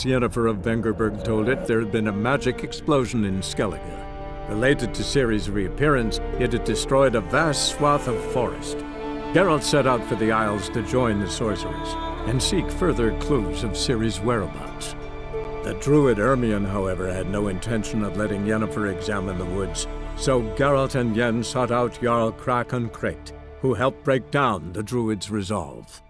Yennefer of Vengerberg told it, there had been a magic explosion in Skellige. Related to Ciri's reappearance, it had destroyed a vast swath of forest. Geralt set out for the Isles to join the sorcerers and seek further clues of Ciri's whereabouts. The druid Ermion, however, had no intention of letting Yennefer examine the woods, so Geralt and Yen sought out Jarl Krakon Krayt, who helped break down the druid's resolve.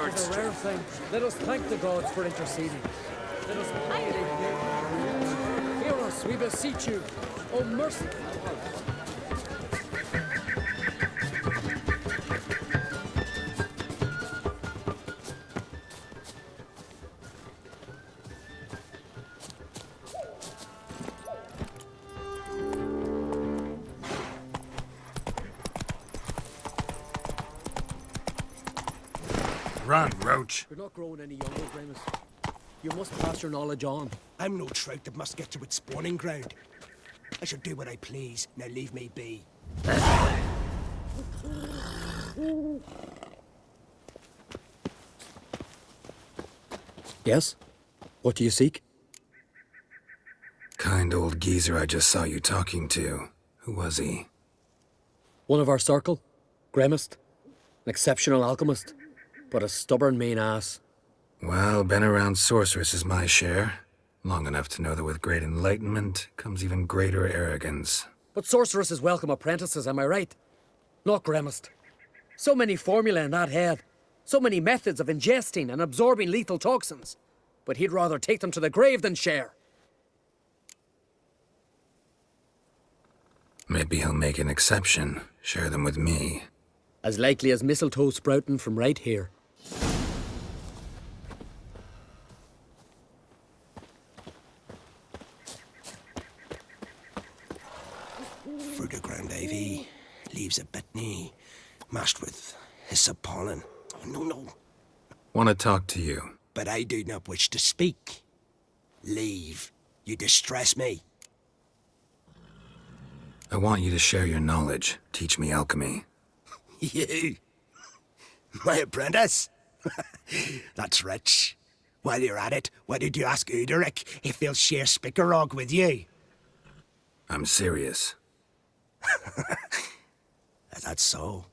It's a rare thing. Let us thank the gods for interceding. Let us pray they hear us, we beseech you. O merciful God. Run, Roach. You're not growing any younger, Gramus. You must pass your knowledge on. I'm no trout that must get to its spawning ground. I shall do what I please. Now leave me be. Yes? What do you seek? Kind old geezer I just saw you talking to. Who was he? One of our circle. Gremist. An exceptional alchemist. But a stubborn mean ass. Well, been around sorceress is my share. Long enough to know that with great enlightenment comes even greater arrogance. But sorceresses welcome apprentices, am I right? Not Gremist. So many formulae in that head. So many methods of ingesting and absorbing lethal toxins. But he'd rather take them to the grave than share. Maybe he'll make an exception. Share them with me. As likely as mistletoe sprouting from right here. Fruit of ground ivy, leaves of bitney, mashed with hyssop pollen. Oh, no. Want to talk to you. But I do not wish to speak. Leave. You distress me. I want you to share your knowledge. Teach me alchemy. You? My apprentice? That's rich. While you're at it, why did you ask Uderic if he'll share Spikarog with you? I'm serious. That's so.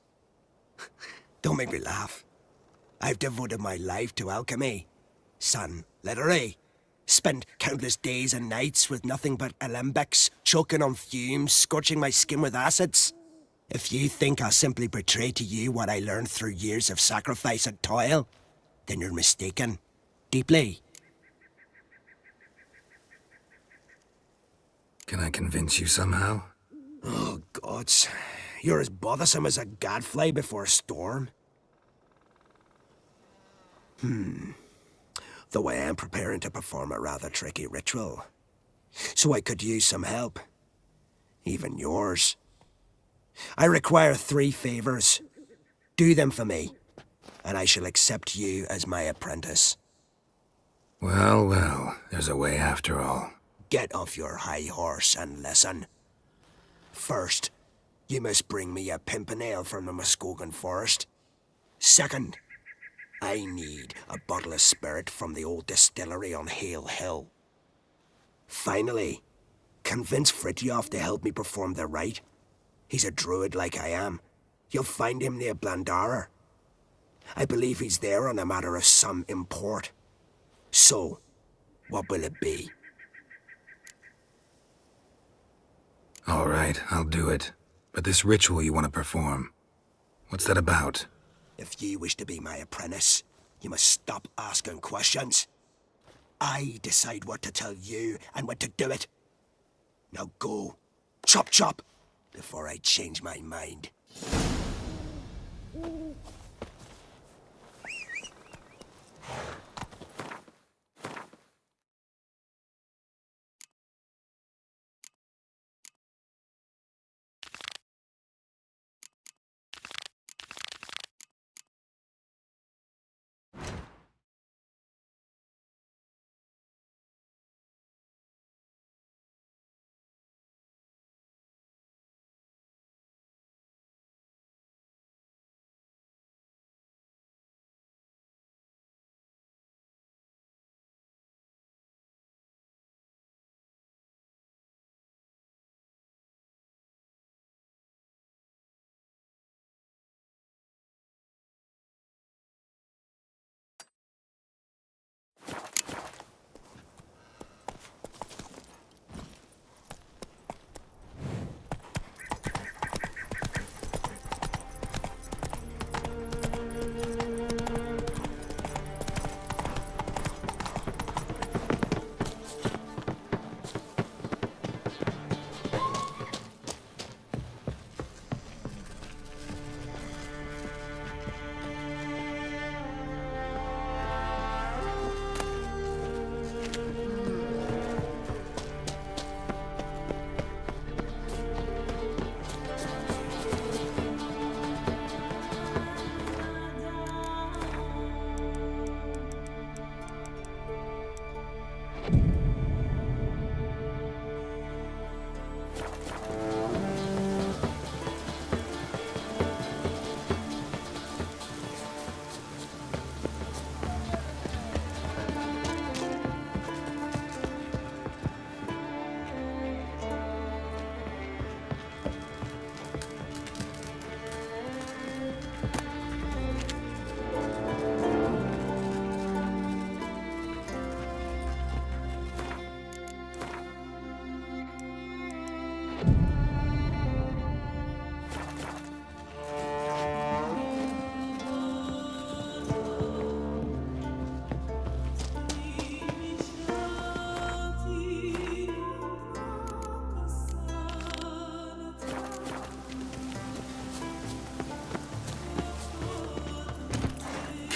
Don't make me laugh. I've devoted my life to alchemy. Son, literally. Spent countless days and nights with nothing but alembics, choking on fumes, scorching my skin with acids. If you think I'll simply betray to you what I learned through years of sacrifice and toil, then you're mistaken. Deeply. Can I convince you somehow? Oh, gods. You're as bothersome as a gadfly before a storm. Though I am preparing to perform a rather tricky ritual. So I could use some help. Even yours. I require 3 favors. Do them for me, and I shall accept you as my apprentice. Well, there's a way after all. Get off your high horse and listen. First, you must bring me a pimpernel from the Muskogan forest. Second, I need a bottle of spirit from the old distillery on Hale Hill. Finally, convince Fritjof to help me perform the rite. He's a druid like I am. You'll find him near Blandara. I believe he's there on a matter of some import. So, what will it be? All right, I'll do it. But this ritual you want to perform, what's that about? If you wish to be my apprentice, you must stop asking questions. I decide what to tell you and when to do it. Now go. Chop chop, before I change my mind.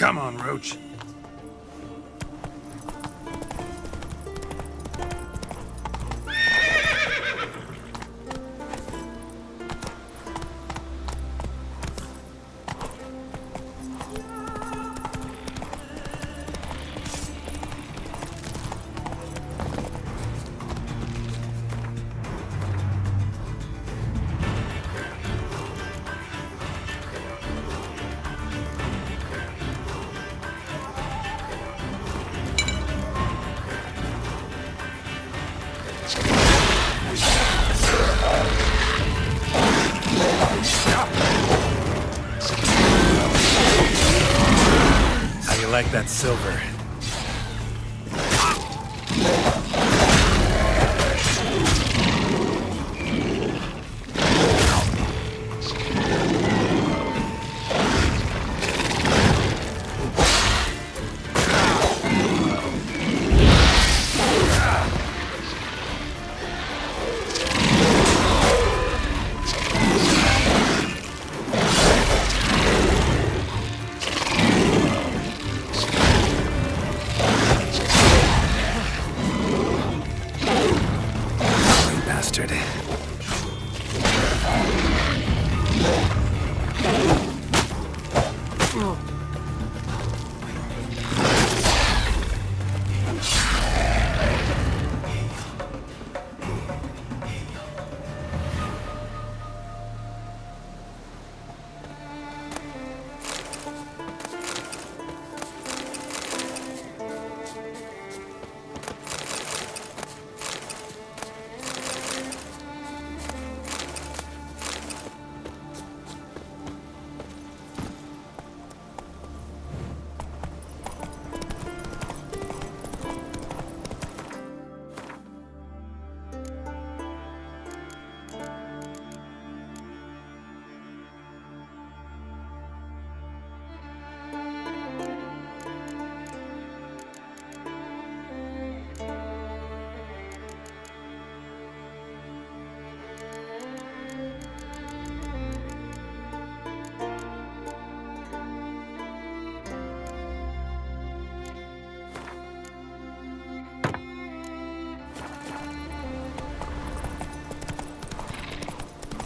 Come on, Roach. How you like that silver? Bastard.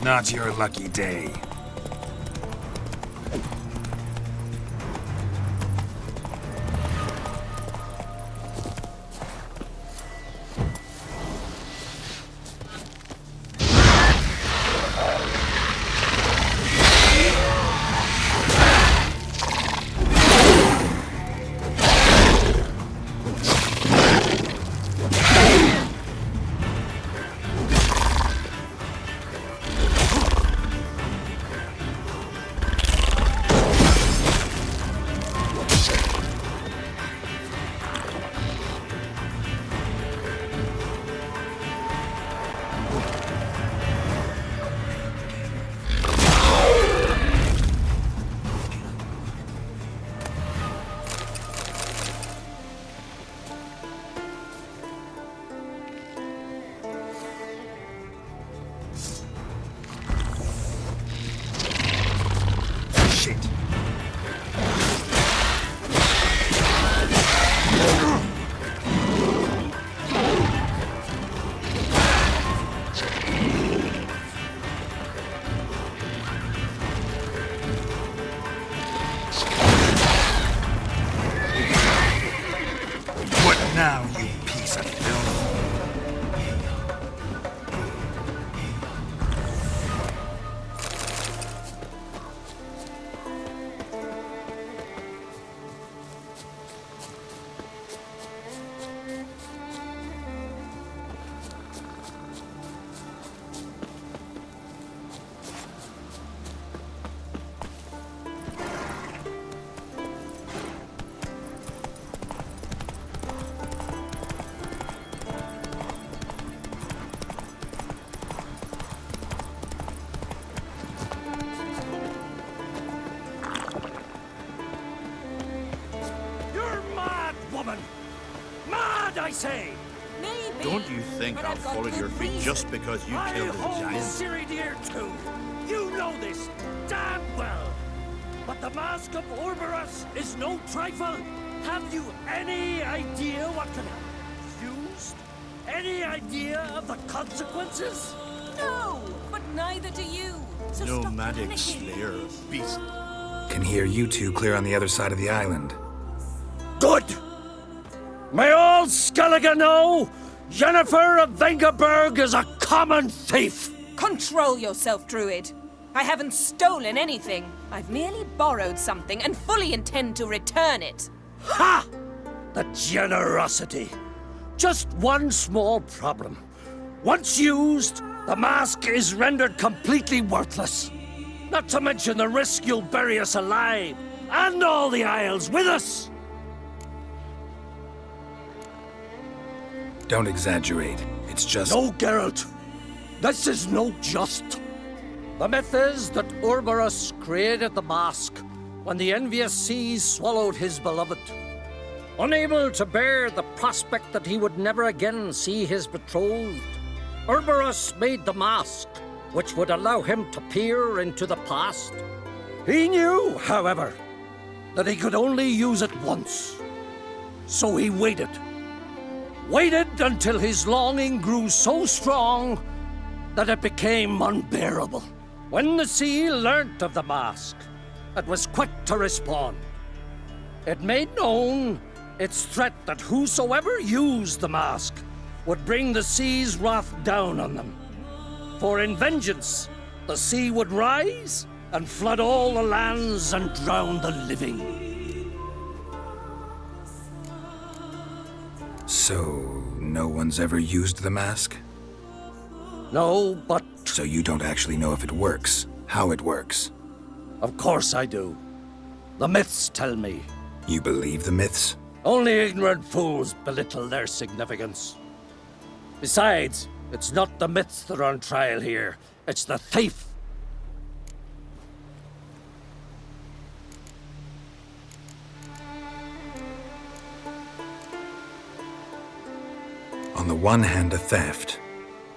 Not your lucky day. Shit. What now, you piece of filth? Mad, I say! Maybe. Don't you think but I'll I've got fall at your good feet reason. just because you I killed a hold giant? Ciri dear too. You know this damn well. But the Mask of Orberus is no trifle. Have you any idea what could happen? Used? Any idea of the consequences? No, but neither do you. So stop Nomadic panicking. slayer of beasts. Can hear you two clear on the other side of the island. Good! May all Skellige know Yennefer of Vengerberg is a common thief! Control yourself, Druid. I haven't stolen anything. I've merely borrowed something and fully intend to return it. Ha! The generosity. Just one small problem. Once used, the mask is rendered completely worthless. Not to mention the risk you'll bury us alive, and all the Isles with us! Don't exaggerate. It's just... No, Geralt. This is no just. The myth is that Orberus created the mask when the envious seas swallowed his beloved. Unable to bear the prospect that he would never again see his betrothed, Orberus made the mask, which would allow him to peer into the past. He knew, however, that he could only use it once. So he waited. Waited until his longing grew so strong that it became unbearable. When the sea learnt of the mask, it was quick to respond. It made known its threat that whosoever used the mask would bring the sea's wrath down on them. For in vengeance, the sea would rise and flood all the lands and drown the living. So, no one's ever used the mask? No, but So you don't actually know if it works, how it works. of course I do. The myths tell me. You believe the myths? Only ignorant fools belittle their significance. Besides, it's not the myths that are on trial here. It's the thief. On the one hand, a theft.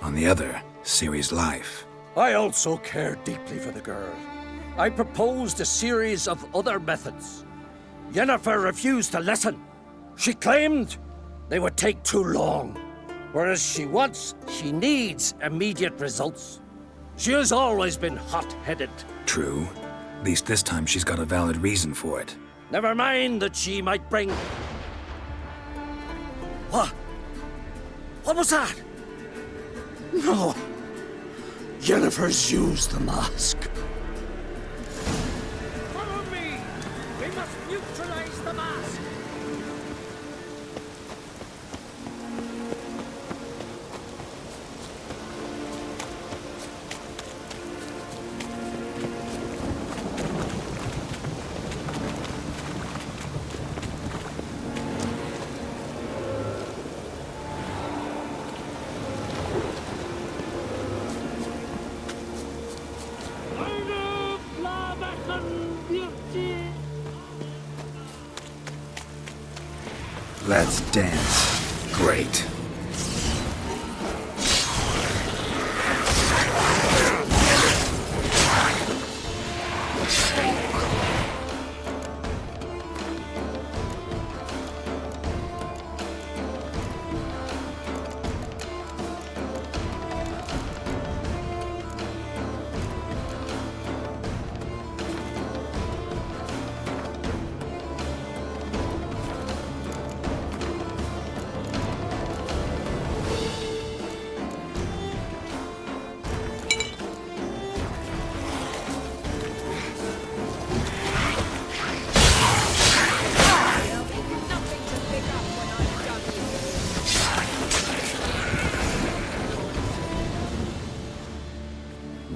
On the other, Ciri's life. I also care deeply for the girl. I proposed a series of other methods. Yennefer refused to listen. She claimed they would take too long, whereas she needs immediate results. She has always been hot-headed. True. At least this time she's got a valid reason for it. Never mind that she might bring... What? What was that? No. Yennefer's used the mask. Follow me! We must neutralize the mask! Let's dance. Great.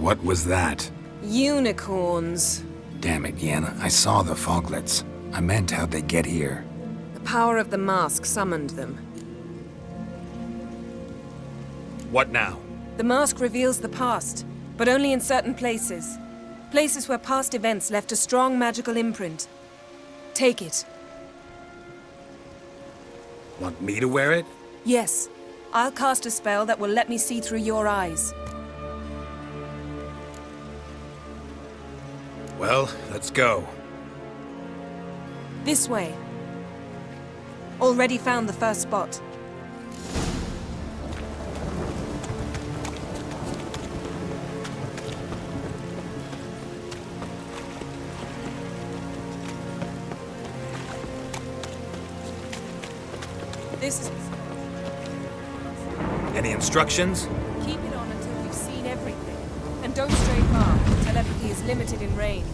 What was that? Unicorns. Damn it, Yenna. I saw the foglets. I meant how'd they get here? The power of the mask summoned them. What now? The mask reveals the past, but only in certain places. Places where past events left a strong magical imprint. Take it. Want me to wear it? Yes. I'll cast a spell that will let me see through your eyes. Well, let's go. This way. Already found the first spot. This is... Any instructions? Keep it on until you've seen everything. And don't stray far. Telepathy is limited in range.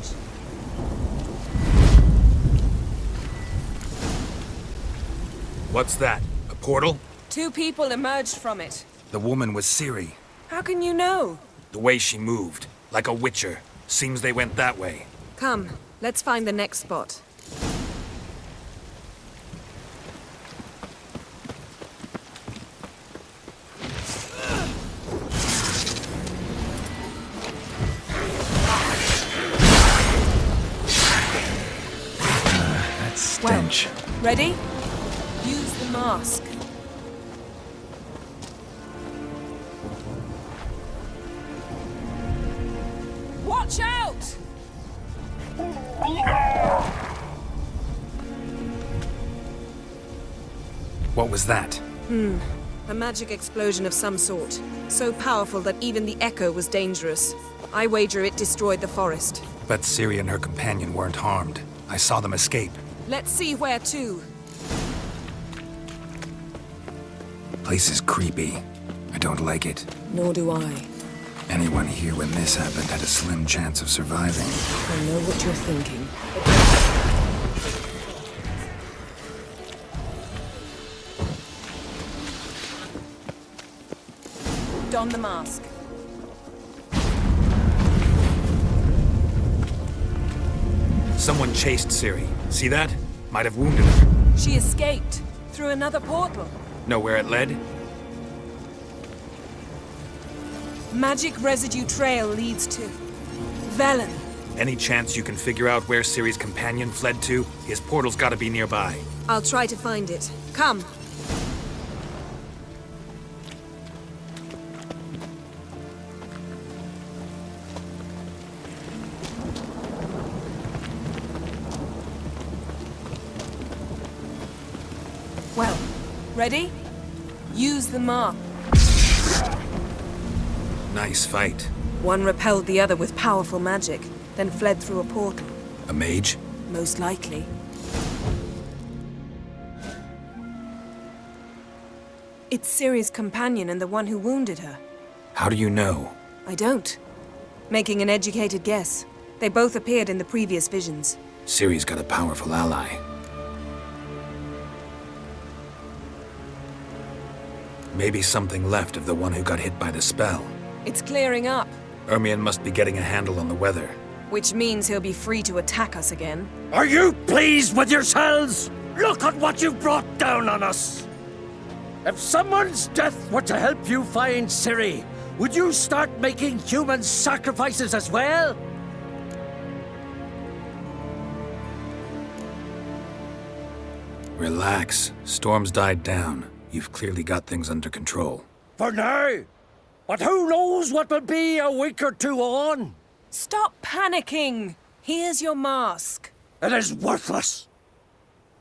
What's that? A portal? 2 people emerged from it. The woman was Ciri. How can you know? The way she moved, like a witcher. Seems they went that way. Come, let's find the next spot. That stench. Ready? Use the mask. Watch out! What was that? A magic explosion of some sort. So powerful that even the echo was dangerous. I wager it destroyed the forest. But Ciri and her companion weren't harmed. I saw them escape. Let's see where to. Place is creepy. I don't like it. Nor do I. Anyone here when this happened had a slim chance of surviving. I know what you're thinking. Don the mask. Someone chased Ciri. See that? Might have wounded her. She escaped through another portal. Know where it led? Magic residue trail leads to Velen. Any chance you can figure out where Ciri's companion fled to? His portal's gotta be nearby. I'll try to find it. Come. Well, ready? Use the mark. Nice fight. One repelled the other with powerful magic, then fled through a portal. A mage? Most likely. It's Ciri's companion and the one who wounded her. How do you know? I don't. Making an educated guess. They both appeared in the previous visions. Ciri's got a powerful ally. Maybe something left of the one who got hit by the spell. It's clearing up, Ermion must be getting a handle on the weather. which means he'll be free to attack us again. Are you pleased with yourselves? Look at what you've brought down on us! If someone's death were to help you find Ciri, would you start making human sacrifices as well? Relax. Storm's died down. You've clearly got things under control. For now. But who knows what will be a week or two on? Stop panicking! Here's your mask. It is worthless.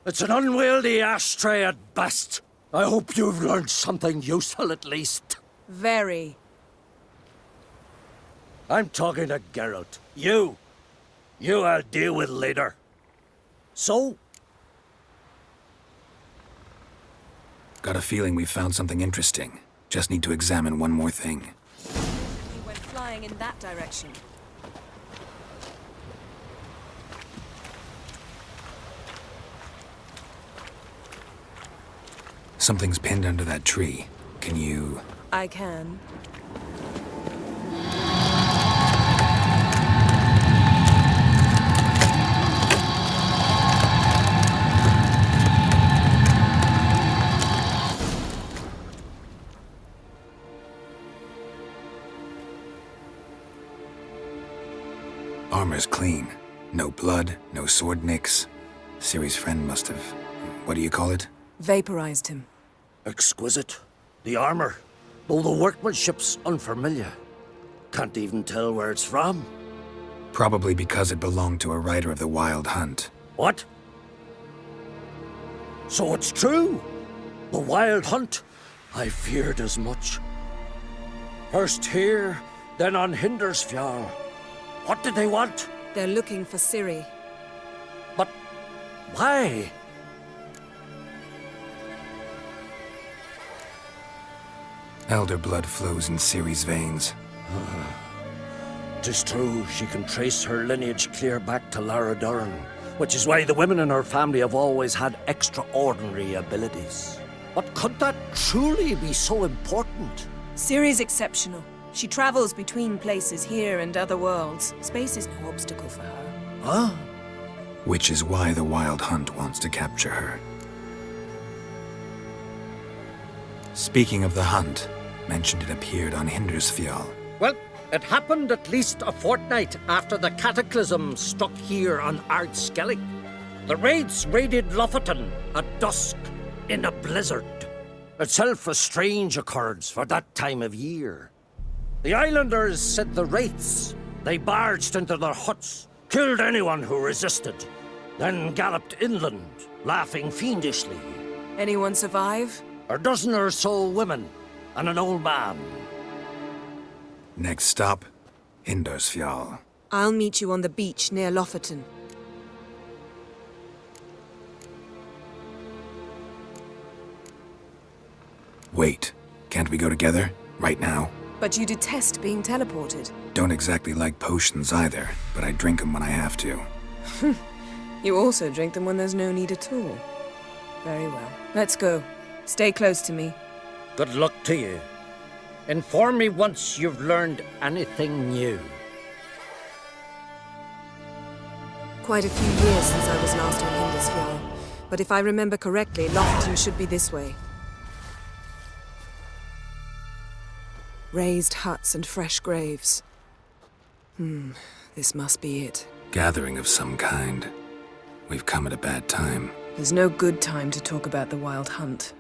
It's an unwieldy ashtray at best. I hope you've learned something useful at least. Very. I'm talking to Geralt. You I'll deal with later. So? Got a feeling we've found something interesting. Just need to examine one more thing. He went flying in that direction. Something's pinned under that tree. Can you... I can. Armor's clean. No blood, no sword nicks. Ciri's friend must have... what do you call it? Vaporized him. Exquisite. The armor, though the workmanship's unfamiliar. Can't even tell where it's from. Probably because it belonged to a rider of the Wild Hunt. What? So it's true. The Wild Hunt. I feared as much. First here, then on Hindersfjall. What did they want? They're looking for Ciri. But why? Elder blood flows in Ciri's veins. 'Tis true, she can trace her lineage clear back to Lara Durran, which is why the women in her family have always had extraordinary abilities. But could that truly be so important? Ciri's exceptional. She travels between places here and other worlds. Space is no obstacle for her. Huh? Which is why the Wild Hunt wants to capture her. Speaking of the hunt, mentioned it appeared on Hindersfjall. Well, it happened at least a fortnight after the cataclysm struck here on Ardskellig. The raids raided Lofoten at dusk in a blizzard. Itself a strange occurrence for that time of year. The islanders said the wraiths. They barged into their huts, killed anyone who resisted, then galloped inland, laughing fiendishly. Anyone survive? A dozen or so women and an old man. Next stop, Hindersfjall. I'll meet you on the beach near Lofoten. Wait, can't we go together? Right now? But you detest being teleported. Don't exactly like potions either, but I drink them when I have to. You also drink them when there's no need at all. Very well. Let's go. Stay close to me. Good luck to you. Inform me once you've learned anything new. Quite a few years since I was last on Hindersfjall. But if I remember correctly, Lofoten should be this way. Raised huts and fresh graves. This must be it. Gathering of some kind. We've come at a bad time. There's no good time to talk about the Wild Hunt.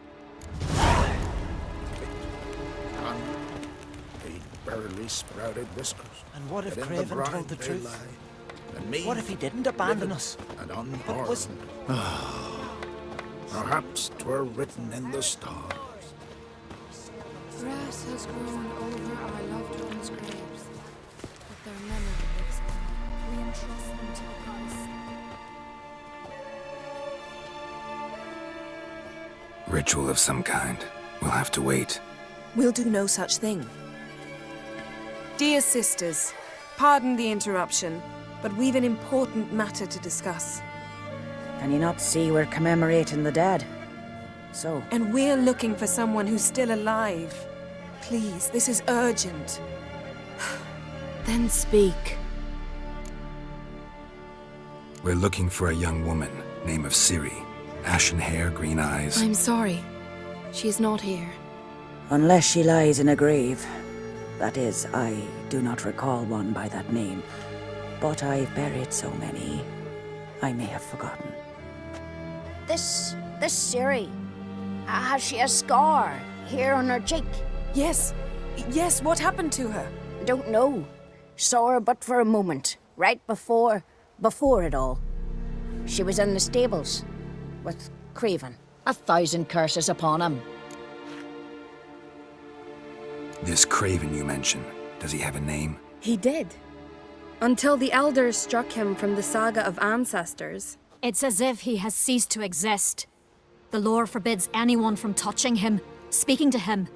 Barely sprouted whiskers. And what if But in Craven brine told the they truth? lie, and me What if he didn't abandon living us? And But was- unharmed. Perhaps 'twere written in the stars. Grass has grown over our loved ones' graves, but their memory lives on. We entrust them to the goddess. Ritual of some kind. We'll have to wait. We'll do no such thing. Dear sisters, pardon the interruption, but we've an important matter to discuss. Can you not see we're commemorating the dead? So, And we're looking for someone who's still alive. Please, this is urgent. Then speak. We're looking for a young woman, name of Ciri. Ashen hair, green eyes. I'm sorry. She is not here. unless she lies in a grave. That is, I do not recall one by that name. But I've buried so many, I may have forgotten. This Ciri, has she a scar here on her cheek? Yes, what happened to her? Don't know. Saw her but for a moment, right before it all. She was in the stables with Craven. 1,000 curses upon him. This Craven you mention, does he have a name? He did. Until the elders struck him from the saga of ancestors. It's as if he has ceased to exist. The lore forbids anyone from touching him, speaking to him,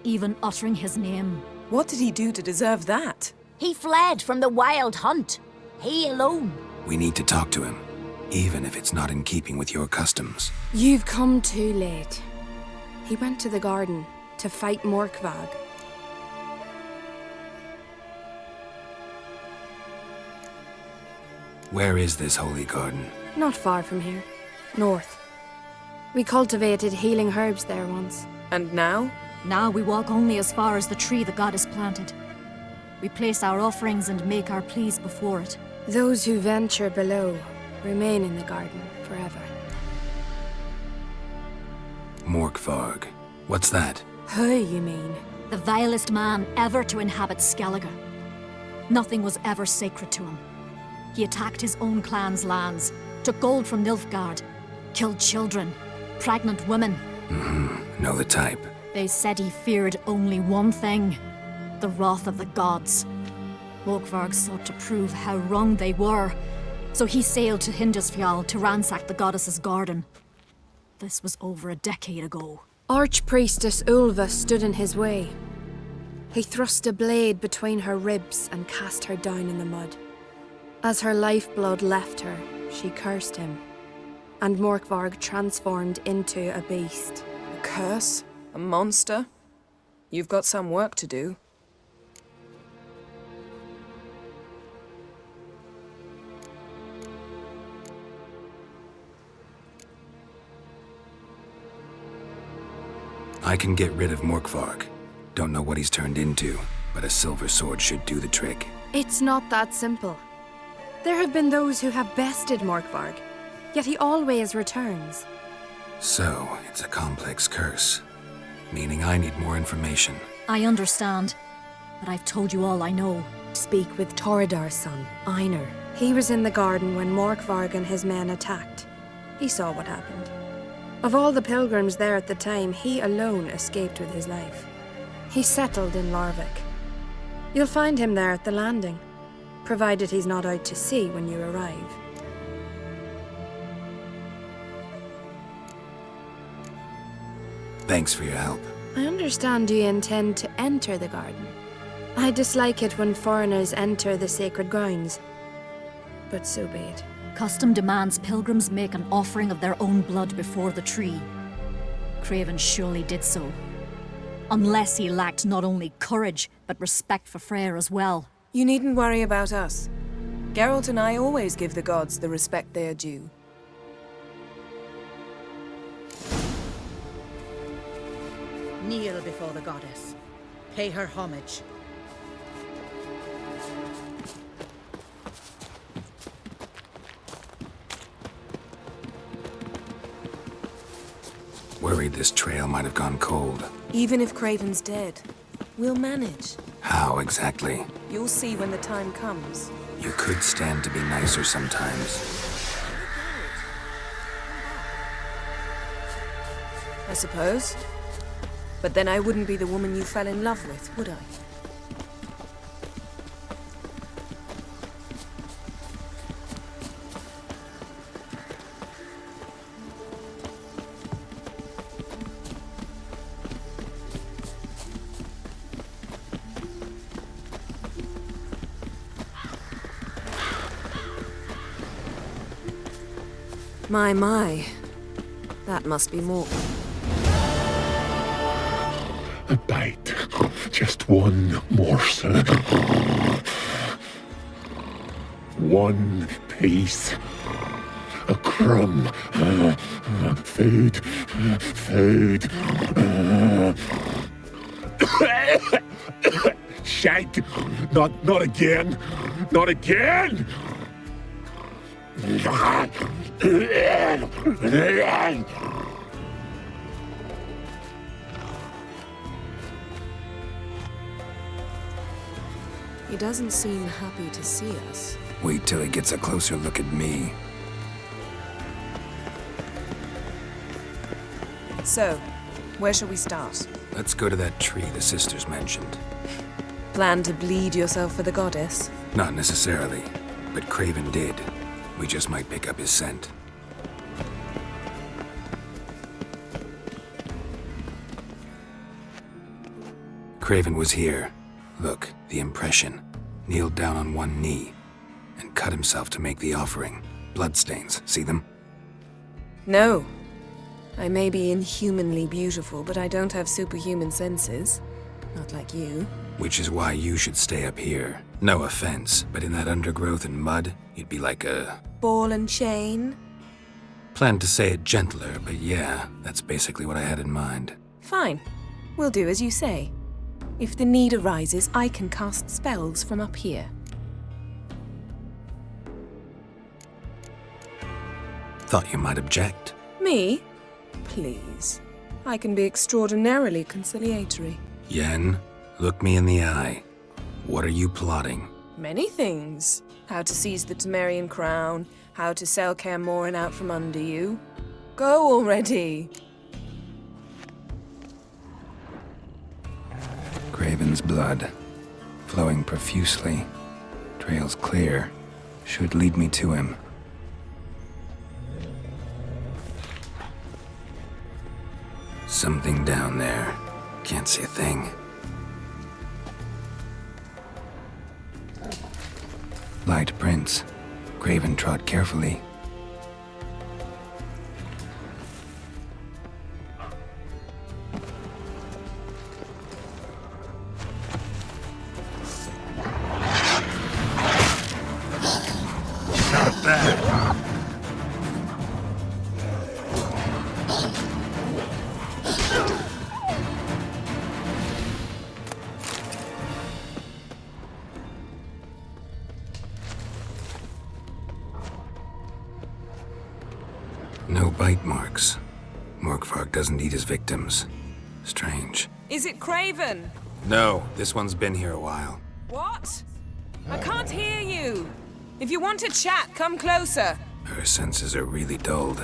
even uttering his name. What did he do to deserve that? He fled from the Wild Hunt. He alone. We need to talk to him, even if it's not in keeping with your customs. You've come too late. He went to the garden to fight Morkvag. Where is this holy garden? Not far from here. North. We cultivated healing herbs there once. And now? Now we walk only as far as the tree the goddess planted. We place our offerings and make our pleas before it. Those who venture below remain in the garden forever. Morkvarg. What's that? Who, you mean? The vilest man ever to inhabit Skellige. Nothing was ever sacred to him. He attacked his own clan's lands, took gold from Nilfgaard, killed children, pregnant women. Know the type. They said he feared only one thing, the wrath of the gods. Morkvarg sought to prove how wrong they were, so he sailed to Hindisfjall to ransack the goddess's garden. This was over a decade ago. Archpriestess Ulva stood in his way. He thrust a blade between her ribs and cast her down in the mud. As her lifeblood left her, she cursed him, and Morkvarg transformed into a beast. A curse? A monster? You've got some work to do. I can get rid of Morkvarg. Don't know what he's turned into, but a silver sword should do the trick. It's not that simple. There have been those who have bested Morkvarg, yet he always returns. So, it's a complex curse. Meaning I need more information. I understand, but I've told you all I know. Speak with Torridar's son, Einar. He was in the garden when Morkvarg and his men attacked. He saw what happened. Of all the pilgrims there at the time, he alone escaped with his life. He settled in Larvik. You'll find him there at the landing, provided he's not out to sea when you arrive. Thanks for your help. I understand you intend to enter the garden. I dislike it when foreigners enter the sacred grounds, but so be it. Custom demands pilgrims make an offering of their own blood before the tree. Craven surely did so. Unless he lacked not only courage, but respect for Freyr as well. You needn't worry about us. Geralt and I always give the gods the respect they are due. Kneel before the goddess. Pay her homage. Worried this trail might have gone cold. Even if Craven's dead, we'll manage. How exactly? You'll see when the time comes. You could stand to be nicer sometimes. I suppose. But then I wouldn't be the woman you fell in love with, would I? My. That must be more. A bite. Just one morsel. One piece. A crumb. Food. Food. Shite. Not again. Not again! He doesn't seem happy to see us. Wait till he gets a closer look at me. So, where shall we start? Let's go to that tree the sisters mentioned. Plan to bleed yourself for the goddess? Not necessarily, but Craven did. We just might pick up his scent. Craven was here. Look, the impression. Kneeled down on one knee and cut himself to make the offering. Bloodstains, see them? No. I may be inhumanly beautiful, but I don't have superhuman senses. Not like you. Which is why you should stay up here. No offense, but in that undergrowth and mud, you'd be like a... ball and chain? Planned to say it gentler, but yeah, that's basically what I had in mind. Fine. We'll do as you say. If the need arises, I can cast spells from up here. Thought you might object. Me? Please. I can be extraordinarily conciliatory. Yen, look me in the eye. What are you plotting? Many things. How to seize the Temerian crown, how to sell Kaer Morhen out from under you. Go already. Craven's blood, flowing profusely, trails clear, should lead me to him. Something down there. Can't see a thing. Light prints. Craven trod carefully. Not bad. No bite marks. Morkvarg doesn't eat his victims. Strange. Is it Craven? No, this one's been here a while. What? I can't hear you. If you want to chat, come closer. Her senses are really dulled.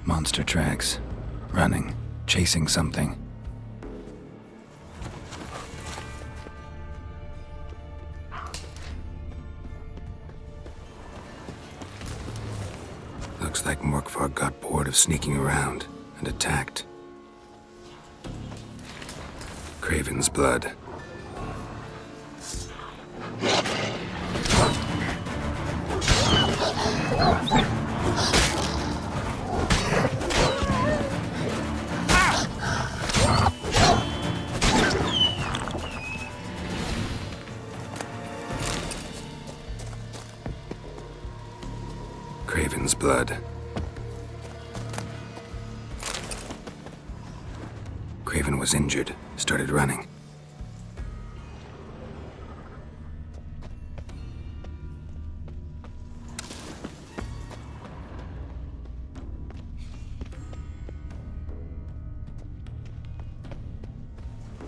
Monster tracks. Running. Chasing something. Looks like Morkvarg got bored of sneaking around and attacked. Craven's blood. Craven's blood. Craven was injured, started running.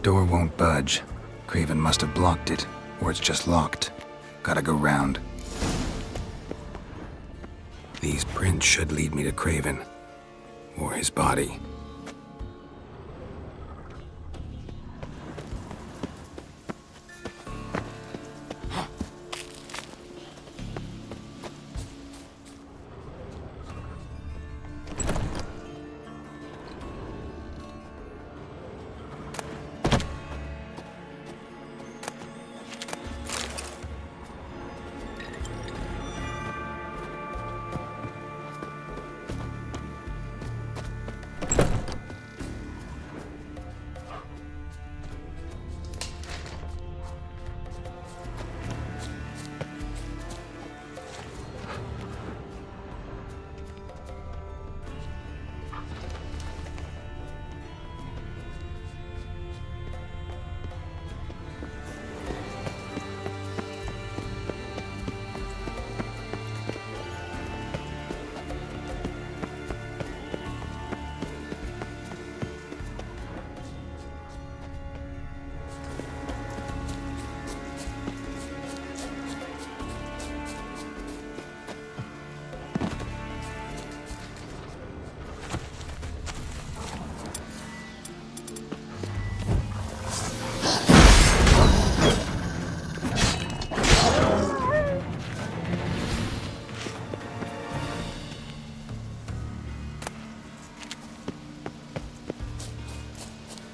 Door won't budge. Craven must have blocked it, or it's just locked. Gotta go round. These prints should lead me to Craven, or his body.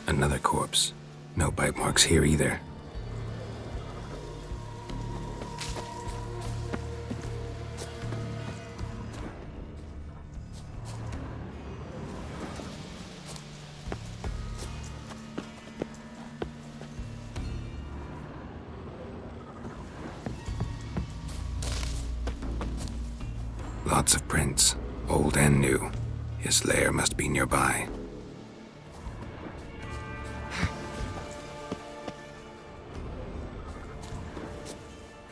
Another corpse. No bite marks here either. Lots of prints, old and new. His lair must be nearby.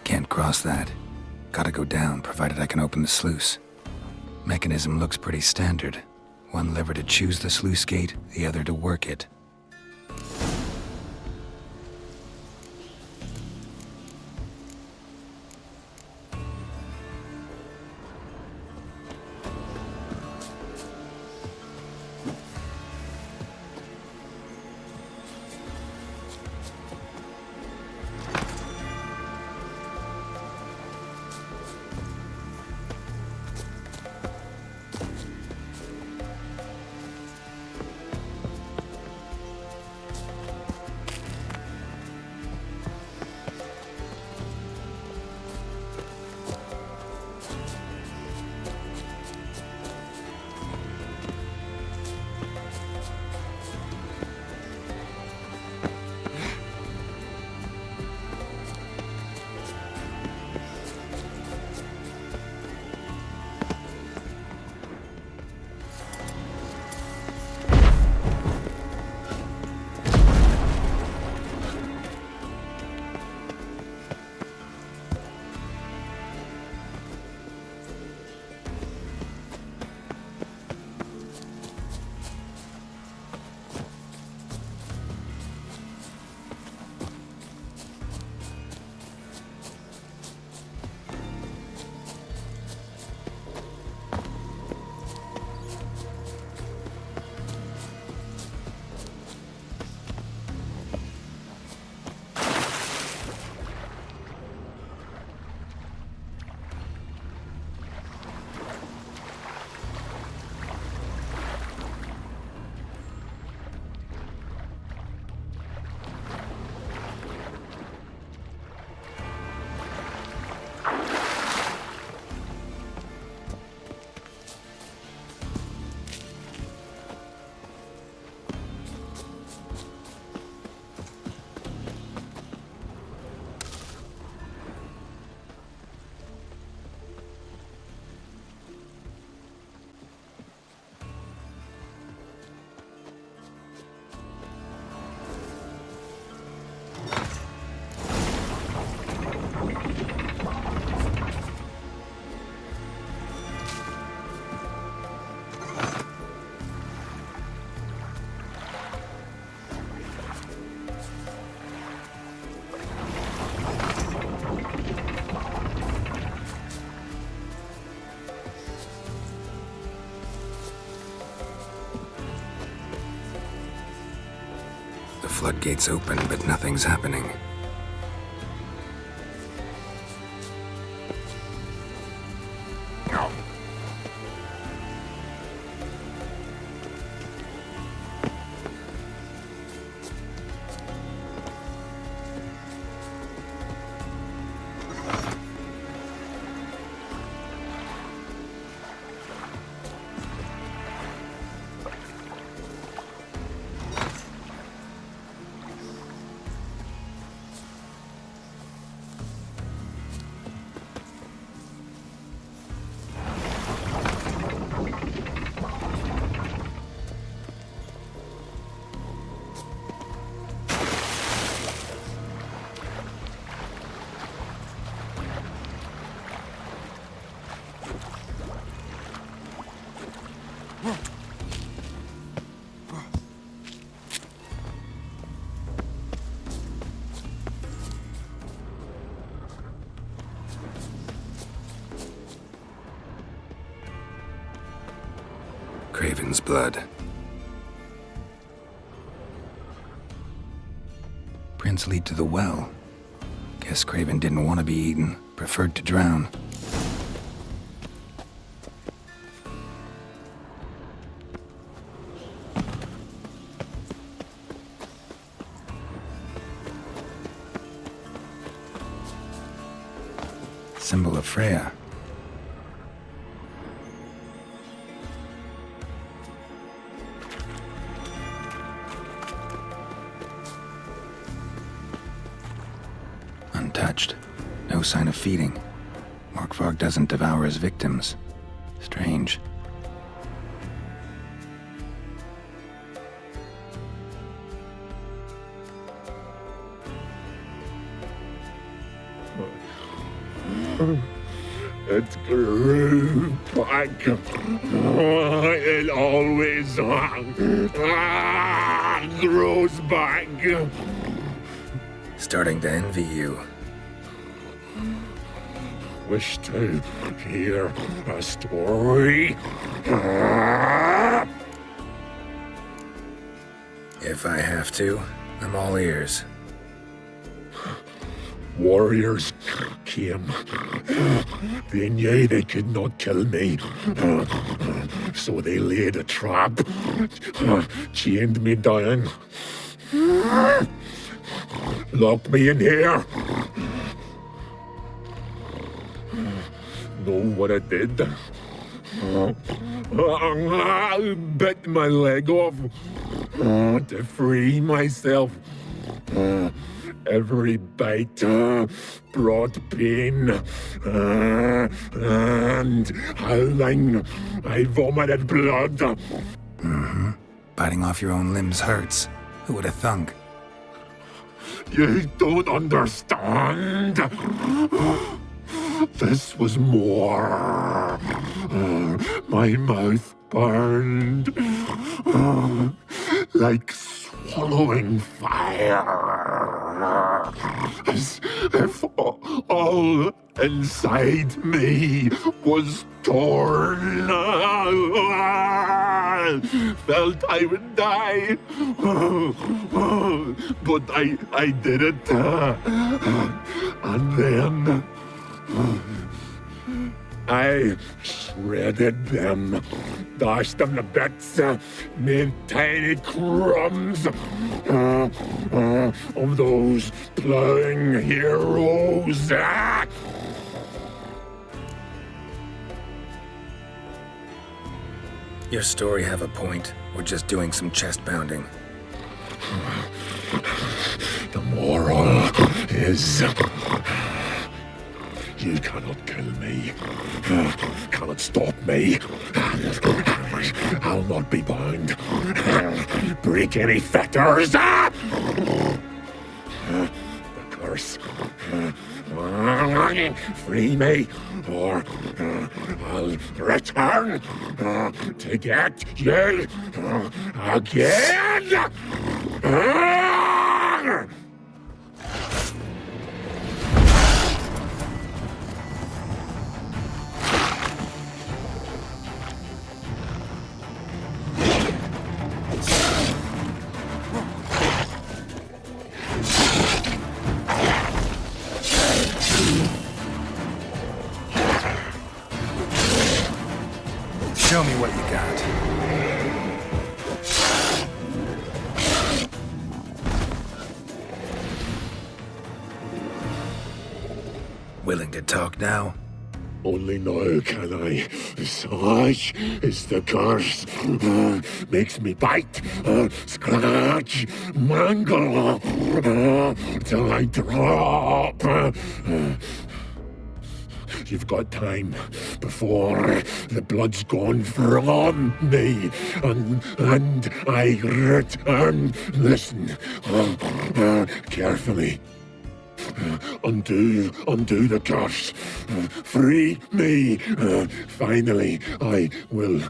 Can't cross that. Gotta go down, provided I can open the sluice. Mechanism looks pretty standard. One lever to choose the sluice gate, the other to work it. The floodgates open, but nothing's happening. Craven's blood. Prints lead to the well. Guess Craven didn't want to be eaten, preferred to drown. Symbol of Freya. Untouched. No sign of feeding. Morkvarg doesn't devour his victims. Strange. It grew back. It always grows back. Starting to envy you. Wish to hear a story? If I have to, I'm all ears. Warriors came. They knew they could not kill me. So they laid a trap. Chained me down. Locked me in here. Know what I did? Bit my leg off to free myself. Every bite brought pain and howling. I vomited blood. Mm-hmm. Biting off your own limbs hurts. Who would have thunk? You don't understand. This was more. My mouth burned like swallowing fire. As if all inside me was torn. Felt I would die. But I did it. And then I shredded them, dashed them to bits, made tiny crumbs of those plowing heroes. Your story have a point. We're just doing some chest pounding. The moral is... You cannot kill me. Cannot stop me. I'll not be bound. Break any fetters. The curse. Free me, or I'll return to get you again. what you got. Willing to talk now? Only now can I. Such is the curse. Makes me bite, scratch, mangle, till I drop. You've got time before the blood's gone from me, and I return. Listen, carefully. Undo the curse. Free me. Finally, I will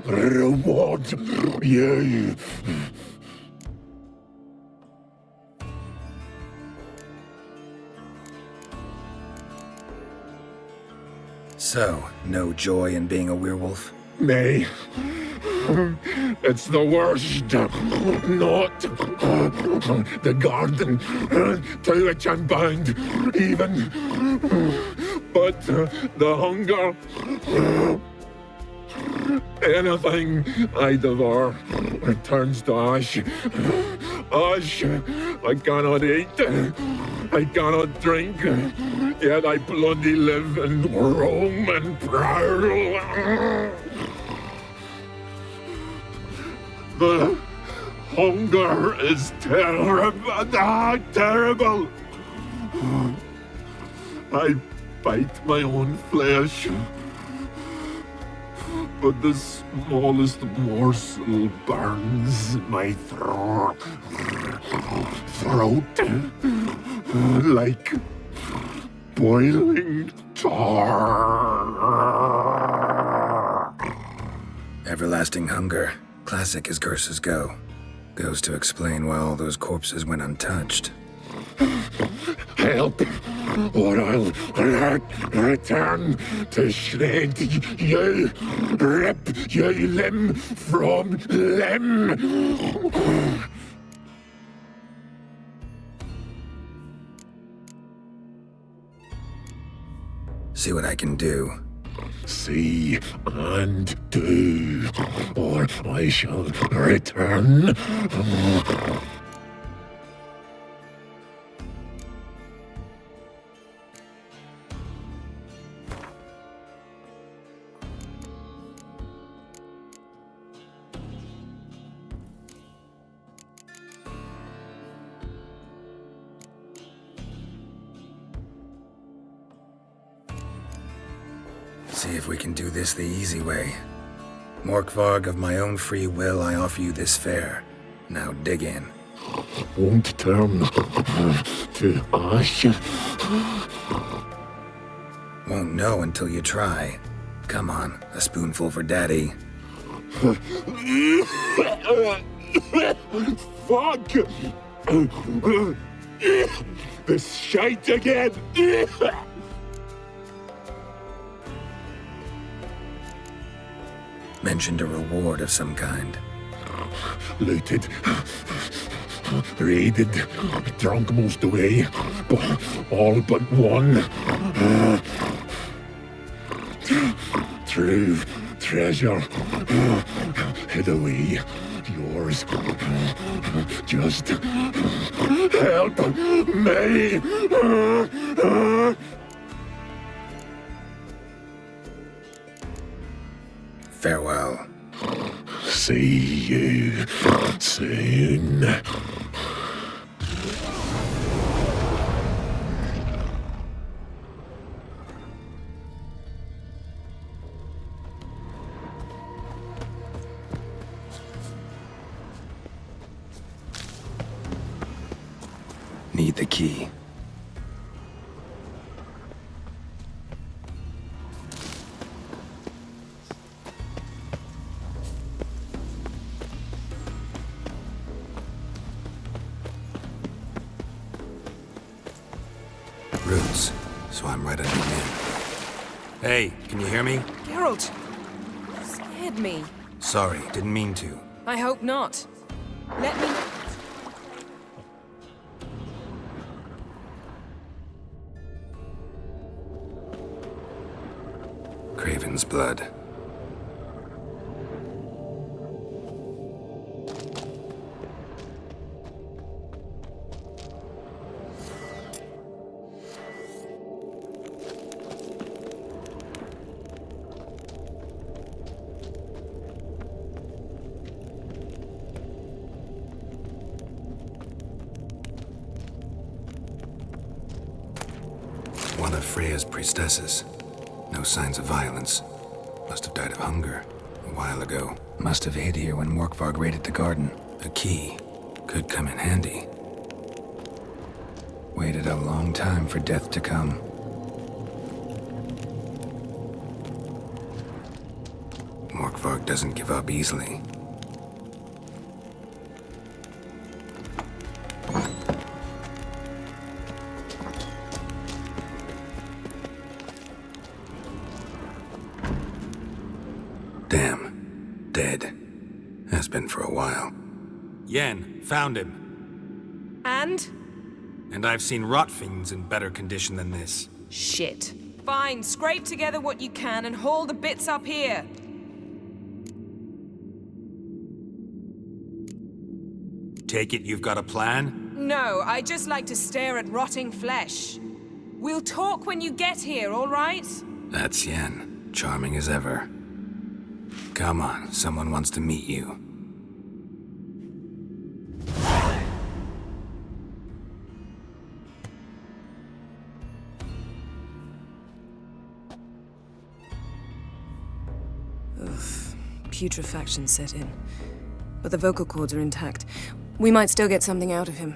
reward you. So, no joy in being a werewolf? Nay. It's the worst. Not the garden to which I'm bound, even. But the hunger. Anything I devour turns to ash. Ash I cannot eat. I cannot drink. Yet I bloody live and roam and prowl. The hunger is terrible. Terrible. I bite my own flesh, but the smallest morsel burns my throat like boiling tar. Everlasting hunger. Classic as curses go. Goes to explain why all those corpses went untouched. Help, or I'll return to shred you, rip you limb from limb. See what I can do. See and do, or I shall return. See if we can do this the easy way. Morkvarg, of my own free will, I offer you this fare. Now dig in. Won't turn to ash. Won't know until you try. Come on, a spoonful for Daddy. Fuck! This shite again! Mentioned a reward of some kind. Looted, raided, drunk most away, all but one. True treasure, hid away, yours. Just help me. Farewell. See you soon. Need the key. Roots, so I'm right under you. Hey, can you hear me? Geralt! You scared me. Sorry, didn't mean to. I hope not. Let me... Craven's blood. One of Freya's priestesses. No signs of violence. Must have died of hunger a while ago. Must have hid here when Morkvarg raided the garden. A key. Could come in handy. Waited a long time for death to come. Morkvarg doesn't give up easily. Damn. Dead. Has been for a while. Yen, found him. And? And I've seen rot fiends in better condition than this. Shit. Fine, scrape together what you can and haul the bits up here. Take it you've got a plan? No, I just like to stare at rotting flesh. We'll talk when you get here, all right? That's Yen. Charming as ever. Come on, someone wants to meet you. Putrefaction set in. But the vocal cords are intact. We might still get something out of him.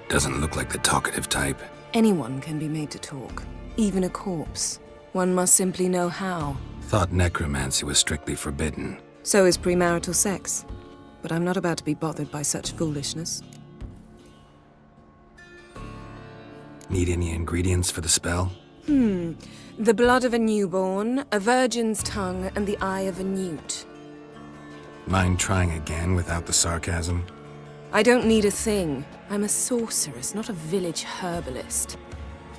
Doesn't look like the talkative type. Anyone can be made to talk. Even a corpse. One must simply know how. Thought necromancy was strictly forbidden. So is premarital sex. But I'm not about to be bothered by such foolishness. Need any ingredients for the spell? The blood of a newborn, a virgin's tongue, and the eye of a newt. Mind trying again without the sarcasm? I don't need a thing. I'm a sorceress, not a village herbalist.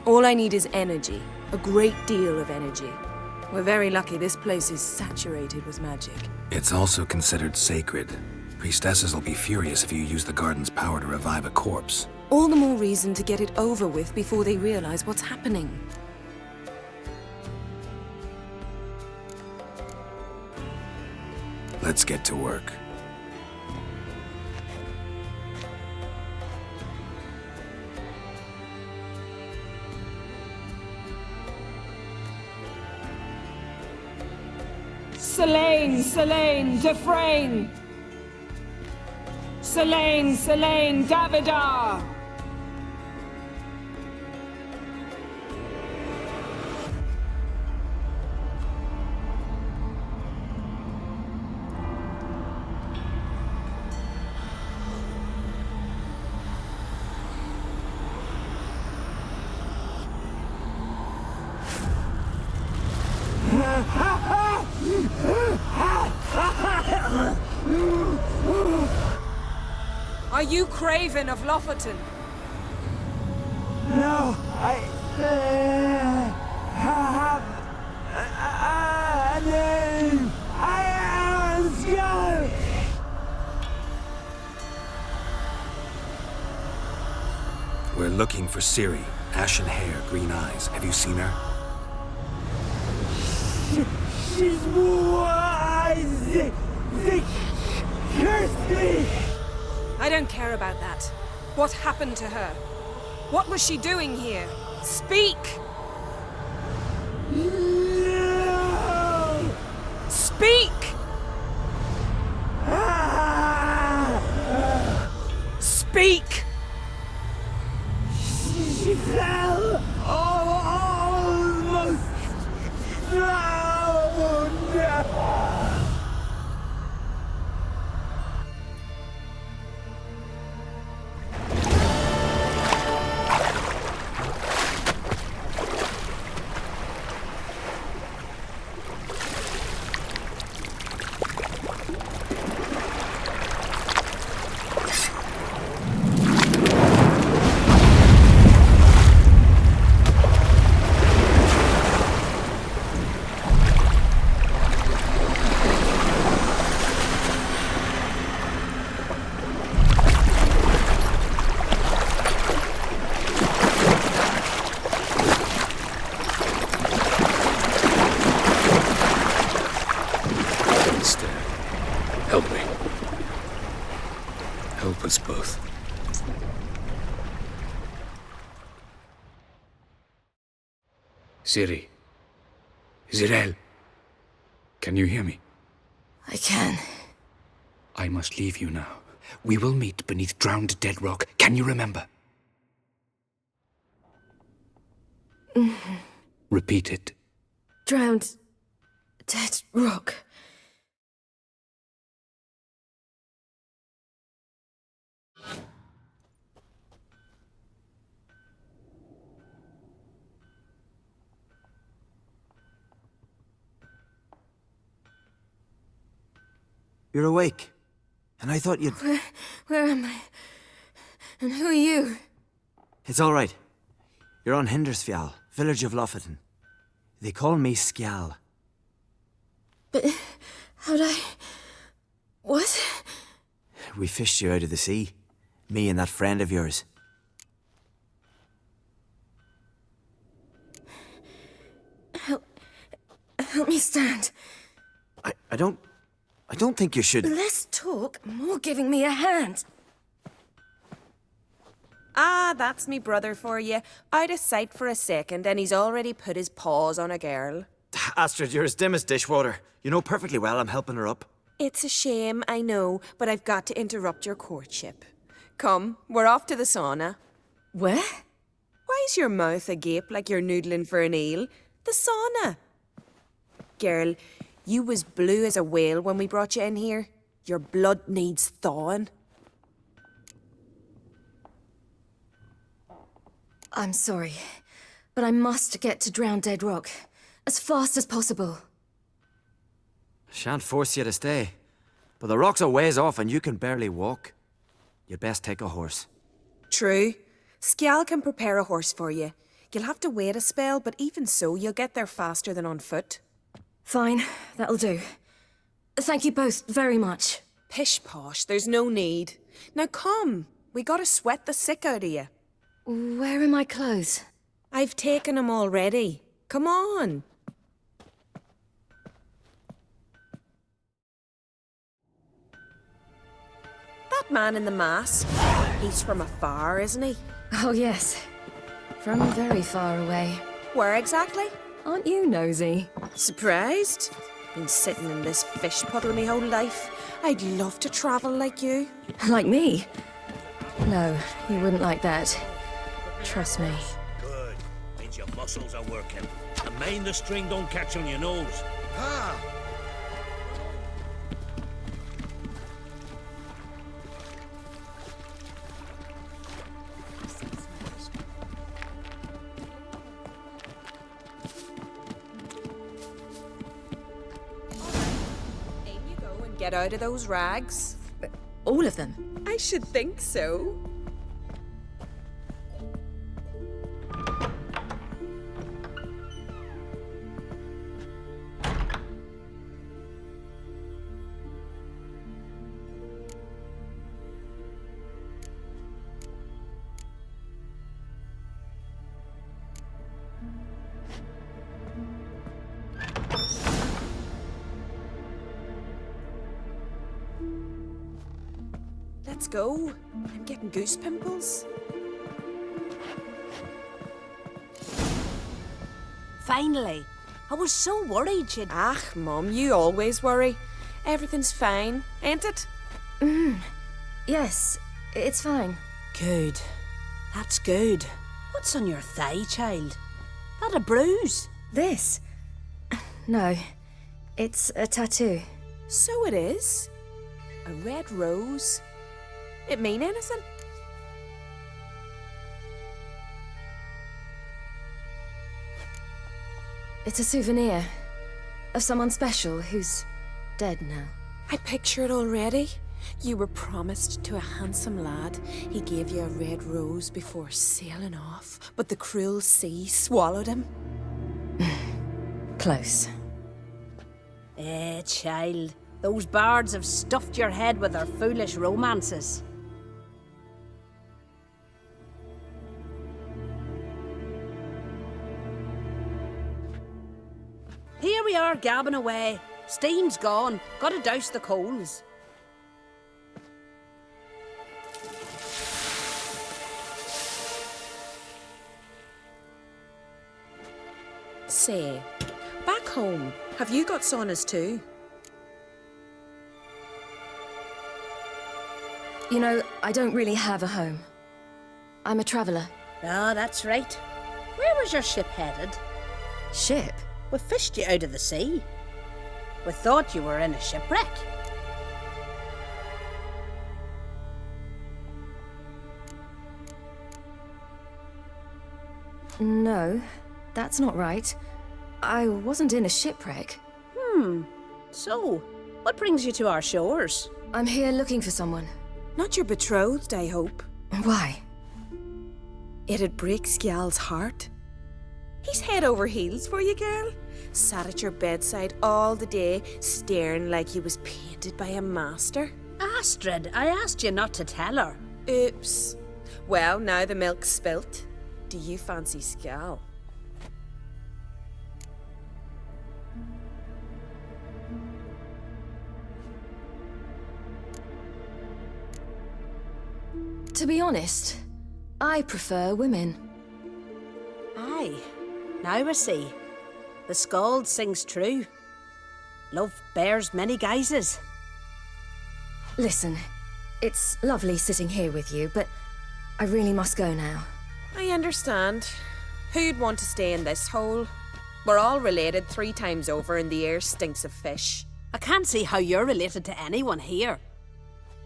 All I need is energy. A great deal of energy. We're very lucky this place is saturated with magic. It's also considered sacred. Priestesses will be furious if you use the garden's power to revive a corpse. All the more reason to get it over with before they realize what's happening. Let's get to work. Selene, Selene, Defrain! Selene, Selene, Davidar! Are you Craven of Lofoten? No, I have a name. I am Skull. We're looking for Ciri. Ashen hair, green eyes. Have you seen her? She's wise. They cursed me. I don't care about that. What happened to her? What was she doing here? Speak! No! Speak! Speak! She fell almost drowned. Help me. Help us both. Ciri. Zirael. Can you hear me? I can. I must leave you now. We will meet beneath drowned dead rock. Can you remember? Repeat it. Drowned. Dead rock. You're awake. And I thought you'd... Where am I? And who are you? It's all right. You're on Hindersfjall, village of Lofoten. They call me Skjal. But how'd I... What? We fished you out of the sea. Me and that friend of yours. Help me stand. I don't think you should... Less talk, more giving me a hand. Ah, that's me brother for you. Out of sight for a second, and he's already put his paws on a girl. Astrid, you're as dim as dishwater. You know perfectly well I'm helping her up. It's a shame, I know, but I've got to interrupt your courtship. Come, we're off to the sauna. Where? Why's your mouth agape like you're noodling for an eel? The sauna. Girl, you was blue as a whale when we brought you in here. Your blood needs thawing. I'm sorry, but I must get to Drowned Dead Rock as fast as possible. Shan't force you to stay. But the rock's a ways off and you can barely walk. You'd best take a horse. True. Skjal can prepare a horse for you. You'll have to wait a spell, but even so, you'll get there faster than on foot. Fine, that'll do. Thank you both very much. Pish posh, there's no need. Now come, we gotta sweat the sick out of you. Where are my clothes? I've taken them already. Come on. That man in the mask, he's from afar, isn't he? Oh, yes. From very far away. Where exactly? Aren't you nosy? Surprised? Been sitting in this fish puddle my whole life. I'd love to travel like you. Like me? No, you wouldn't like that. Trust me. Good. Means your muscles are working. And mind the string don't catch on your nose. Ah! In you go and get out of those rags. All of them? I should think so. Let's go. I'm getting goose pimples. Finally. I was so worried you'd... Ah, Mum, you always worry. Everything's fine, ain't it? Yes, it's fine. Good. That's good. What's on your thigh, child? That a bruise? This? No, it's a tattoo. So it is. A red rose. It mean anything? It's a souvenir of someone special who's dead now. I picture it already. You were promised to a handsome lad. He gave you a red rose before sailing off, but the cruel sea swallowed him. Close. Child. Those bards have stuffed your head with their foolish romances. Here we are, gabbing away. Steam's gone. Gotta douse the coals. say, back home, have you got saunas too? You know, I don't really have a home. I'm a traveller. Ah, that's right. Where was your ship headed? Ship? We fished you out of the sea. We thought you were in a shipwreck. No, that's not right. I wasn't in a shipwreck. So, what brings you to our shores? I'm here looking for someone. Not your betrothed, I hope. Why? It'd break Skjal's heart. He's head over heels for you, girl. Sat at your bedside all the day, staring like he was painted by a master. Astrid, I asked you not to tell her. Oops. Well, now the milk's spilt. Do you fancy Skjal? To be honest, I prefer women. Aye, now I see. The Skald sings true. Love bears many guises. Listen, it's lovely sitting here with you, but I really must go now. I understand. Who'd want to stay in this hole? We're all related 3 times over and the air stinks of fish. I can't see how you're related to anyone here.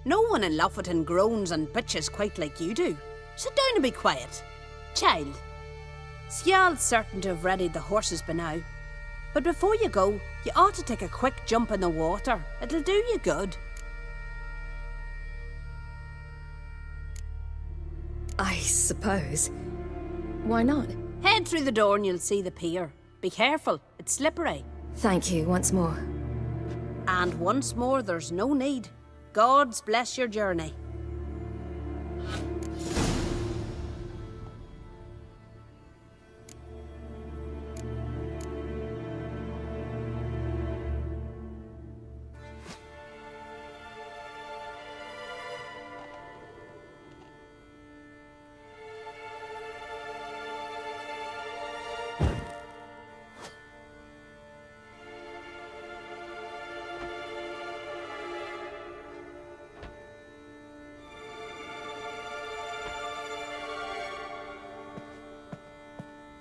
No one in Lofoten groans and bitches quite like you do. Sit down and be quiet. Child, Skjald's certain to have readied the horses by now. But before you go, you ought to take a quick jump in the water. It'll do you good. I suppose. Why not? Head through the door and you'll see the pier. Be careful, it's slippery. Thank you once more. And once more, there's no need. Gods bless your journey.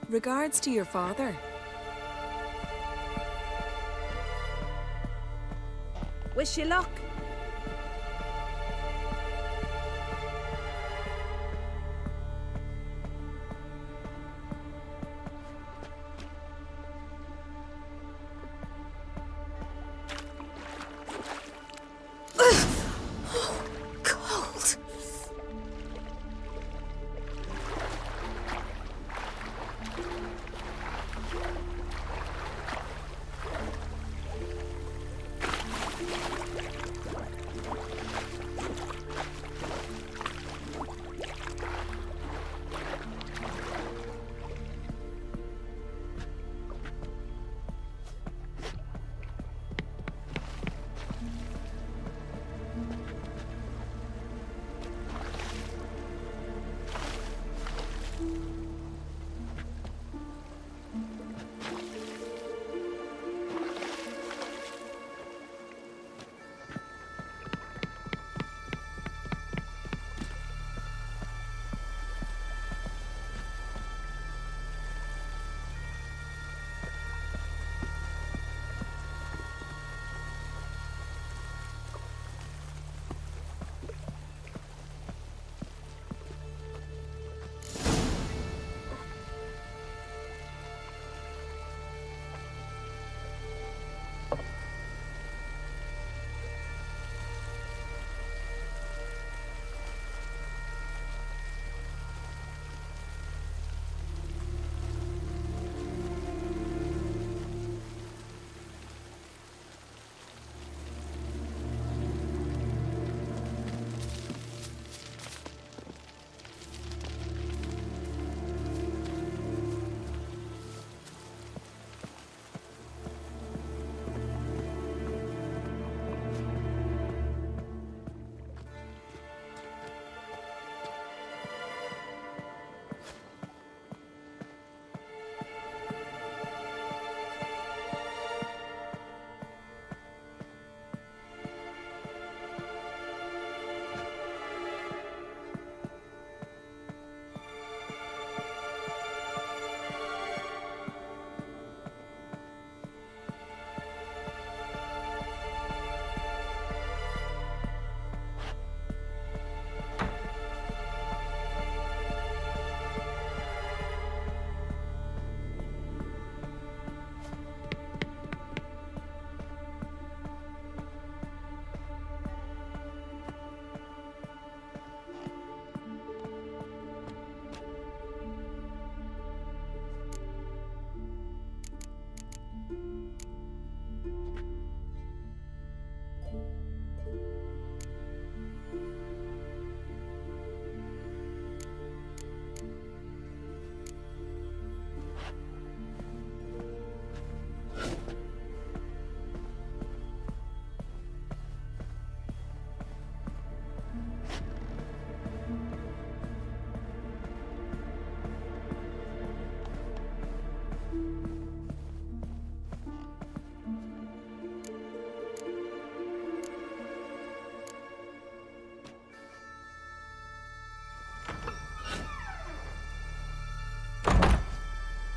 Regards to your father. Wish you luck. Cold.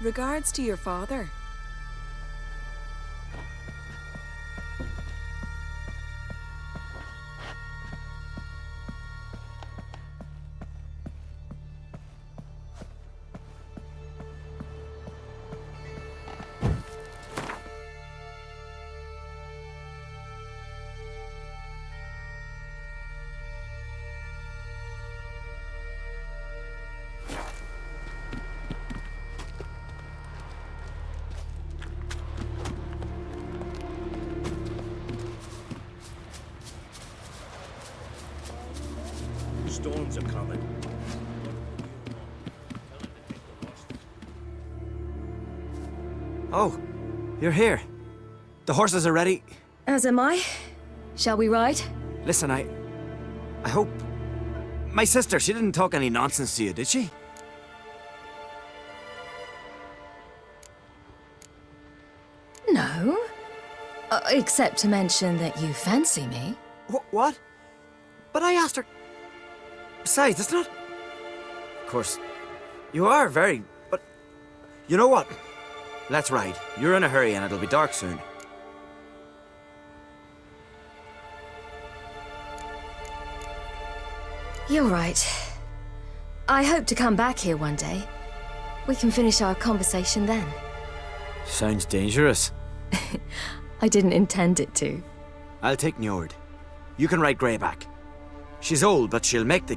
Regards to your father. Storms are coming. Oh, you're here. The horses are ready. As am I. Shall we ride? Listen, I hope... My sister, she didn't talk any nonsense to you, did she? No. Except to mention that you fancy me. What? But I asked her... Besides, it's not... Of course, you are very... But... You know what? Let's ride. You're in a hurry and it'll be dark soon. You're right. I hope to come back here one day. We can finish our conversation then. Sounds dangerous. I didn't intend it to. I'll take Njord. You can ride Greyback. She's old, but she'll make the...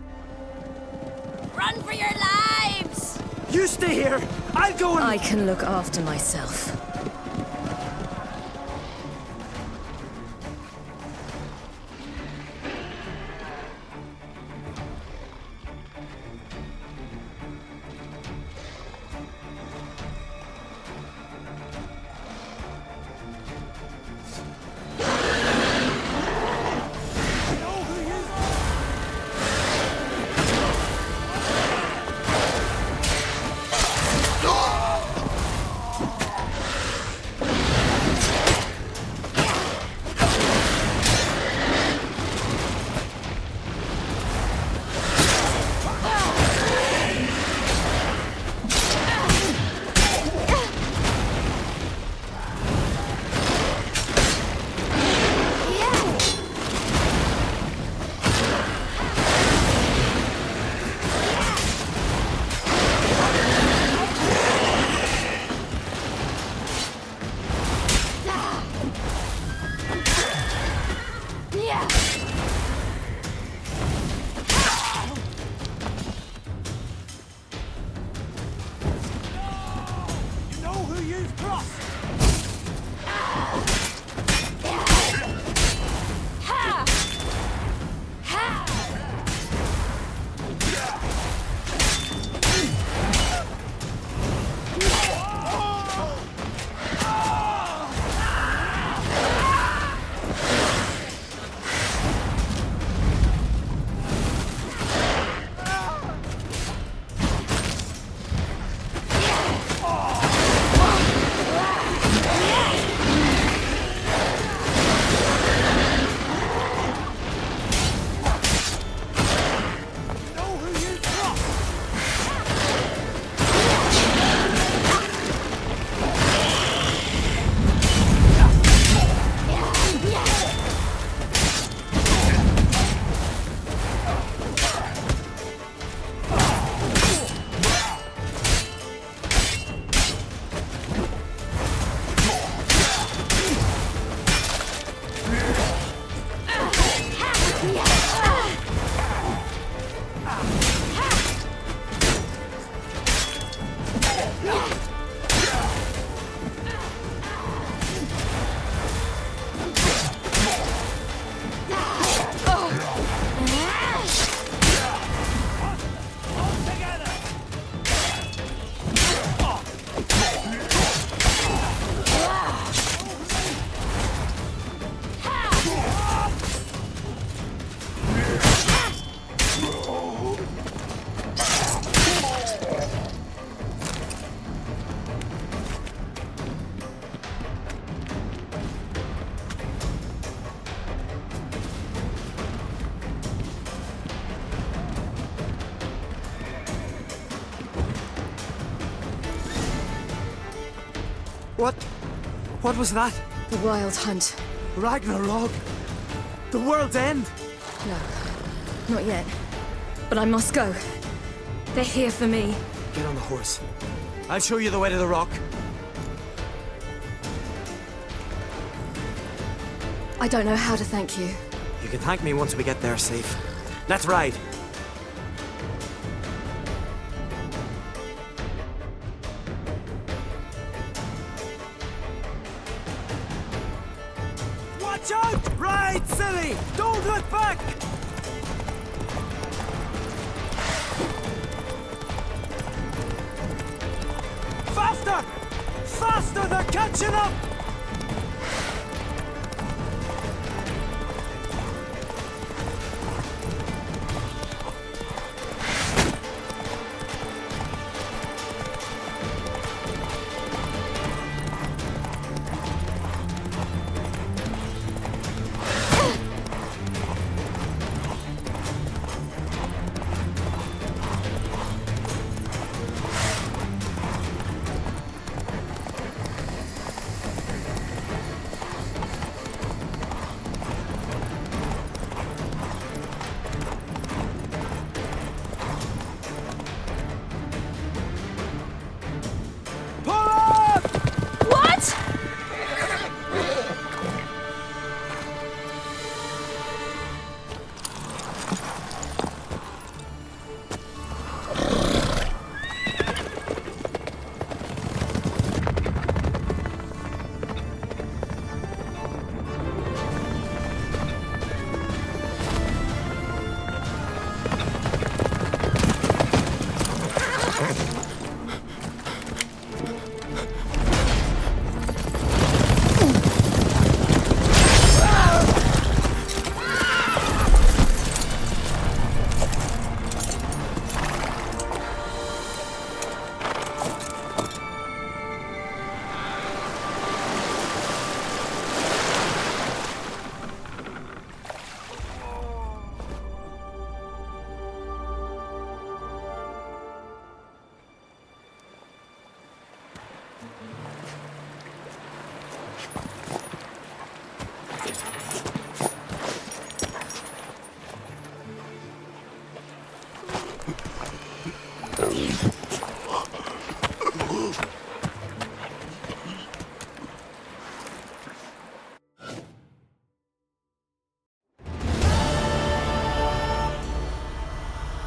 Run for your lives! You stay here! I'll go and... I can look after myself. What was that? The Wild Hunt. Ragnarok? The world's end? No, not yet. But I must go. They're here for me. Get on the horse. I'll show you the way to the rock. I don't know how to thank you. You can thank me once we get there safe. Let's ride. Watch out! Ride, silly! Don't look back! Faster! Faster! They're catching up!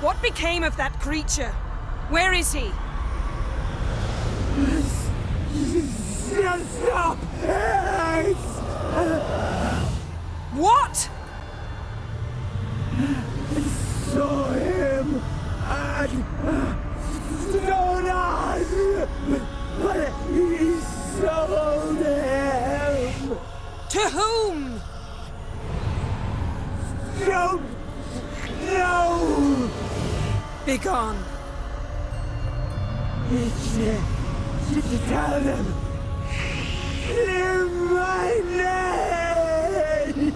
What became of that creature? Where is he? Stop! What? I saw him at Stonas, but he sold him. To whom? Don't know. Begone. Tell them. Clear my name.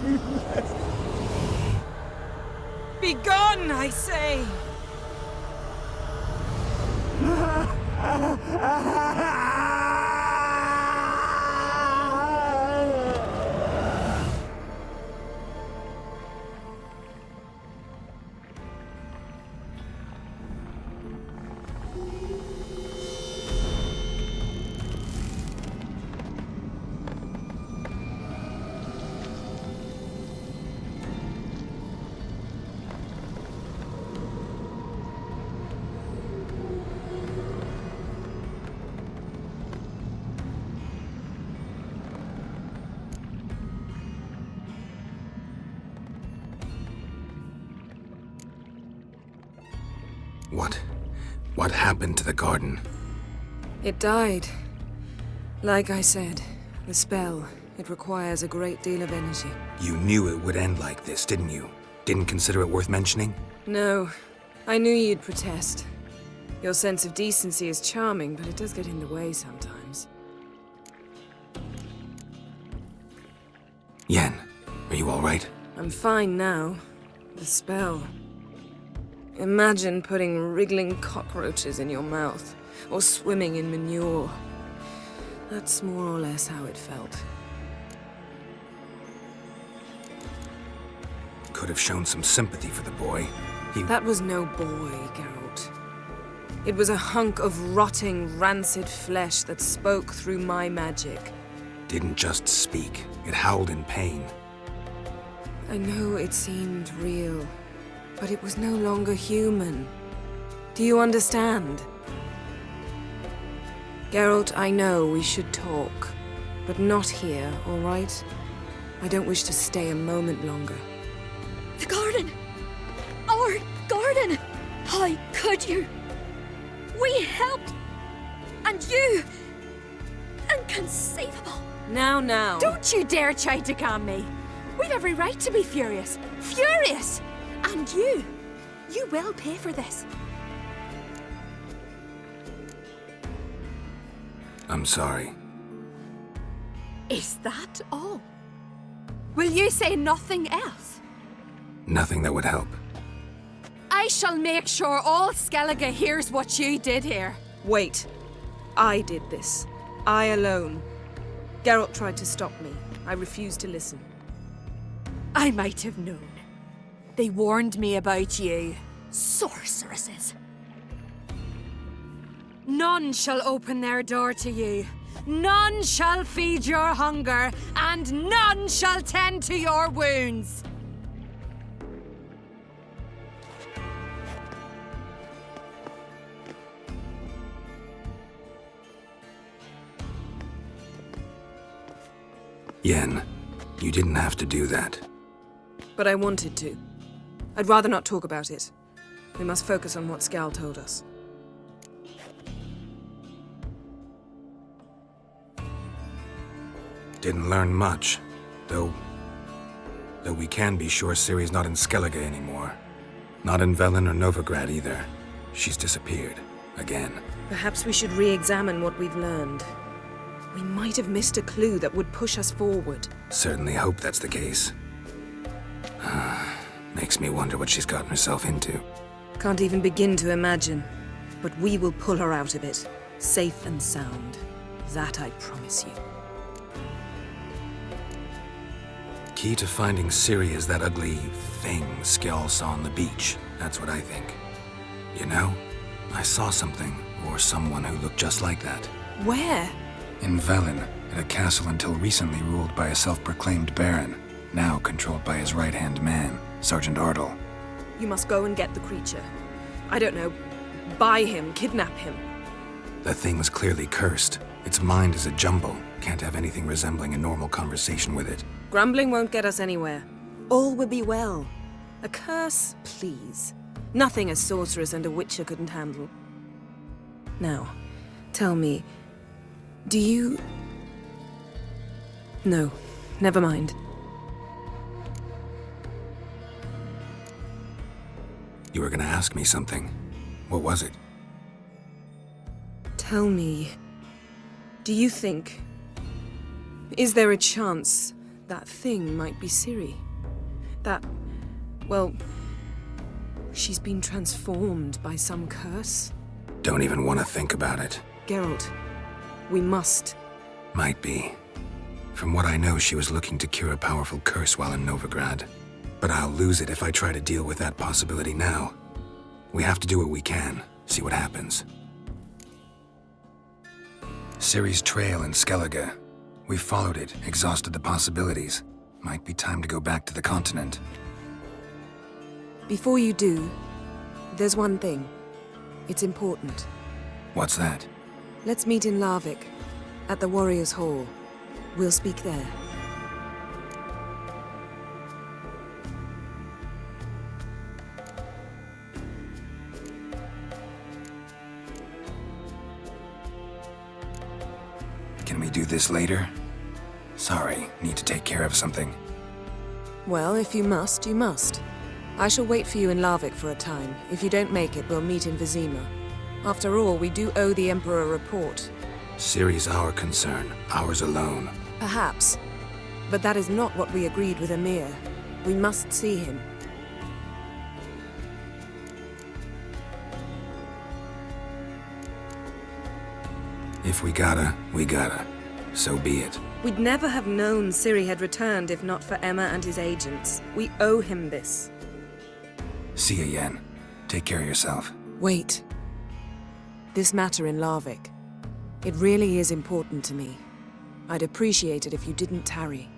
Begone, I say. What happened to the garden? It died. Like I said, the spell, it requires a great deal of energy. You knew it would end like this, didn't you? Didn't consider it worth mentioning? No, I knew you'd protest. Your sense of decency is charming, but it does get in the way sometimes. Yen, are you all right? I'm fine now. The spell. Imagine putting wriggling cockroaches in your mouth, or swimming in manure. That's more or less how it felt. Could have shown some sympathy for the boy. That was no boy, Geralt. It was a hunk of rotting, rancid flesh that spoke through my magic. Didn't just speak. It howled in pain. I know it seemed real, but it was no longer human. Do you understand? Geralt, I know we should talk, but not here, all right? I don't wish to stay a moment longer. The garden! Our garden! How could you? We helped! And you! Inconceivable! Now. Don't you dare try to calm me! We've every right to be furious! Furious! And you will pay for this. I'm sorry. Is that all? Will you say nothing else? Nothing that would help. I shall make sure all Skellige hears what you did here. Wait. I did this. I alone. Geralt tried to stop me. I refused to listen. I might have known. They warned me about you. Sorceresses. None shall open their door to you. None shall feed your hunger, and none shall tend to your wounds. Yen, you didn't have to do that. But I wanted to. I'd rather not talk about it. We must focus on what Skal told us. Didn't learn much, though we can be sure Ciri's not in Skellige anymore. Not in Velen or Novigrad either. She's disappeared. Again. Perhaps we should re-examine what we've learned. We might have missed a clue that would push us forward. Certainly hope that's the case. Makes me wonder what she's gotten herself into. Can't even begin to imagine. But we will pull her out of it. Safe and sound. That I promise you. Key to finding Ciri is that ugly thing Skjall saw on the beach. That's what I think. You know, I saw something, or someone who looked just like that. Where? In Velen, at a castle until recently ruled by a self-proclaimed baron, now controlled by his right-hand man, Sergeant Ardle. You must go and get the creature. I don't know, buy him, kidnap him. The thing's clearly cursed. Its mind is a jumble. Can't have anything resembling a normal conversation with it. Grumbling won't get us anywhere. All will be well. A curse, please. Nothing a sorceress and a witcher couldn't handle. Now, tell me, do you... No, never mind. You were gonna ask me something. What was it? Tell me, do you think... Is there a chance that thing might be Ciri? That, well, she's been transformed by some curse? Don't even want to think about it. Geralt, we must. Might be. From what I know, she was looking to cure a powerful curse while in Novigrad. But I'll lose it if I try to deal with that possibility now. We have to do what we can, see what happens. Ciri's trail in Skellige. We followed it, exhausted the possibilities. Might be time to go back to the continent. Before you do, there's one thing. It's important. What's that? Let's meet in Larvik, at the Warriors' Hall. We'll speak there. Can we do this later? Sorry, need to take care of something. Well, if you must, you must. I shall wait for you in Larvik for a time. If you don't make it, we'll meet in Vizima. After all, we do owe the Emperor a report. Ciri's our concern, ours alone. Perhaps. But that is not what we agreed with Emhyr. We must see him. If we gotta, we gotta. So be it. We'd never have known Ciri had returned if not for Emma and his agents. We owe him this. See ya, Yen. Take care of yourself. Wait. This matter in Larvik. It really is important to me. I'd appreciate it if you didn't tarry.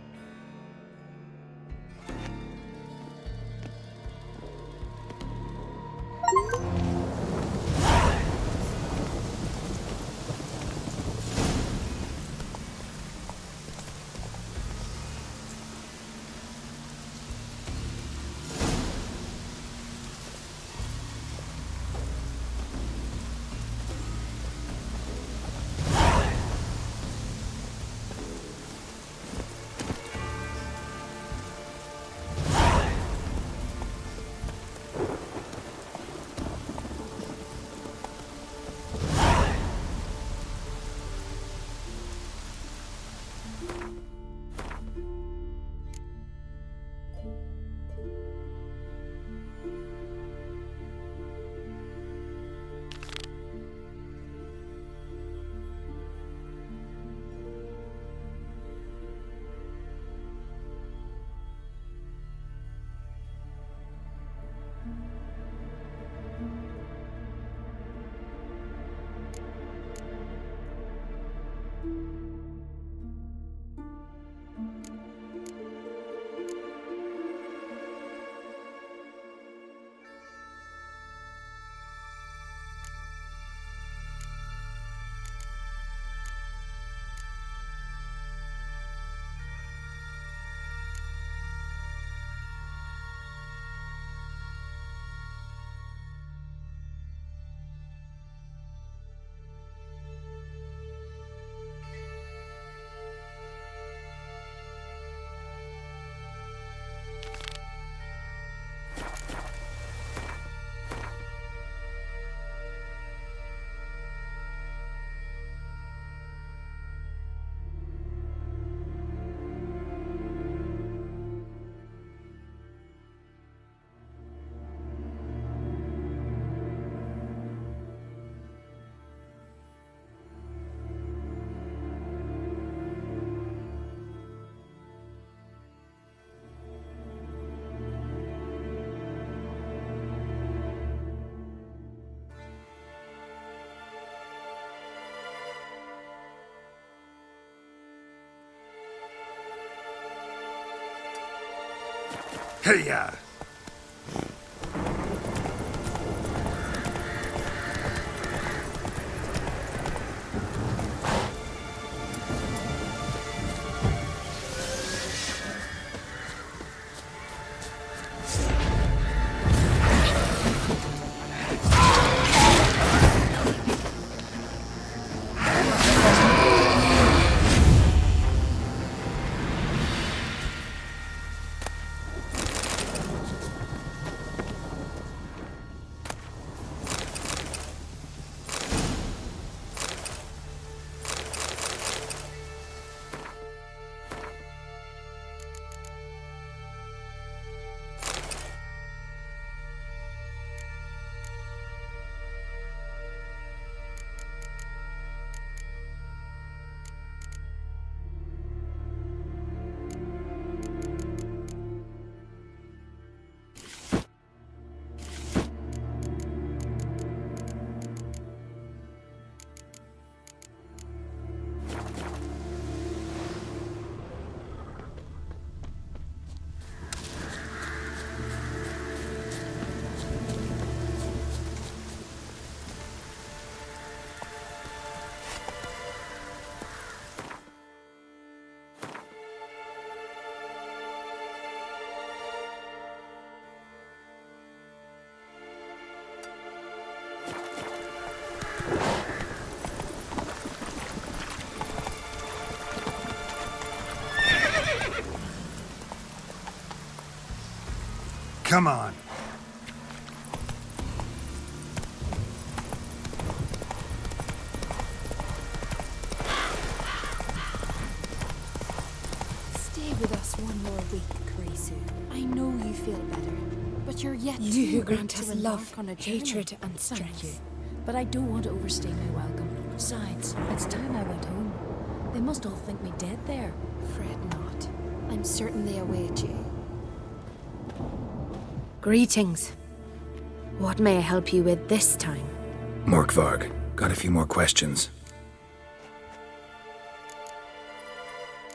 Hey-ya! Come on. Stay with us one more week, Karisu. I know you feel better, but you're yet You who too grant weak us to love, embark on a journey. hatred, and strength. Thank you, but I don't want to overstay my welcome. Besides, it's time I went home. They must all think me dead there. Fret not. I'm certain they await you. Greetings. What may I help you with this time? Morkvarg, got a few more questions.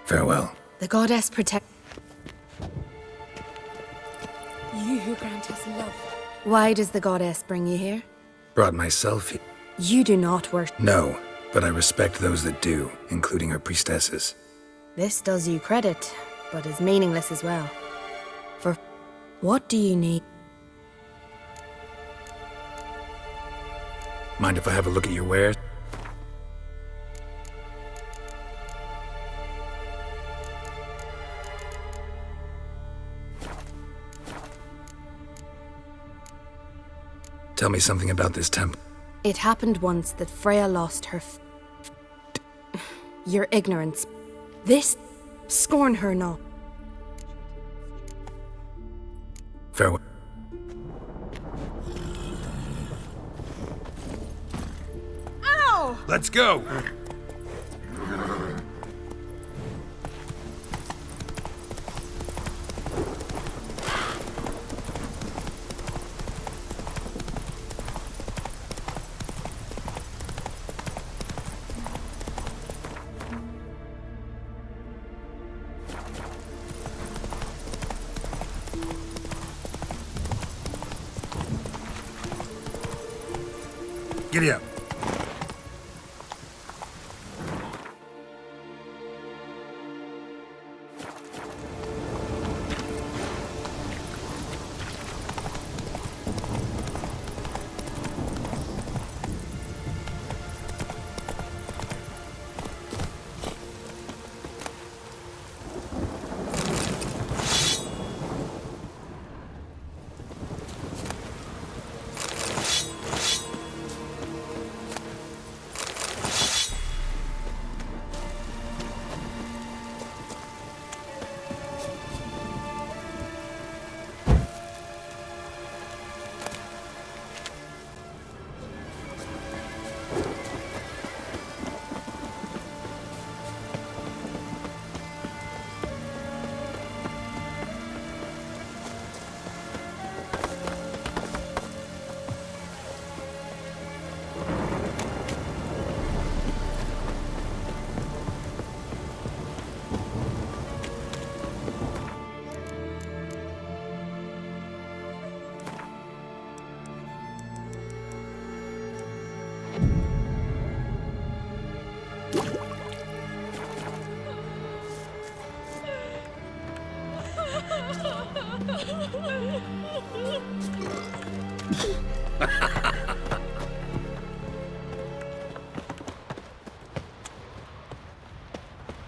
Farewell. The goddess protect. You who grant us love. Why does the goddess bring you here? Brought myself here. You do not worship. No, but I respect those that do, including her priestesses. This does you credit, but is meaningless as well. For what do you need? Mind if I have a look at your wares? Tell me something about this temple. It happened once that Freya lost her your ignorance. This scorn her not. Farewell. Ow! Let's go! Giddy up.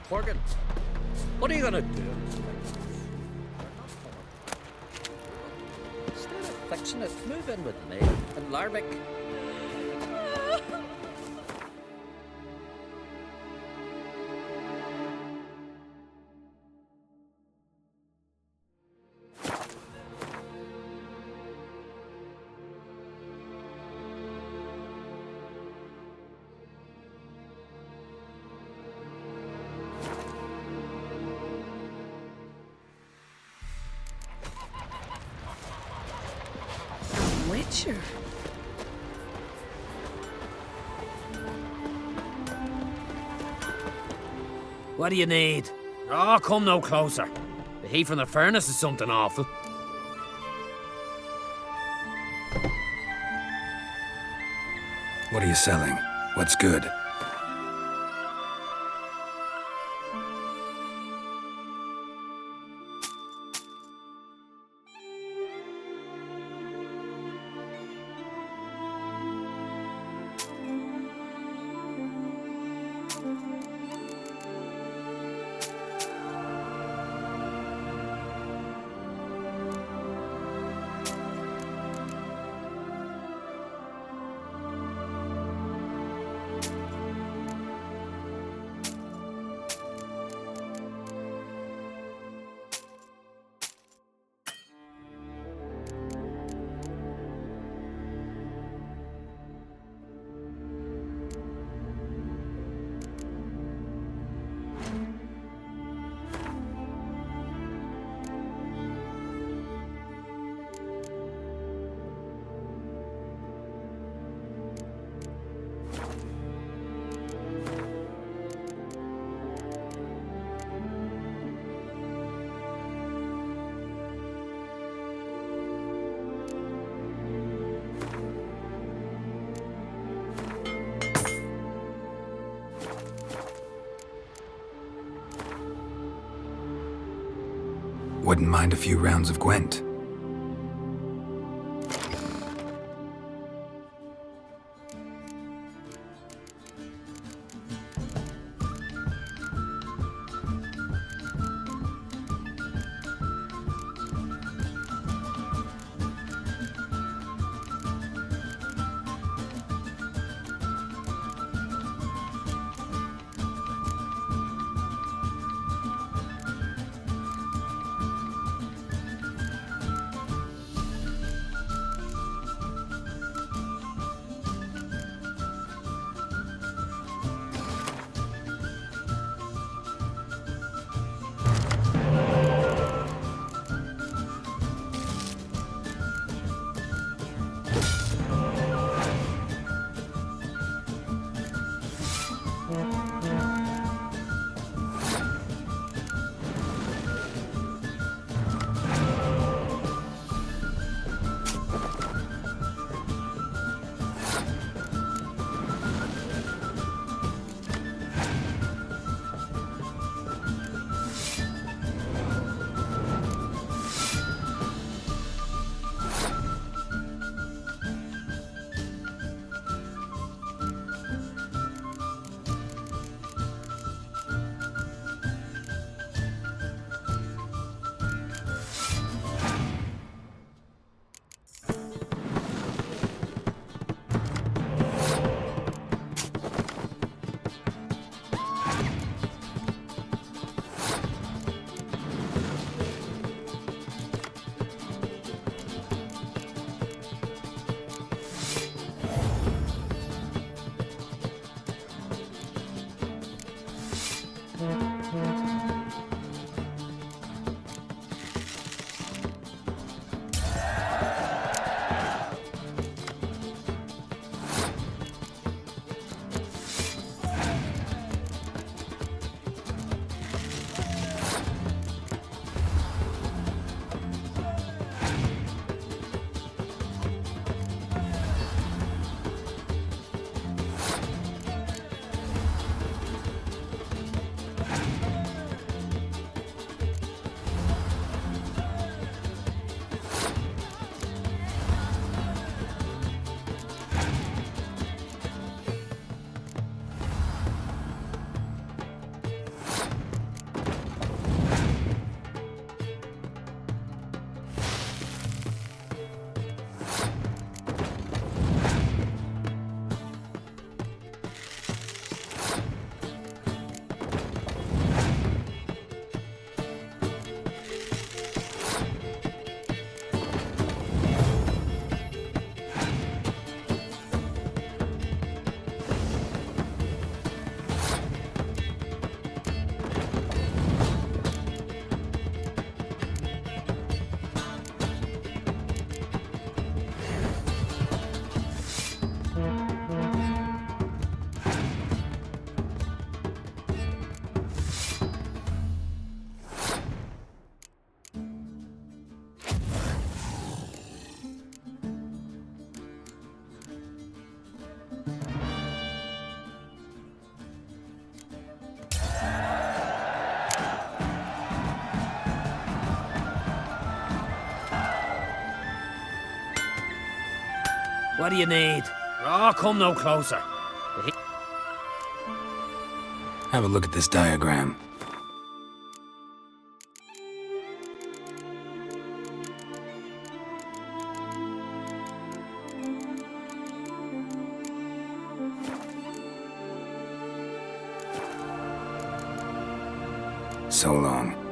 Horgan, what are you gonna do? Instead of fixing it, move in with me and Larvik. Witcher. What do you need? Oh, come no closer. The heat from the furnace is something awful. What are you selling? What's good? Wouldn't mind a few rounds of Gwent. What do you need? Oh, come no closer. Have a look at this diagram. So long.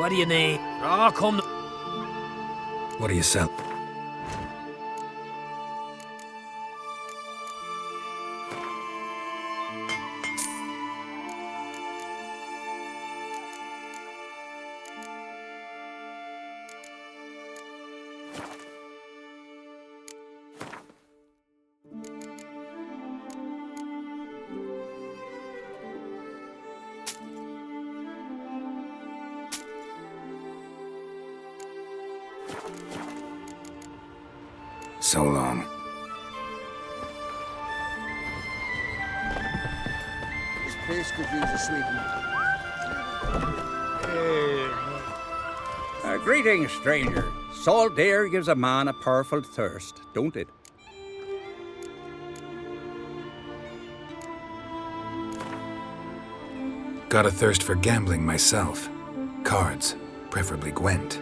What do you need? Oh, come. What do you sell? So long. This place could use a sweetening. Greetings, stranger. Salt air gives a man a powerful thirst, don't it? Got a thirst for gambling myself. Cards, preferably Gwent.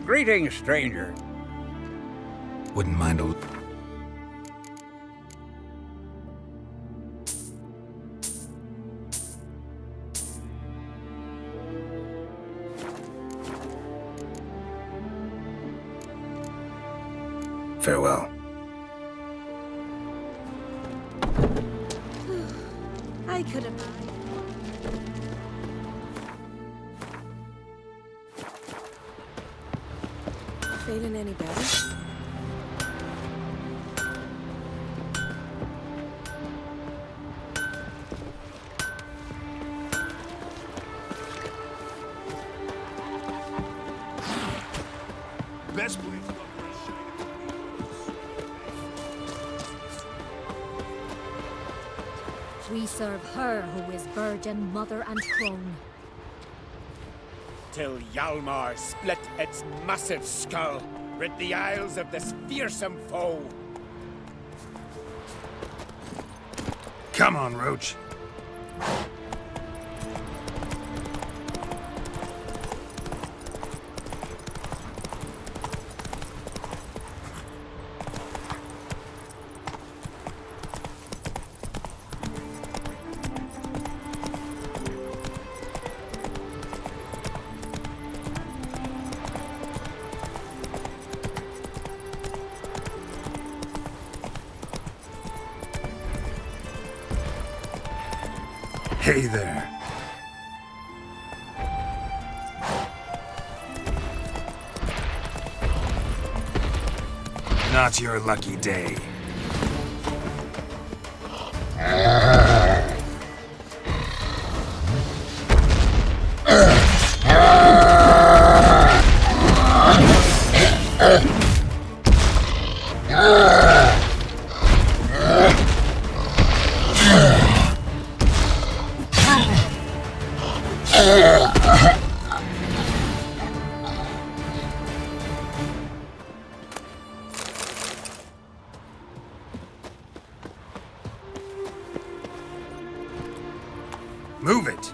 Greetings, stranger. Wouldn't mind a... Farewell. I could have. Feeling any better? Best place. We serve her who is virgin, mother, and crone. Till Hjalmar split its massive skull, rid the Isles of this fearsome foe. Come on, Roach. Hey there. Not your lucky day. Move it!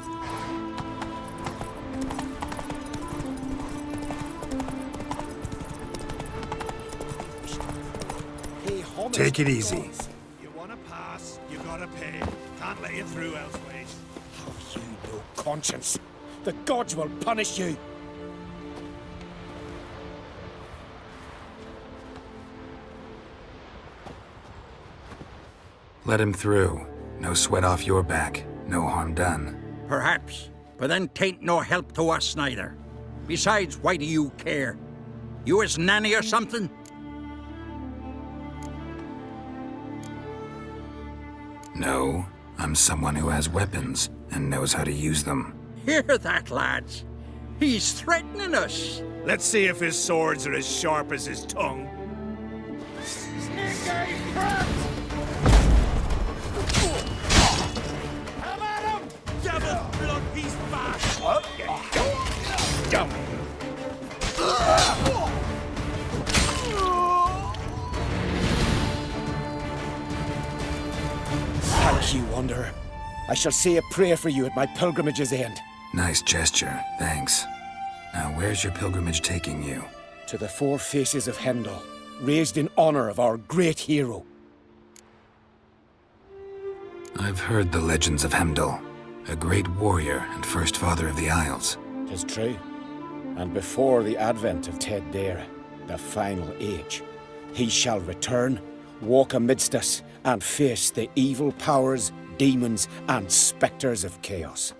Take it easy. You want to pass, you gotta pay. Can't let you through elsewise. Have you no conscience? The gods will punish you. Let him through. No sweat off your back. No harm done. Perhaps, but then tain't no help to us neither. Besides, why do you care? You his nanny or something? No, I'm someone who has weapons and knows how to use them. Hear that, lads? He's threatening us. Let's see if his swords are as sharp as his tongue. Come at him! Devil blood, he's back! Down! Thank you, Wanderer. I shall say a prayer for you at my pilgrimage's end. Nice gesture, thanks. Now, where's your pilgrimage taking you? To the four faces of Hendel, raised in honor of our great hero. I've heard the legends of Hemdall, a great warrior and first father of the Isles. 'Tis true. And before the advent of Ted Dare, the final age, he shall return, walk amidst us, and face the evil powers, demons, and spectres of chaos.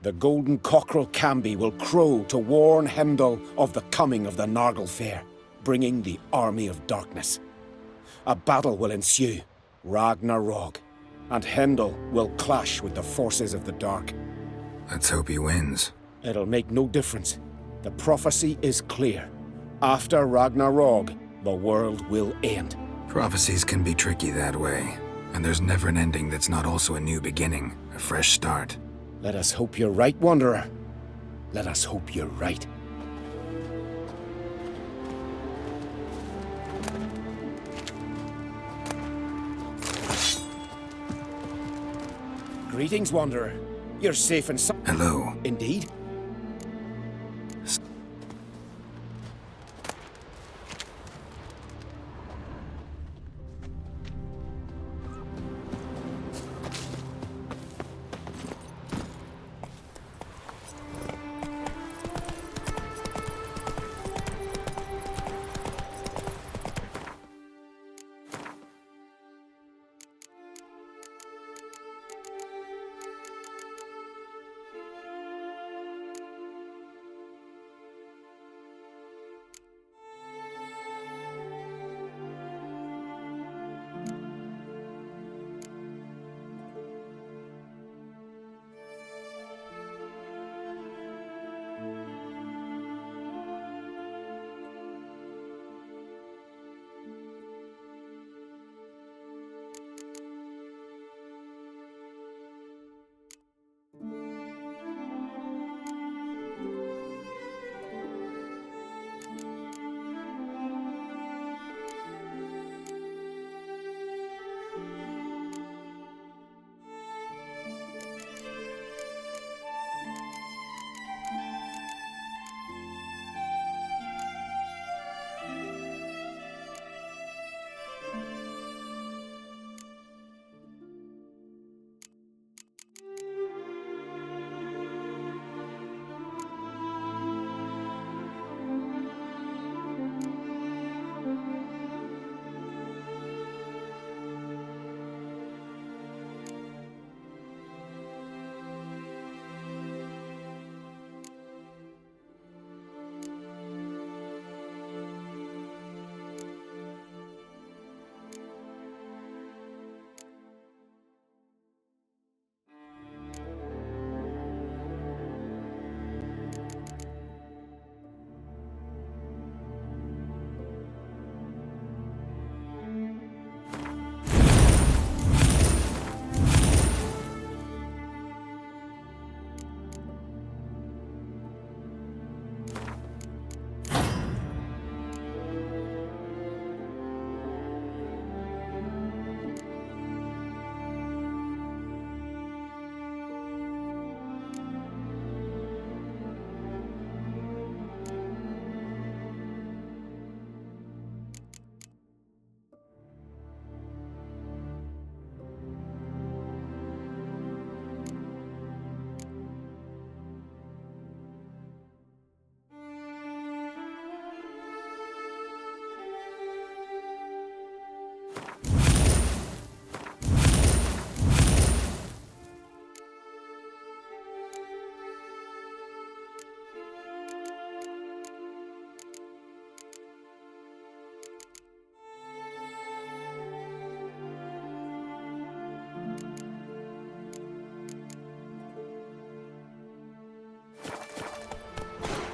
The golden cockerel Camby will crow to warn Hemdall of the coming of the Nargle Fair, bringing the army of darkness. A battle will ensue, Ragnarok, and Hemdall will clash with the forces of the dark. Let's hope he wins. It'll make no difference. The prophecy is clear. After Ragnarok, the world will end. Prophecies can be tricky that way, and there's never an ending that's not also a new beginning, a fresh start. Let us hope you're right, Wanderer. Let us hope you're right. Greetings, Wanderer. You're safe and sound. Hello. Indeed.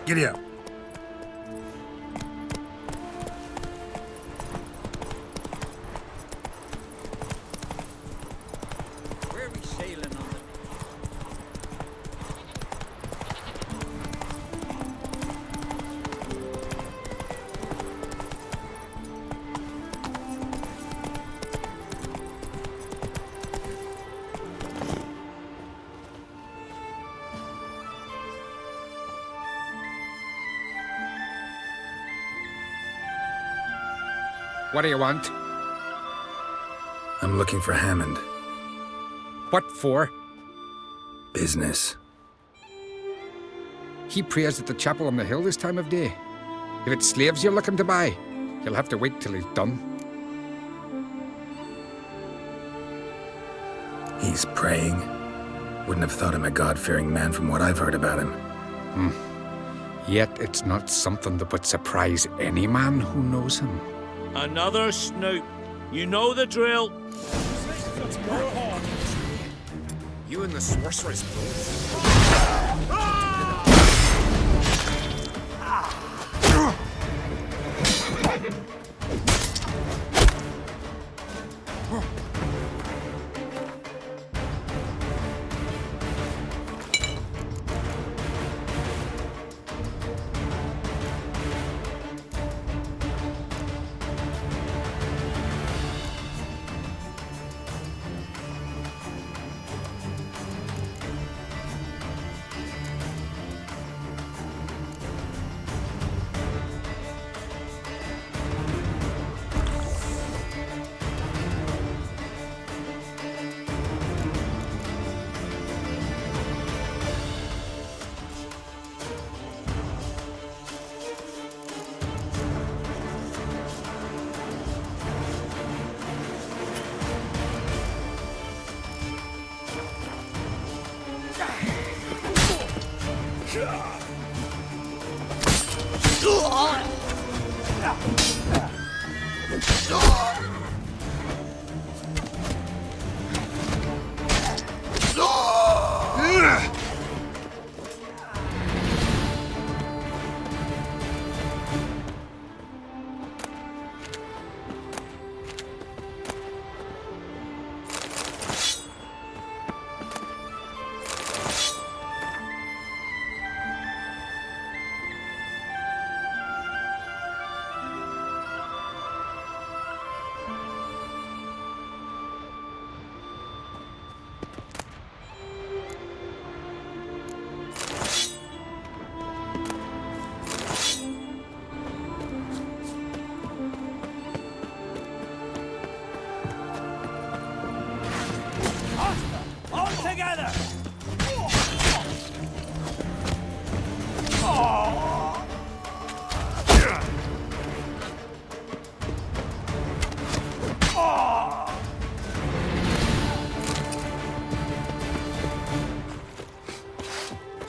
Giddy up. Where are we sailing on the... What do you want? I'm looking for Hammond. What for? Business. He prays at the chapel on the hill this time of day. If it's slaves you're looking to buy, you'll have to wait till he's done. He's praying. Wouldn't have thought him a God-fearing man from what I've heard about him. Yet it's not something that would surprise any man who knows him. Another snoop. You know the drill. You and the sorceress both.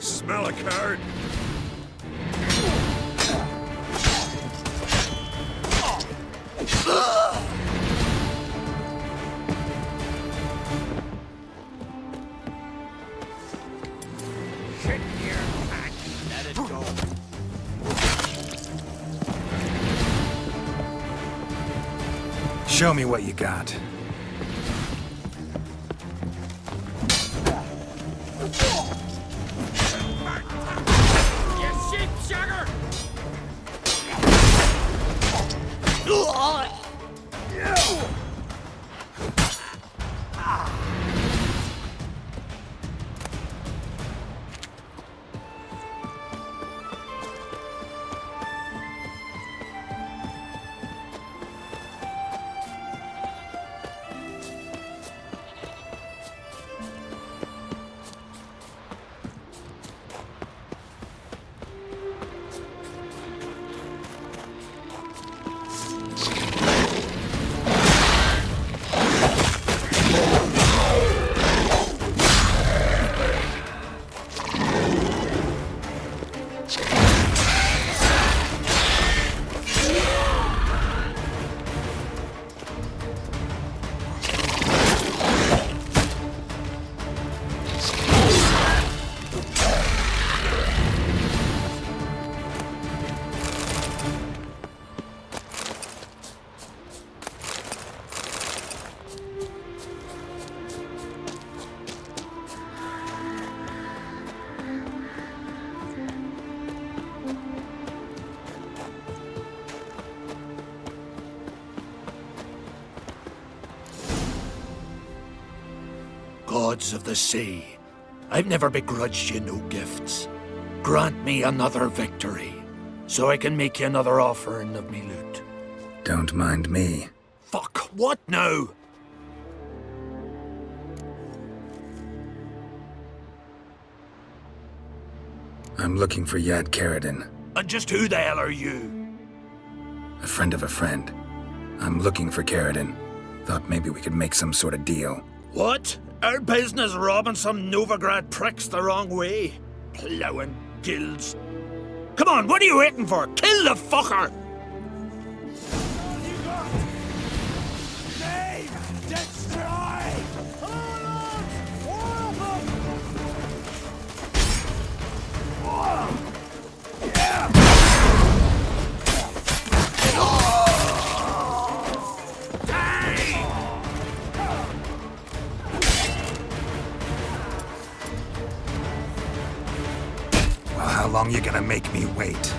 Smell a card. Shit here, Pat. Let it go. Show me what you got. gods of the sea, I've never begrudged you no gifts. Grant me another victory, so I can make you another offering of me loot. Don't mind me. Fuck, what now? I'm looking for Yad Karadin, And just who the hell are you? a friend of a friend. I'm looking for Karadin. Thought maybe we could make some sort of deal. What? Our business robbing some Novigrad pricks the wrong way? Plowing guilds. Come on, what are you waiting for? Kill the fucker! Save! Destroy! Well, how long you gonna make me wait?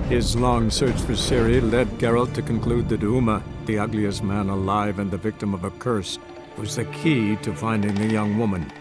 His long search for Ciri led Geralt to conclude that Uma, the ugliest man alive and the victim of a curse, was the key to finding the young woman.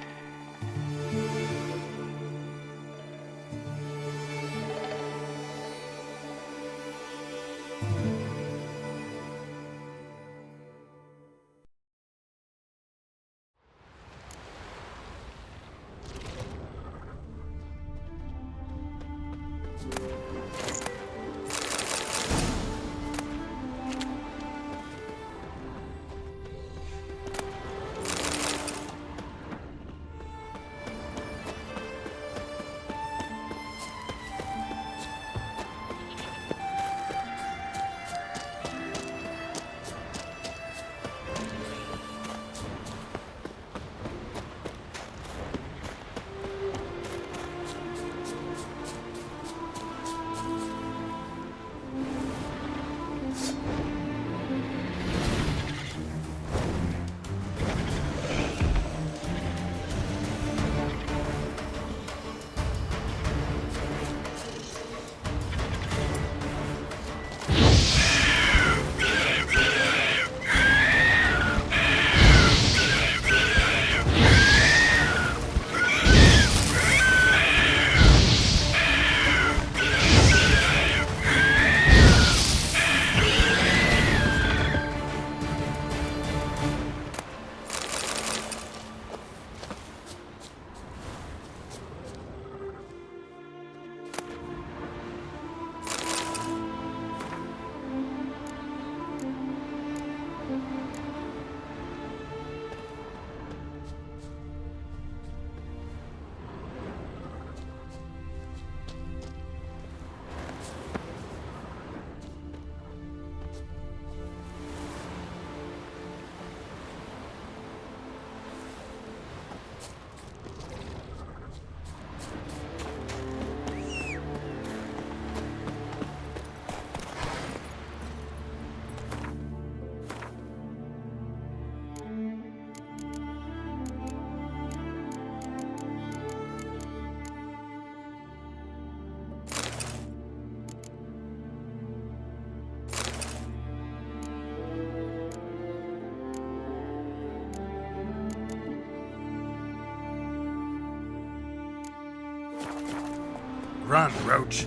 Run, Roach.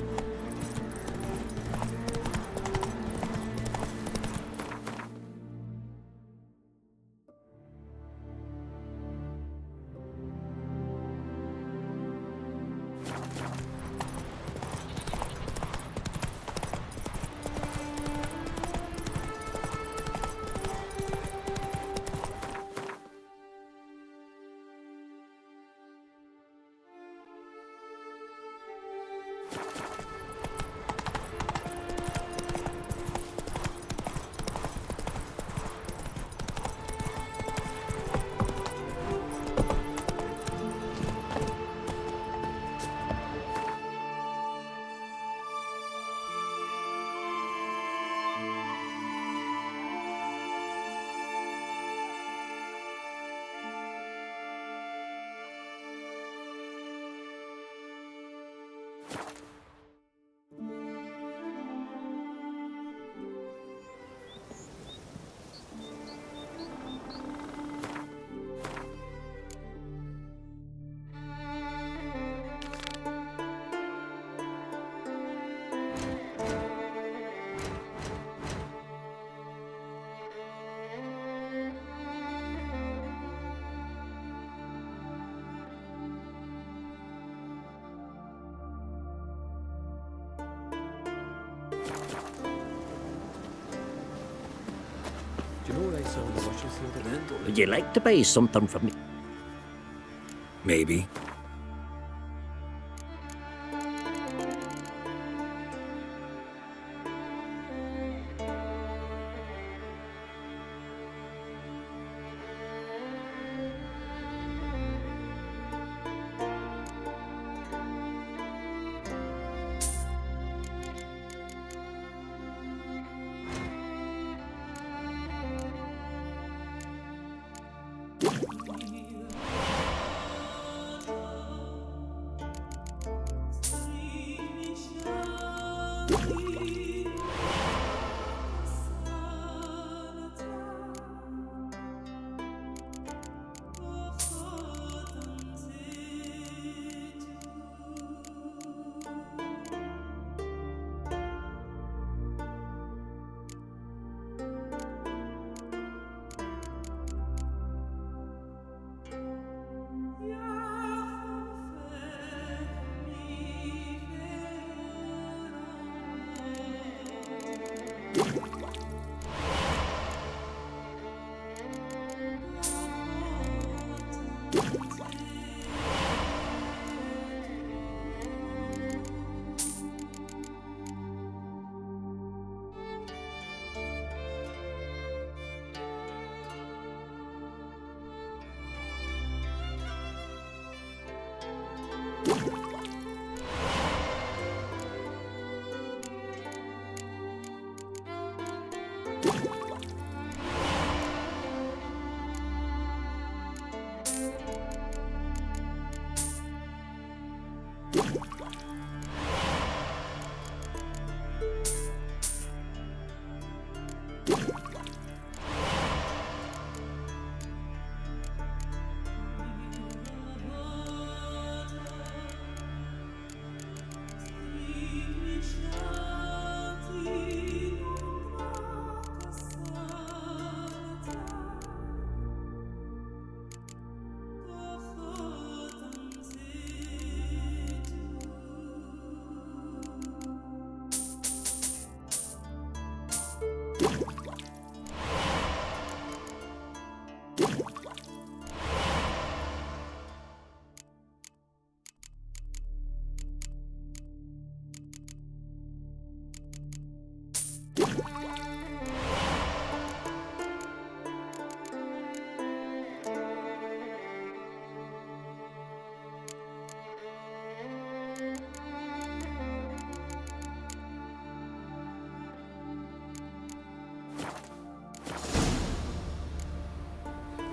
Do you know what I saw in the bushes the other day? Would you like to buy something from me? Maybe.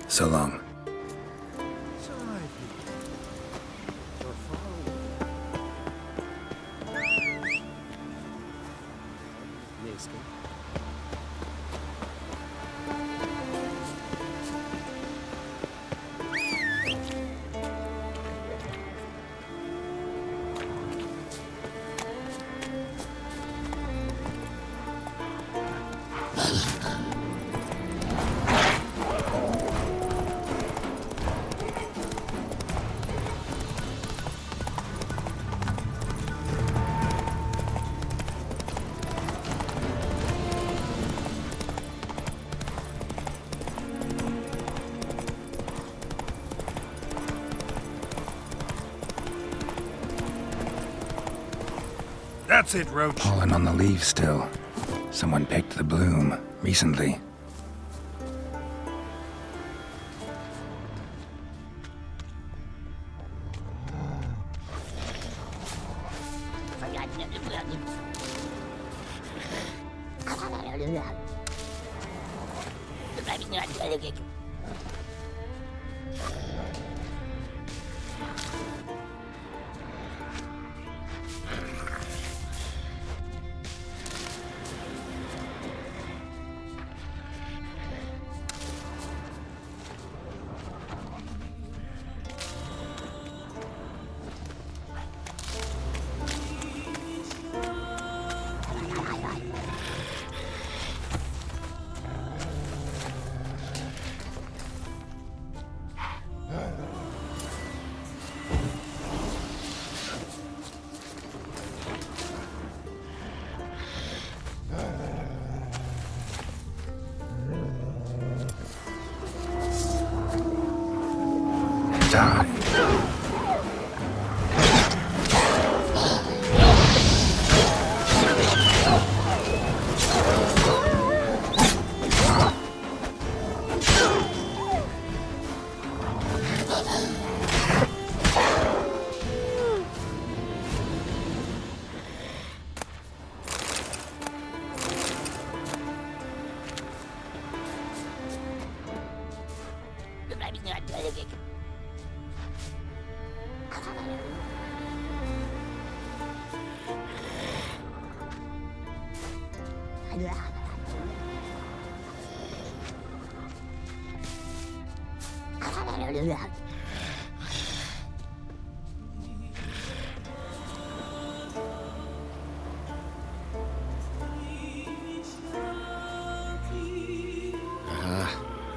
So long. That's it, Roach. Pollen on the leaves still. Someone picked the bloom recently.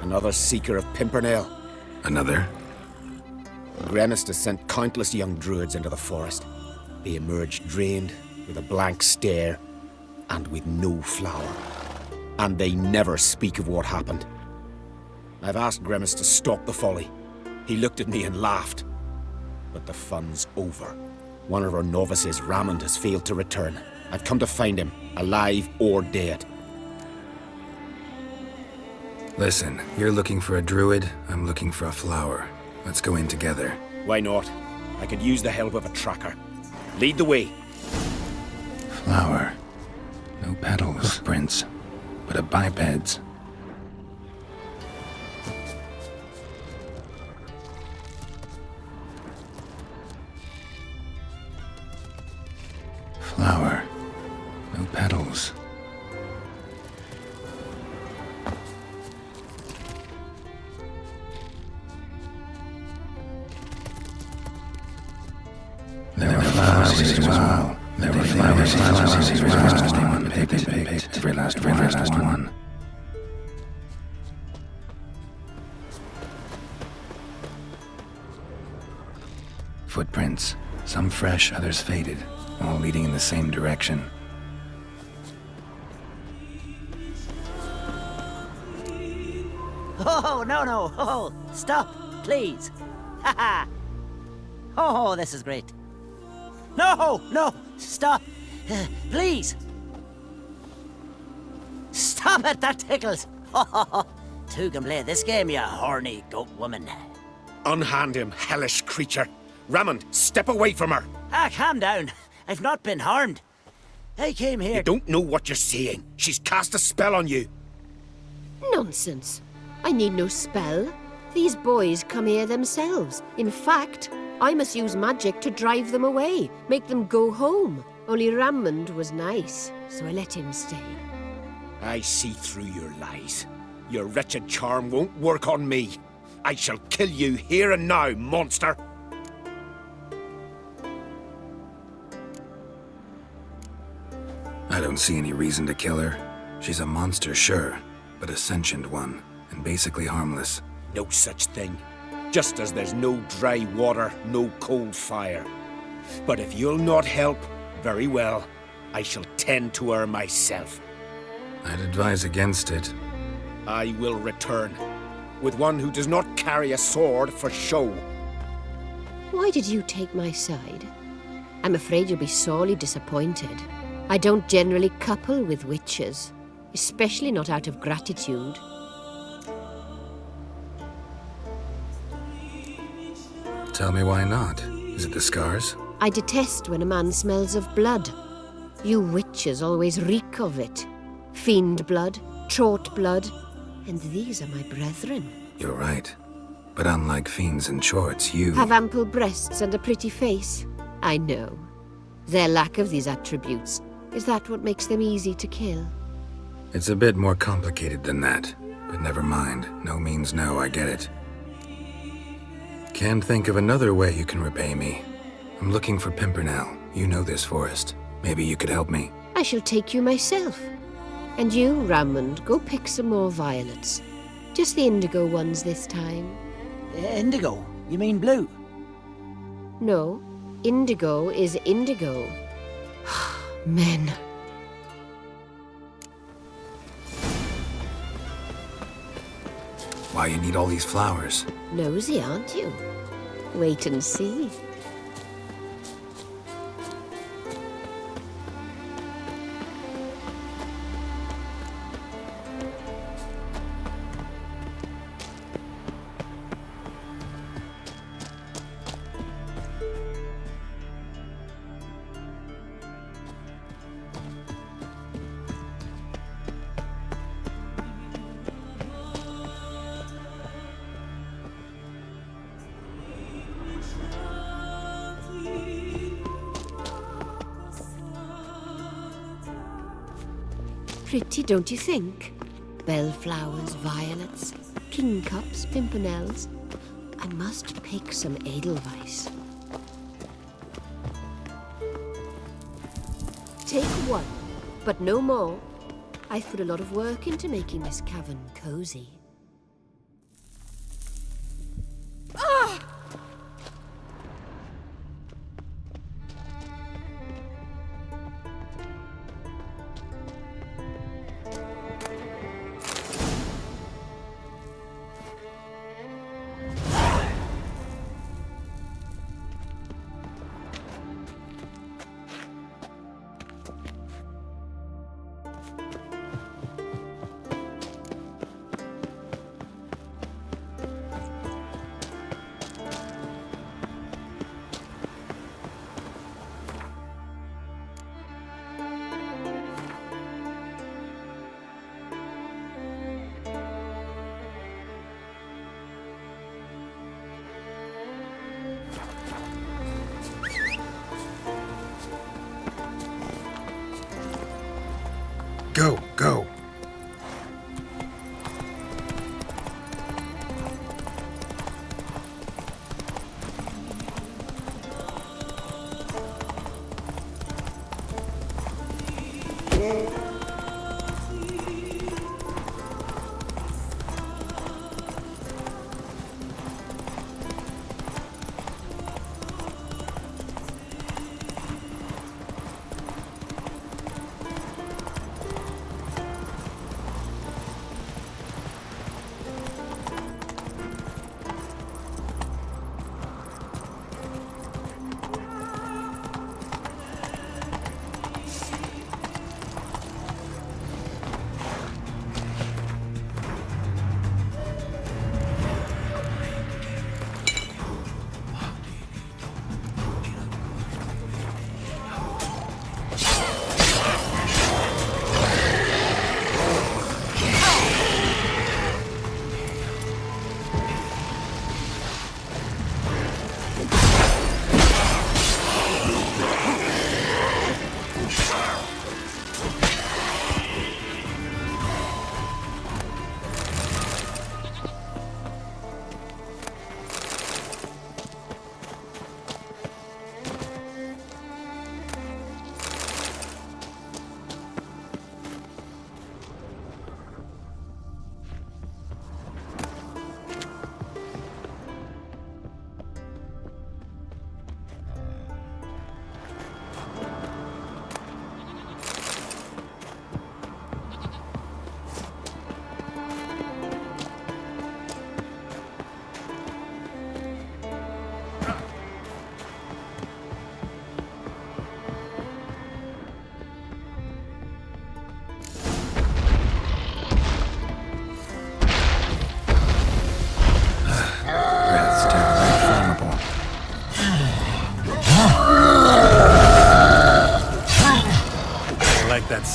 Another seeker of Pimpernel. Another? Gremistus sent countless young druids into the forest. They emerged drained, with a blank stare, and with no flower. And they never speak of what happened. I've asked Gremis to stop the folly. He looked at me and laughed. But the fun's over. One of our novices, Ramond, has failed to return. I've come to find him, alive or dead. Listen, you're looking for a druid, I'm looking for a flower. Let's go in together. Why not? I could use the help of a tracker. Lead the way. Flower. No petals, Prince, but a biped's. Flower. No petals. There were flowers as well. There were flowers as well. Anyone picked, every last one. Footprints. Some fresh, others faded, all leading in the same direction. Oh, no. Oh, stop, please. Ha ha. Oh, this is great. No, stop. Please. Stop it, that tickles. Two can play this game, you horny goat woman. Unhand him, hellish creature. Ramond, step away from her. Calm down. I've not been harmed. I came here... You don't know what you're saying. She's cast a spell on you. Nonsense. I need no spell. These boys come here themselves. In fact, I must use magic to drive them away, make them go home. Only Ramond was nice, so I let him stay. I see through your lies. Your wretched charm won't work on me. I shall kill you here and now, monster. I don't see any reason to kill her. She's a monster, sure, but a sentient one, and basically harmless. No such thing. Just as there's no dry water, no cold fire. But if you'll not help, very well. I shall tend to her myself. I'd advise against it. I will return, with one who does not carry a sword for show. Why did you take my side? I'm afraid you'll be sorely disappointed. I don't generally couple with witches, especially not out of gratitude. Tell me why not. Is it the scars? I detest when a man smells of blood. You witches always reek of it. Fiend blood, trot blood, and these are my brethren. You're right. But unlike fiends and chorts, you... Have ample breasts and a pretty face. I know. Their lack of these attributes, is that what makes them easy to kill? It's a bit more complicated than that. But never mind. No means no, I get it. Can't think of another way you can repay me. I'm looking for Pimpernel. You know this forest. Maybe you could help me. I shall take you myself. And you, Rammond, go pick some more violets. Just the indigo ones this time. Indigo? You mean blue? No, indigo is indigo. Men. Why you need all these flowers? Nosy, aren't you? Wait and see. Pretty, don't you think? Bellflowers, violets, kingcups, pimpernels. I must pick some edelweiss. Take one, but no more. I've put a lot of work into making this cavern cozy. Go, go.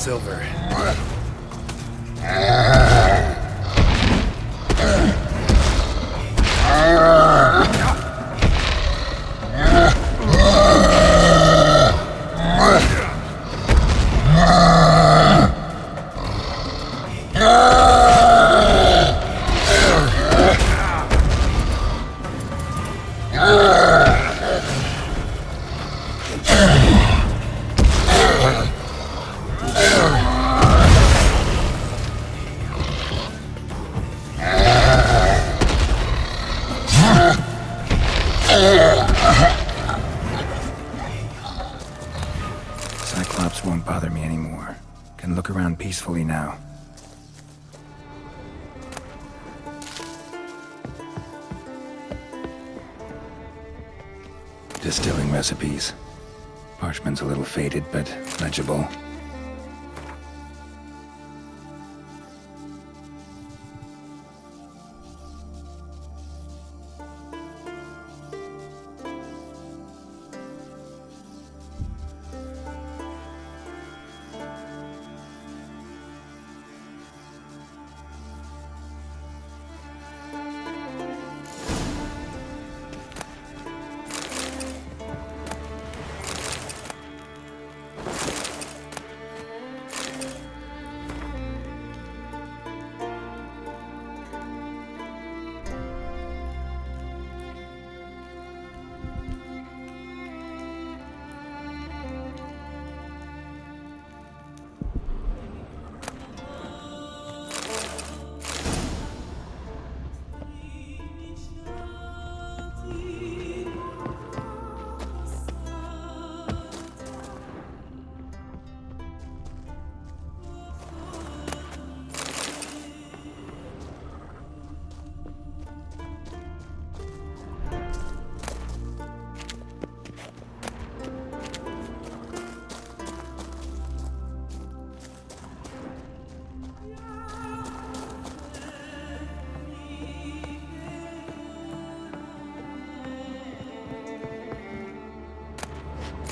silver. Cyclops won't bother me anymore. Can look around peacefully now. Distilling recipes. Parchment's a little faded, but legible.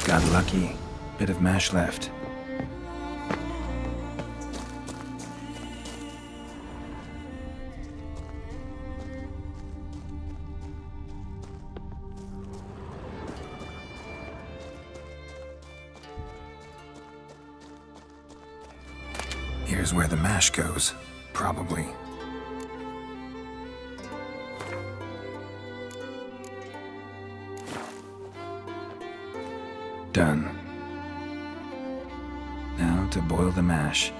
Got lucky. Bit of mash left. Here's where the mash goes. Probably. Done. Now to boil the mash.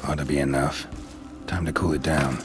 Ought to be enough. Time to cool it down.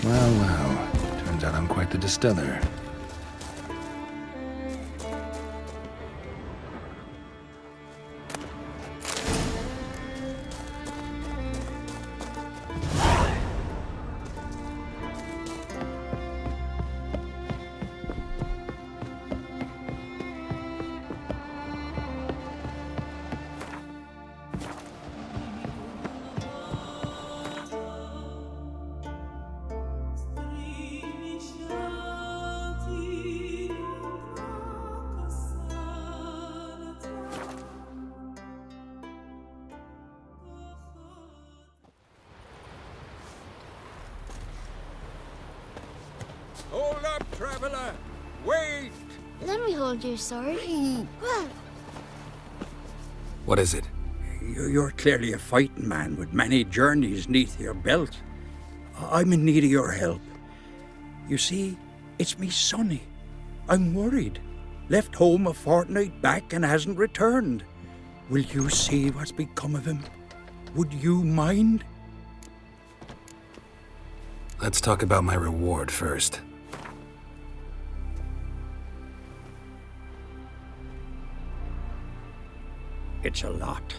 Well. Turns out I'm quite the distiller. traveler! Wait! Let me hold your sword. What is it? You're clearly a fighting man with many journeys neath your belt. I'm in need of your help. You see, it's me Sonny. I'm worried. Left home a fortnight back and hasn't returned. Will you see what's become of him? Would you mind? Let's talk about my reward first. It's a lot.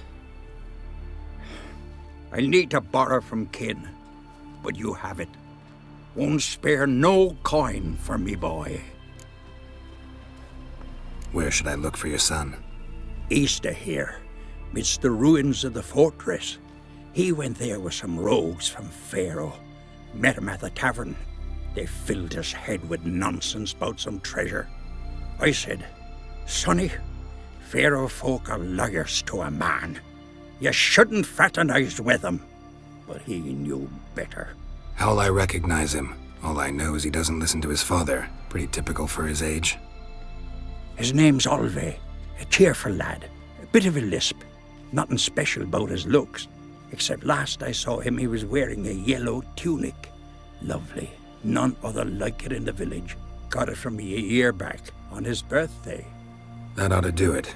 I'll need to borrow from kin, but you have it. Won't spare no coin for me boy. Where should I look for your son? East of here, midst the ruins of the fortress. He went there with some rogues from Pharaoh. Met him at the tavern. They filled his head with nonsense about some treasure. I said, Sonny, Pharaoh folk are liars to a man. You shouldn't fraternize with them. But he knew better. How'll I recognize him? All I know is he doesn't listen to his father. Pretty typical for his age. His name's Olve, a cheerful lad. A bit of a lisp. Nothing special about his looks. Except last I saw him, he was wearing a yellow tunic. Lovely. None other like it in the village. Got it from me a year back, on his birthday. That ought to do it.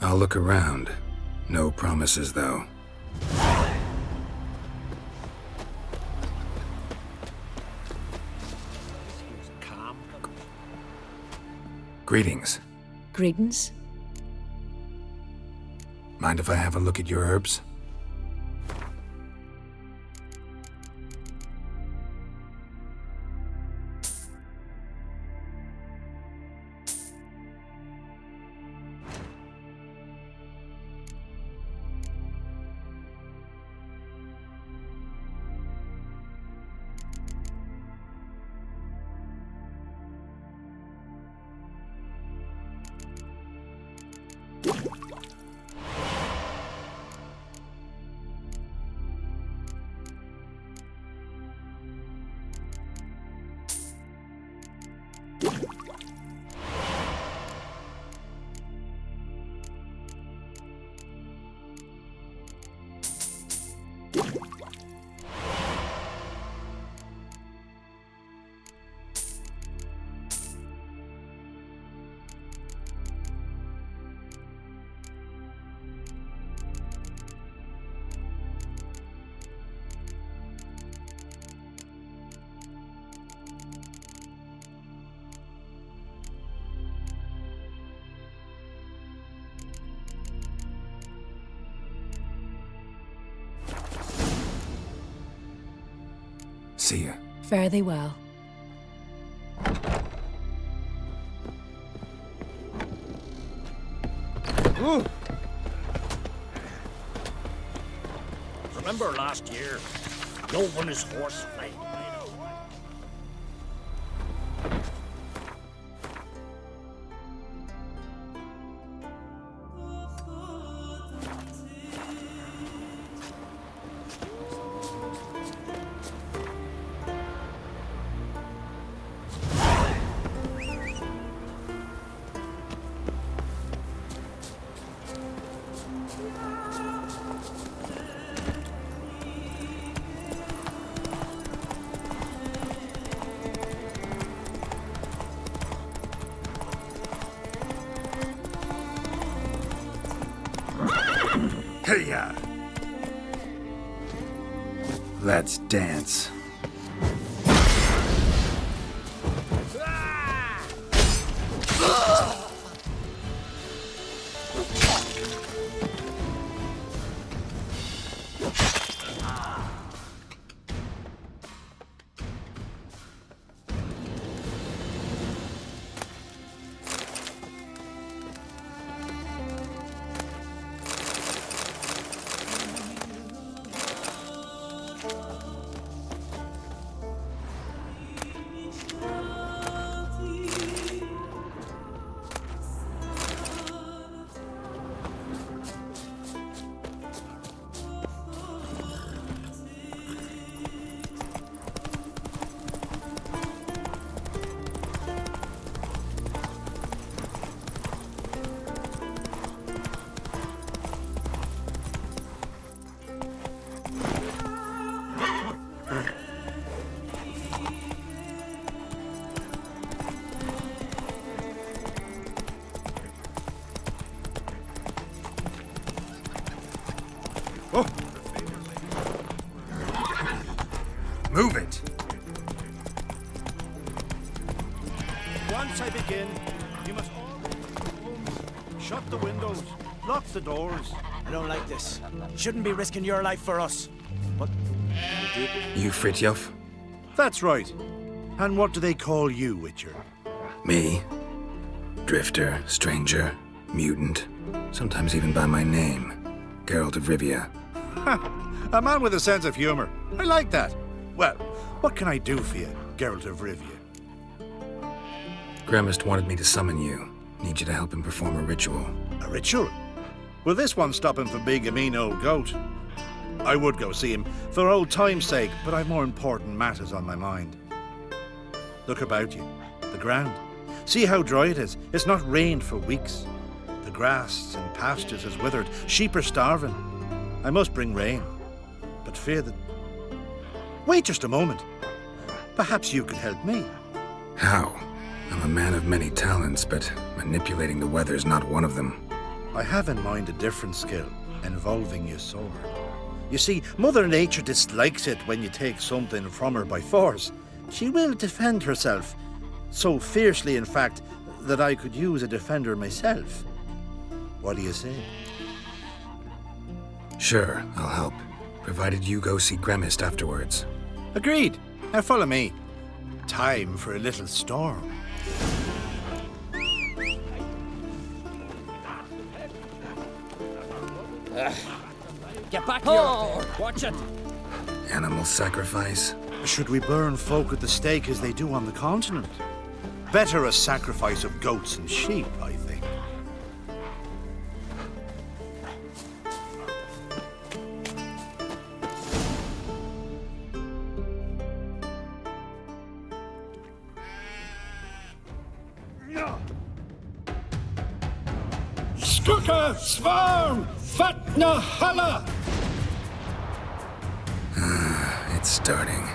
I'll look around. No promises, though. Greetings. Greetings. Mind if I have a look at your herbs? See ya. Fare thee well. Ooh. Remember last year? Job on his horse fled. Hey-ya! Let's dance. Move it! Once I begin, you must all shut the windows, lock the doors. I don't like this. You shouldn't be risking your life for us. But You Fritjof? That's right. And what do they call you, Witcher? Me? Drifter, stranger, mutant, sometimes even by my name. Geralt of Rivia. A man with a sense of humor. I like that. Well, what can I do for you, Geralt of Rivia? Gremist wanted me to summon you. Need you to help him perform a ritual. A ritual? Will this one stop him from being a mean old goat? I would go see him for old time's sake, but I've more important matters on my mind. Look about you. The ground. See how dry it is. It's not rained for weeks. The grass and pastures has withered. Sheep are starving. I must bring rain, but fear that... Wait just a moment. Perhaps you could help me. How? I'm a man of many talents, but manipulating the weather's not one of them. I have in mind a different skill, involving your sword. You see, Mother Nature dislikes it when you take something from her by force. She will defend herself. So fiercely, in fact, that I could use a defender myself. What do you say? Sure, I'll help. Provided you go see Gremist afterwards. Agreed. Now follow me. Time for a little storm. Get back here! Watch it! Animal sacrifice? Should we burn folk at the stake as they do on the continent? Better a sacrifice of goats and sheep, I think. Skuka, Svarm, Fatna Hala! It's starting.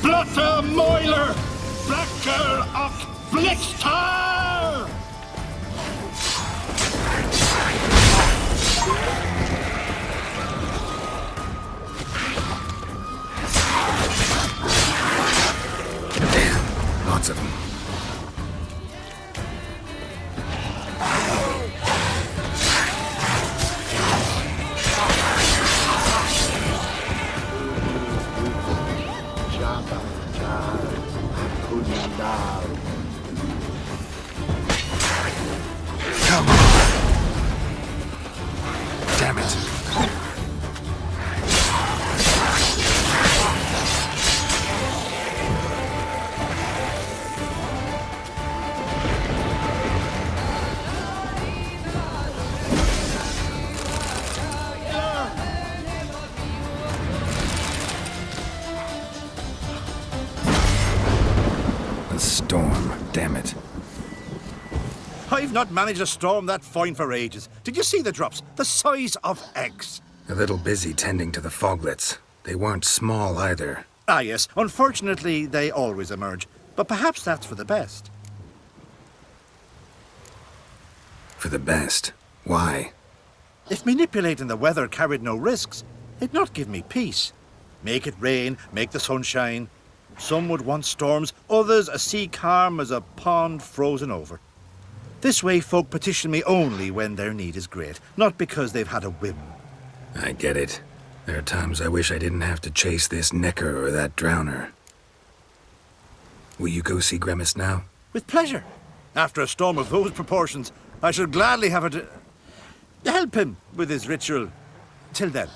Blotter Moiler, Blacker of Blixtar! Damn, lots of them. Come on! Damn it! A storm, damn it. I've not managed a storm that fine for ages. Did you see the drops? The size of eggs. A little busy tending to the foglets. They weren't small either. Ah, yes. Unfortunately, they always emerge. But perhaps that's for the best. For the best. Why? If manipulating the weather carried no risks, it'd not give me peace. Make it rain, make the sun shine. Some would want storms, others a sea calm as a pond frozen over. This way folk petition me only when their need is great, not because they've had a whim. I get it. There are times I wish I didn't have to chase this necker or that drowner. Will you go see Gremist now? With pleasure. After a storm of those proportions, I should gladly have it to help him with his ritual. Till then.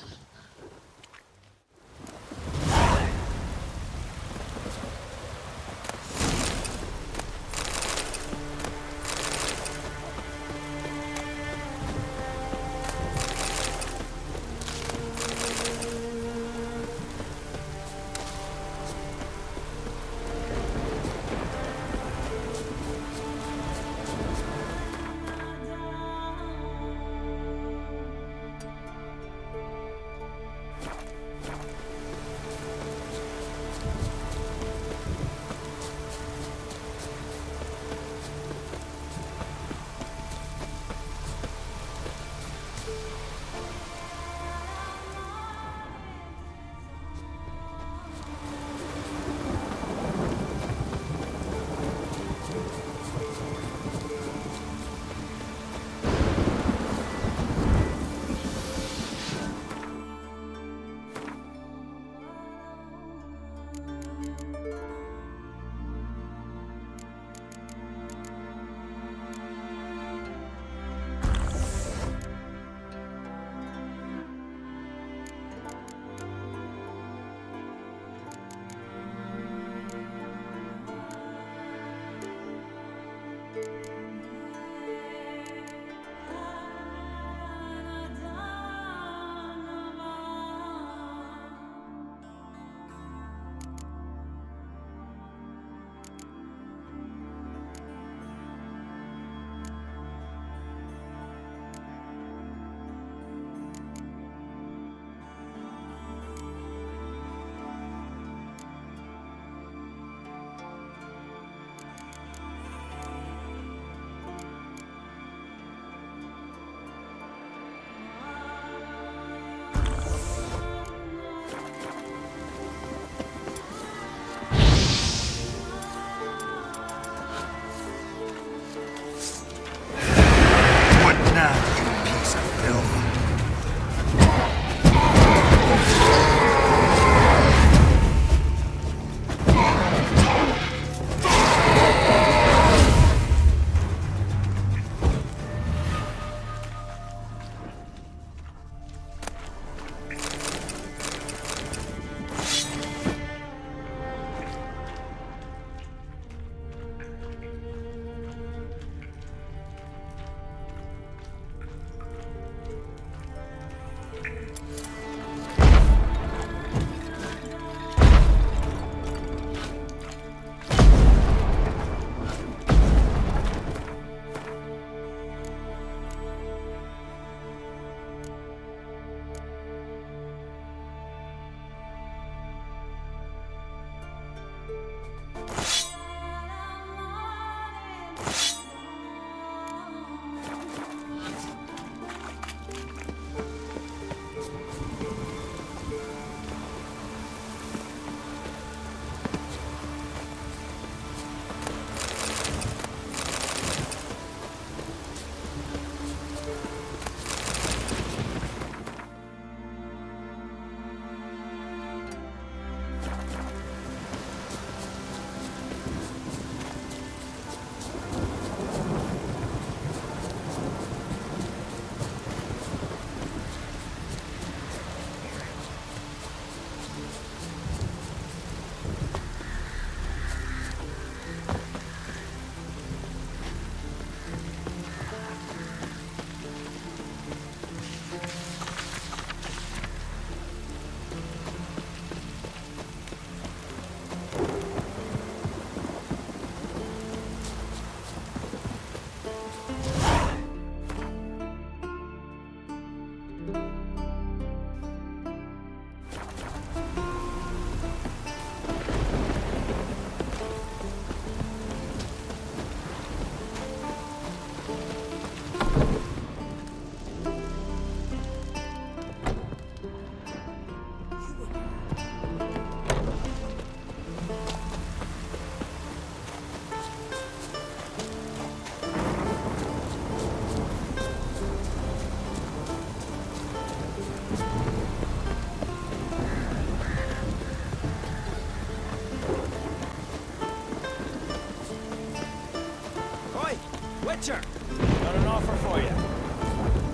Witcher! Got an offer for you.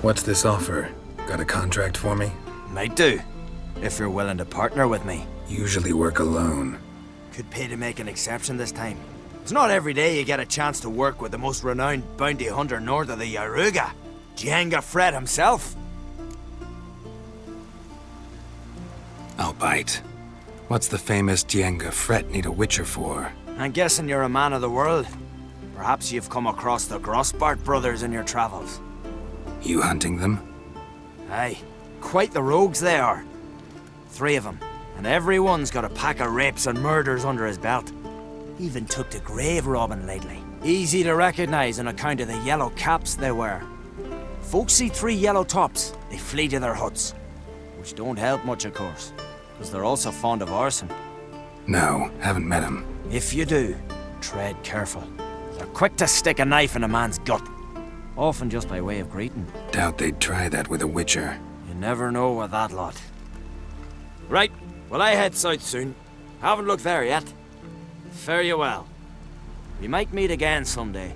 What's this offer? Got a contract for me? Might do, if you're willing to partner with me. Usually work alone. Could pay to make an exception this time. It's not every day you get a chance to work with the most renowned bounty hunter north of the Yaruga, Jenga Fred himself. I'll bite. What's the famous Jenga Fred need a Witcher for? I'm guessing you're a man of the world. Perhaps you've come across the Grossbart brothers in your travels. You hunting them? Aye, quite the rogues they are. 3 of them, and every one's got a pack of rapes and murders under his belt. Even took to grave robbing lately. Easy to recognize on account of the yellow caps they wear. Folks see 3 yellow tops, they flee to their huts. Which don't help much, of course, because they're also fond of arson. No, haven't met him. If you do, tread careful. They're quick to stick a knife in a man's gut. Often just by way of greeting. Doubt they'd try that with a Witcher. You never know with that lot. Right, well I head south soon. Haven't looked there yet. Fare you well. We might meet again someday.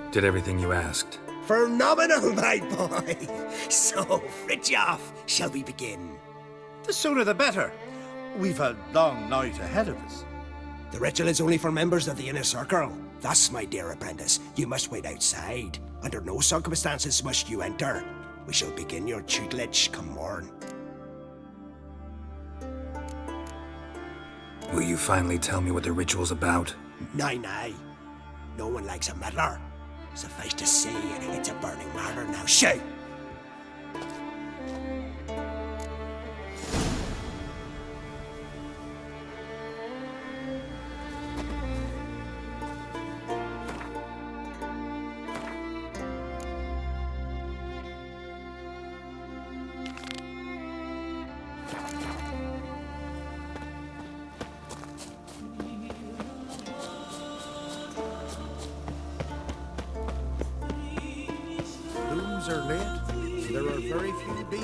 Did everything you asked. Phenomenal, my boy! So, Fritjof, shall we begin? The sooner the better. We've a long night ahead of us. The ritual is only for members of the inner circle. Thus, my dear apprentice, you must wait outside. Under no circumstances must you enter. We shall begin your tutelage come morn. Will you finally tell me what the ritual's about? Nay. No one likes a meddler. Suffice to say, it's a burning matter now. Shoot! Are late. There are very few bees.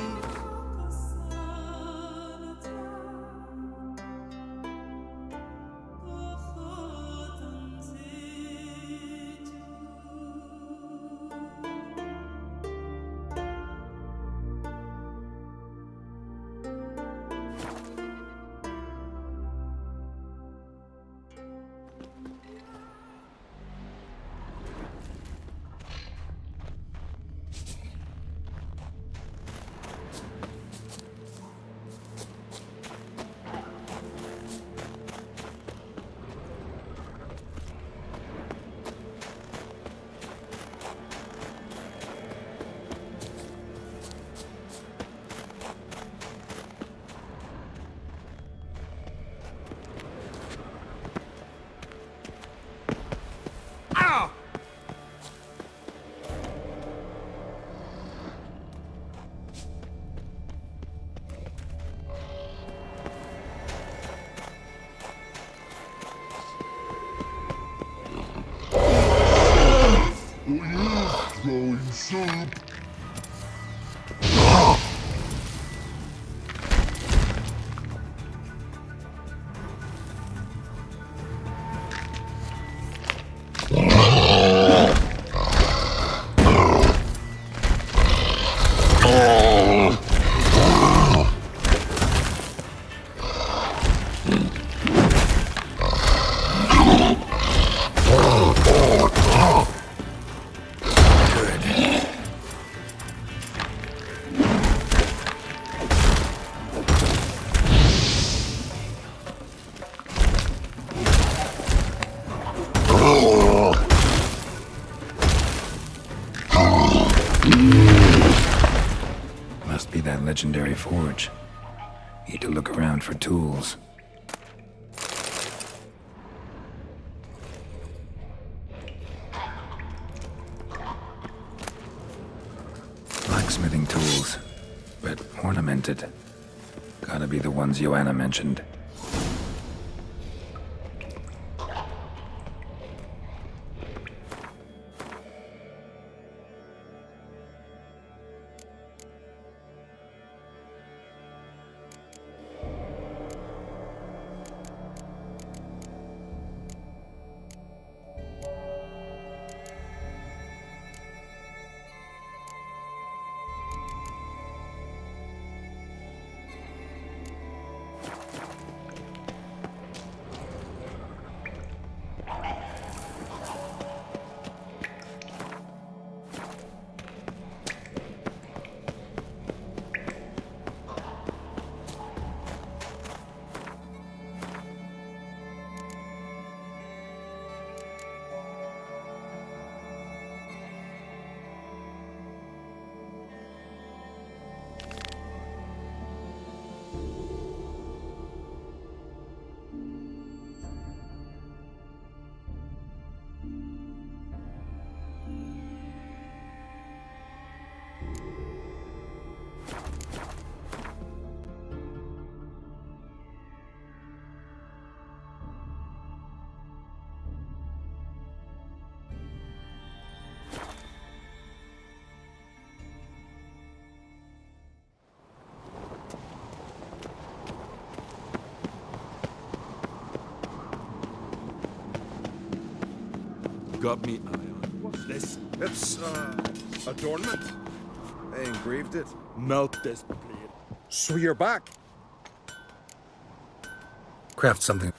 legendary forge. Need to look around for tools. Blacksmithing tools, but ornamented. Gotta be the ones Joanna mentioned. Got me eye on. What's this? It's, adornment. They engraved it. Melt this blade. So you're back. Craft something.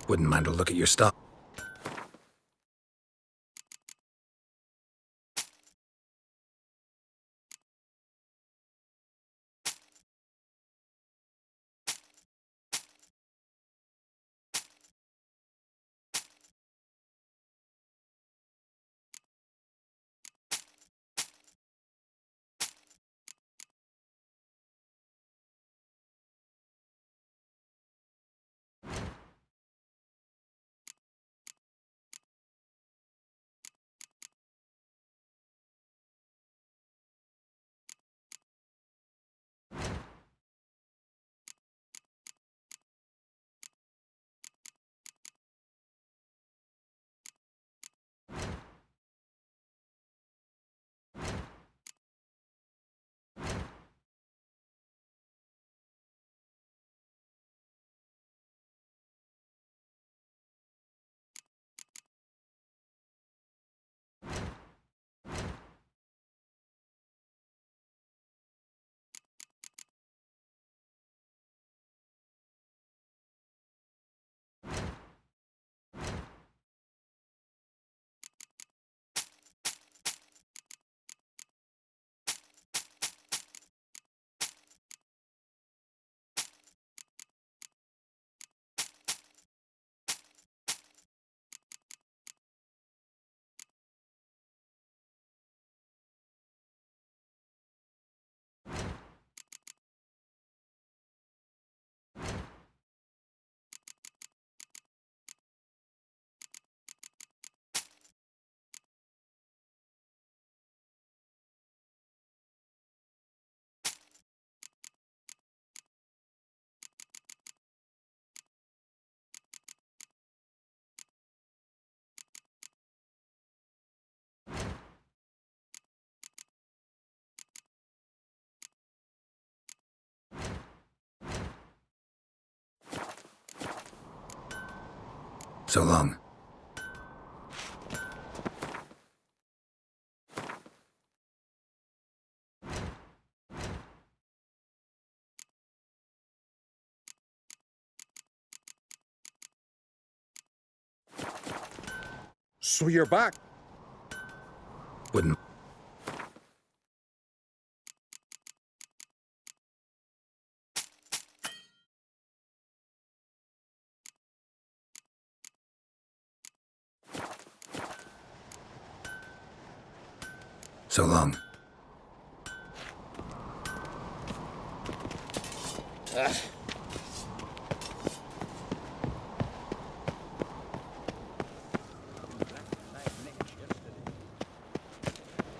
Wouldn't mind a look at your stuff. So long. So you're back. Wouldn't. So long.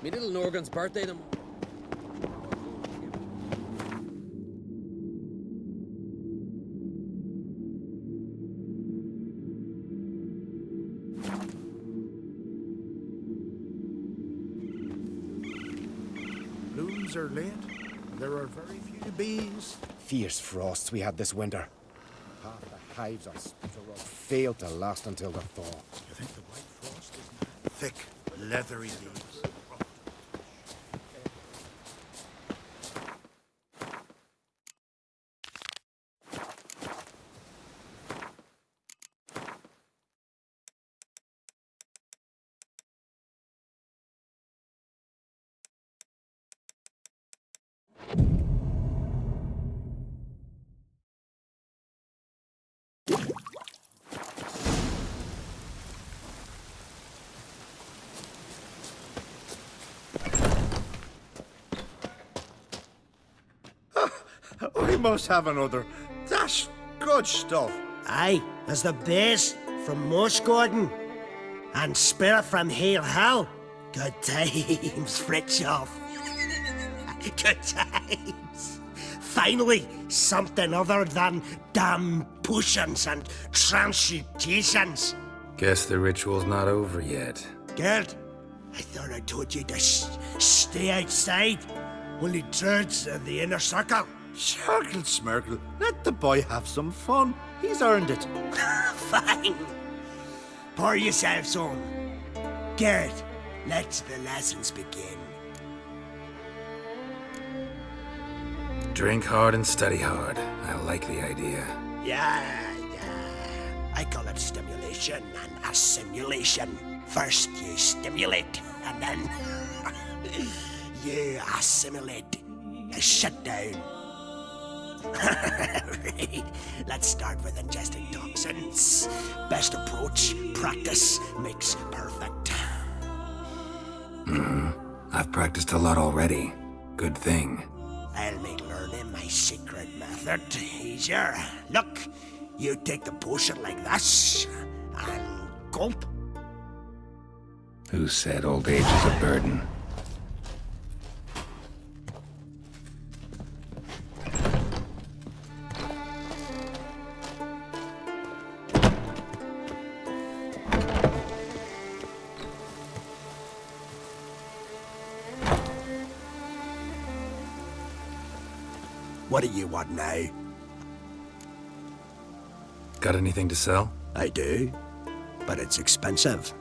Me little Norgan's birthday tomorrow. Blooms are late. There are very few bees. Fierce frosts we had this winter. Half the hives on Spittle failed to last until the thaw. You think the white frost is now? Thick, leathery leaves. We must have another. That's good stuff. Aye, there's the base from Moss Gordon and Spirit from Hale Hill. Good times, Fritjof. Good times. Finally, something other than damn potions and transmutations. Guess the ritual's not over yet. Gerd, I thought I told you to stay outside. Only Druids in the inner circle. Smirkle, Smirkle, let the boy have some fun. He's earned it. Fine. Pour yourselves on. Gerd, let the lessons begin. Drink hard and study hard. I like the idea. Yeah. I call it stimulation and assimilation. First you stimulate, and then you assimilate. Shut down. Right. Let's start with ingesting toxins. Best approach, practice makes perfect. I've practiced a lot already. Good thing. I'll make learning my secret method easier. Look, you take the potion like this, and gulp. Who said old age is a burden? What do you want now? Got anything to sell? I do, but it's expensive.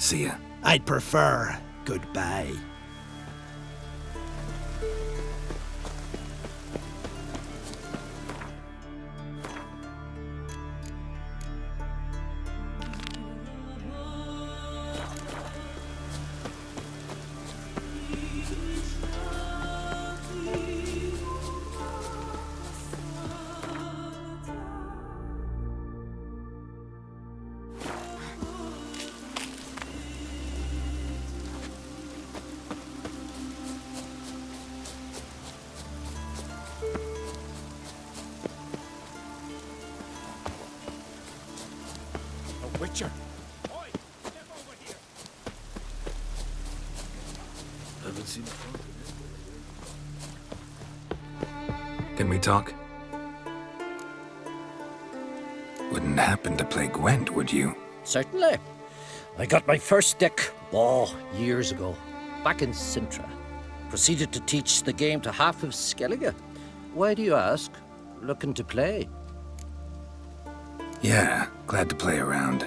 See ya. I'd prefer goodbye. Witcher. Haven't seen the front of Can we talk? Wouldn't happen to play Gwent, would you? Certainly. I got my first deck, years ago, back in Sintra. Proceeded to teach the game to half of Skellige. Why do you ask? Looking to play? Yeah, glad to play around.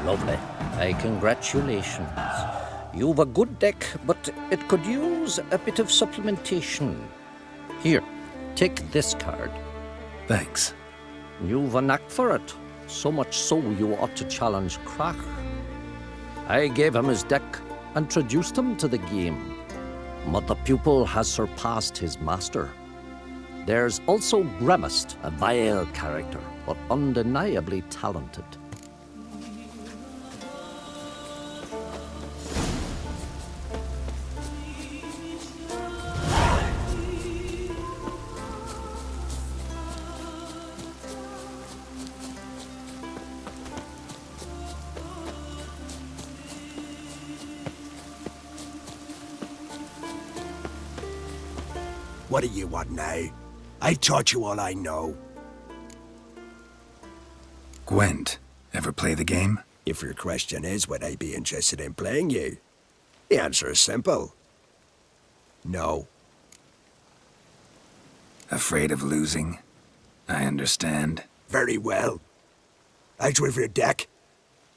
Lovely. Congratulations. You've a good deck, but it could use a bit of supplementation. Here, take this card. Thanks. You've a knack for it. So much so you ought to challenge Krach. I gave him his deck, introduced him to the game. But the pupil has surpassed his master. There's also Gremist, a vile character, but undeniably talented. What do you want now? I've taught you all I know. Gwent. Ever play the game? If your question is, would I be interested in playing you? The answer is simple. No. Afraid of losing? I understand. Very well. Out with your deck.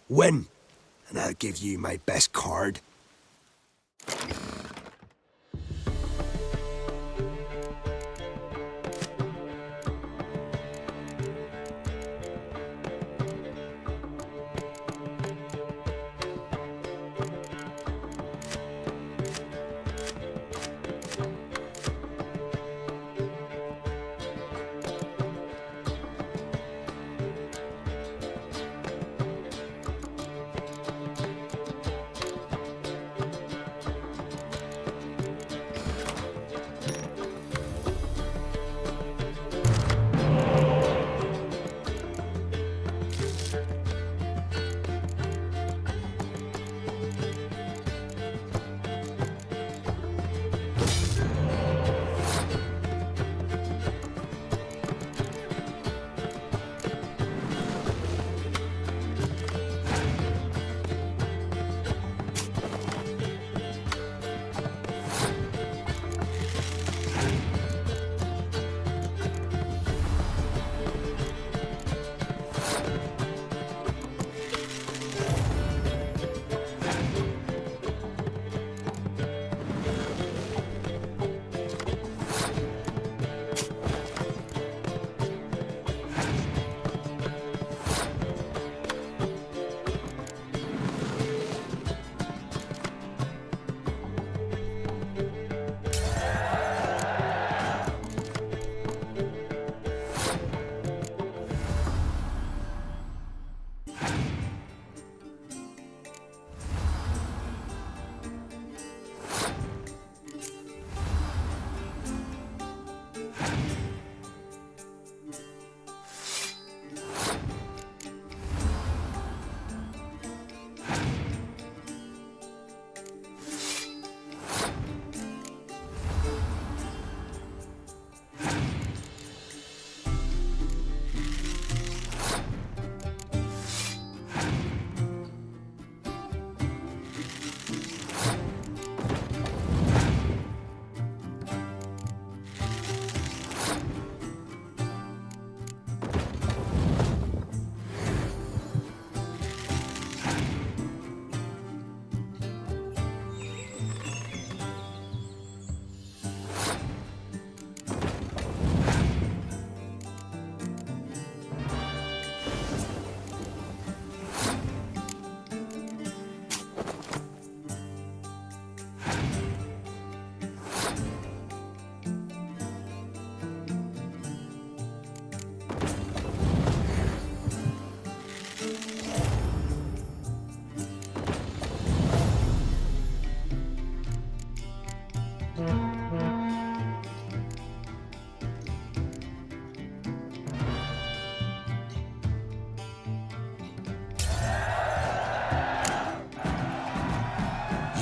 Win, and I'll give you my best card.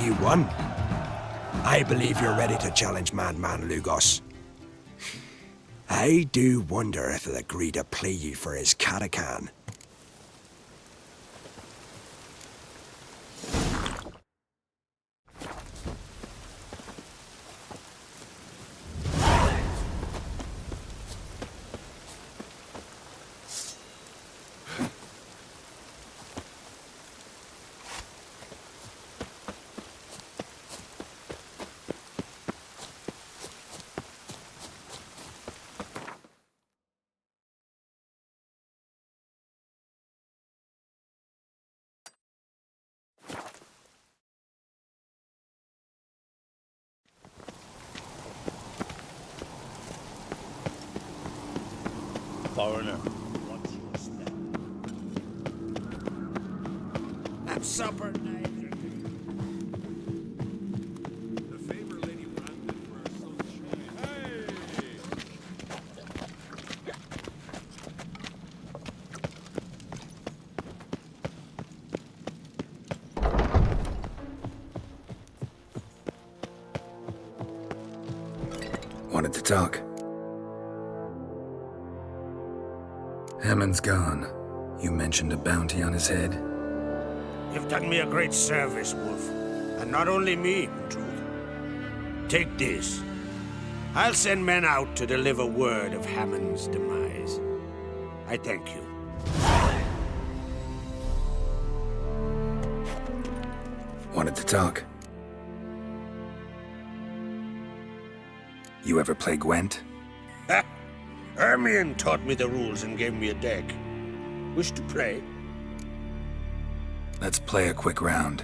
You won. I believe you're ready to challenge Madman Lugos. I do wonder if he'll agree to play you for his Katakan. Foreigner, what's your step? Have supper, Nigel. The favor Lady Brandon for her sunshine. Hey! Wanted to talk. Hammond's gone. You mentioned a bounty on his head. You've done me a great service, Wolf. And not only me, in truth. Take this. I'll send men out to deliver word of Hammond's demise. I thank you. Wanted to talk. You ever play Gwent? Ha! Ermion taught me the rules and gave me a deck. Wish to play? Let's play a quick round.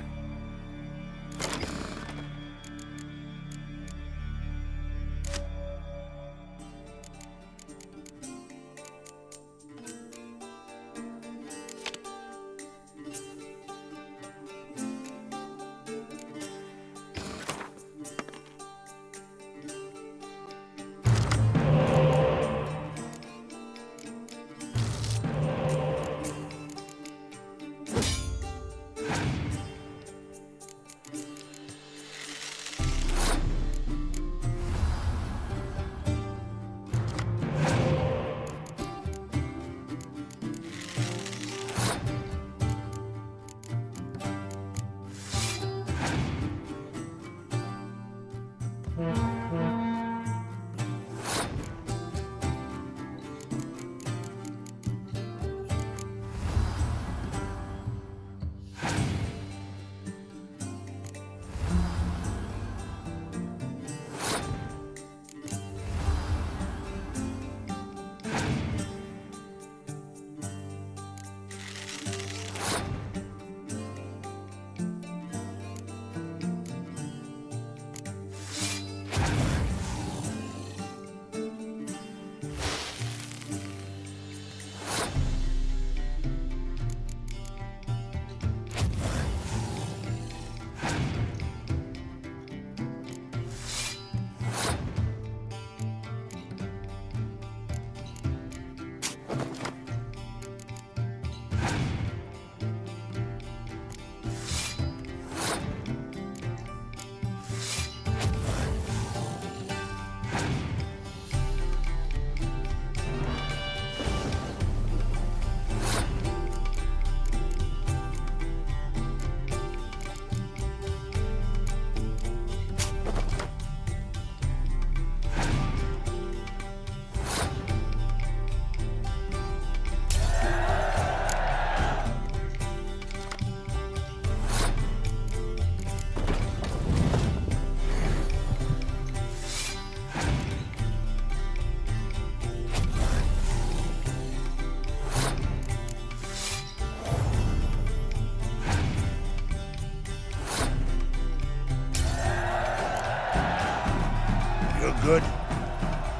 Good.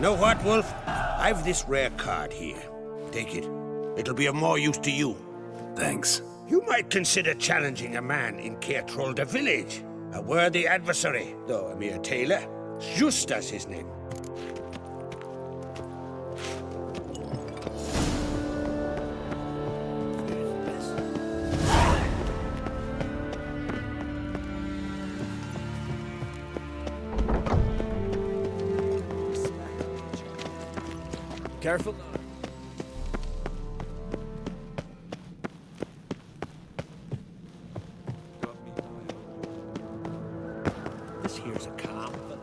Know what, Wolf? I've this rare card here. Take it. It'll be of more use to you. Thanks. You might consider challenging a man in Caertrolda village. A worthy adversary, though a mere tailor. Justas his name. Careful. This here's a calm village.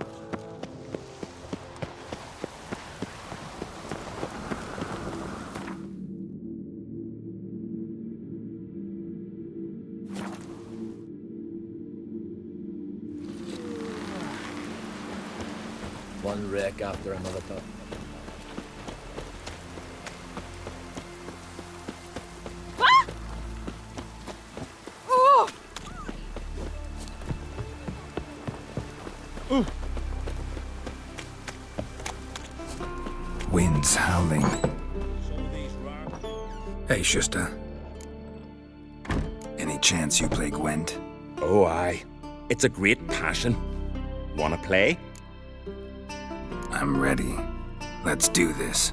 One wreck after another pup. Wind's howling. Hey, Shusta. Any chance you play Gwent? Oh, aye. It's a great passion. Wanna play? I'm ready. Let's do this.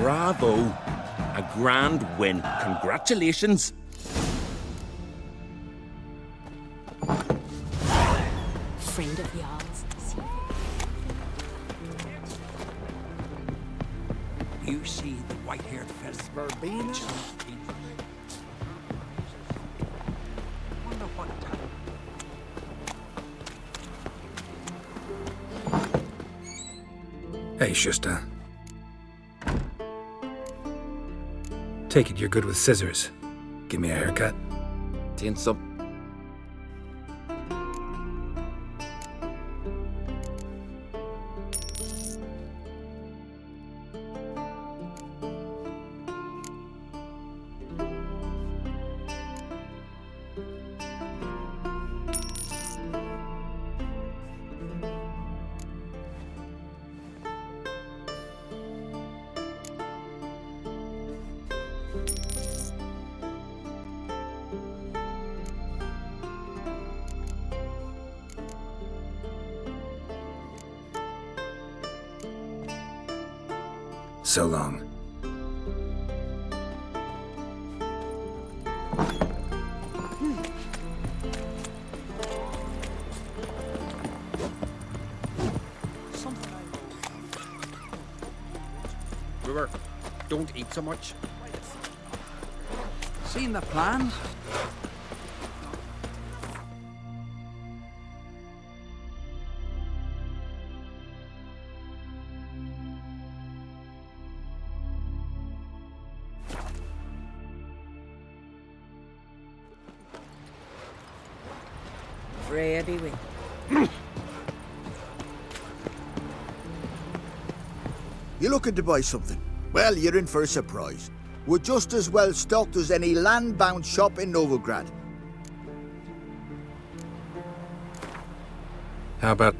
Bravo. A grand win. Congratulations. Friend of Jarl's. You see the white-haired fellow. Verbena? Wonder what time. Hey, Shusta. Take it you're good with scissors. Give me a haircut. Tain't some. So long. Brewer, don't eat so much. Seen the plans? Ready with. You looking to buy something? Well, you're in for a surprise. We're just as well stocked as any land-bound shop in Novigrad. How about...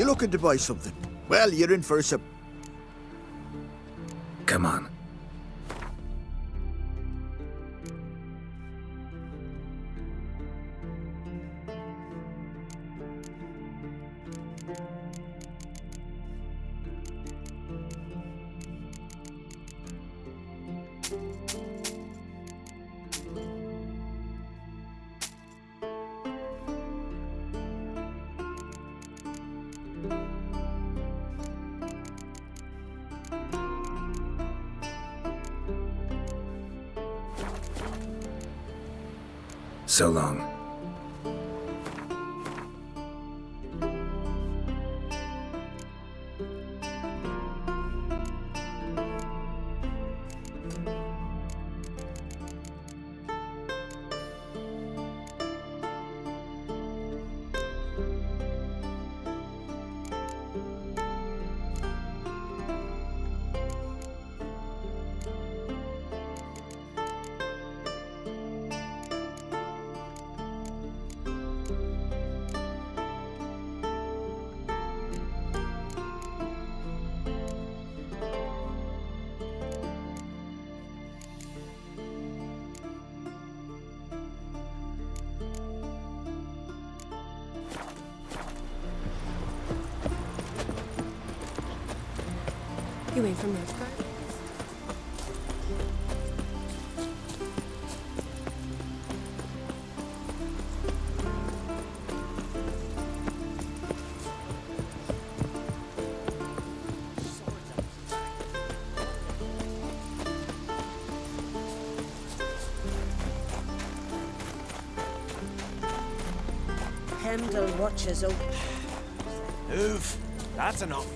You looking to buy something? Well, you're in for a Come on. So long. You ain't from Northgard? Hemdall watches over. Move. That's enough.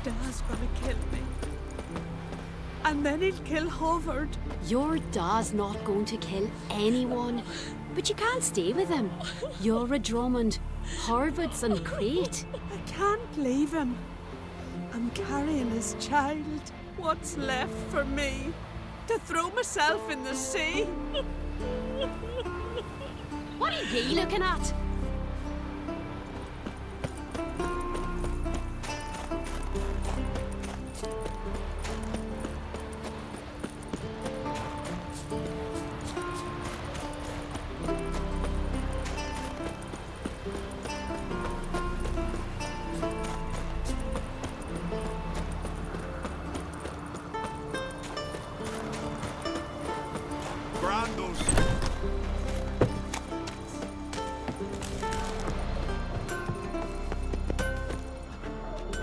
Da's gonna kill me. And then he'll kill Hovard. Your Da's not going to kill anyone. But you can't stay with him. You're a Drummond. Harvard's and Crate. I can't leave him. I'm carrying his child. What's left for me? To throw myself in the sea? What are you looking at?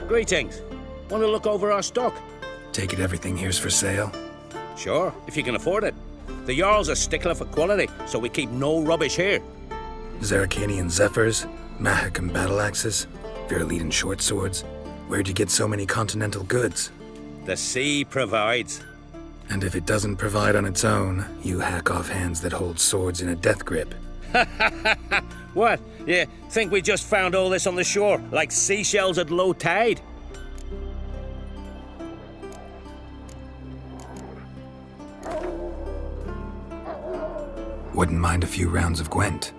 Greetings. Want to look over our stock? Take it everything here's for sale? Sure, if you can afford it. The Jarl's a stickler for quality, so we keep no rubbish here. Zerrikanian Zephyrs, Mahakam battle axes, Viruleten short swords. Where'd you get so many continental goods? The sea provides. And if it doesn't provide on its own, you hack off hands that hold swords in a death grip. What? You think we just found all this on the shore, like seashells at low tide? Wouldn't mind a few rounds of Gwent.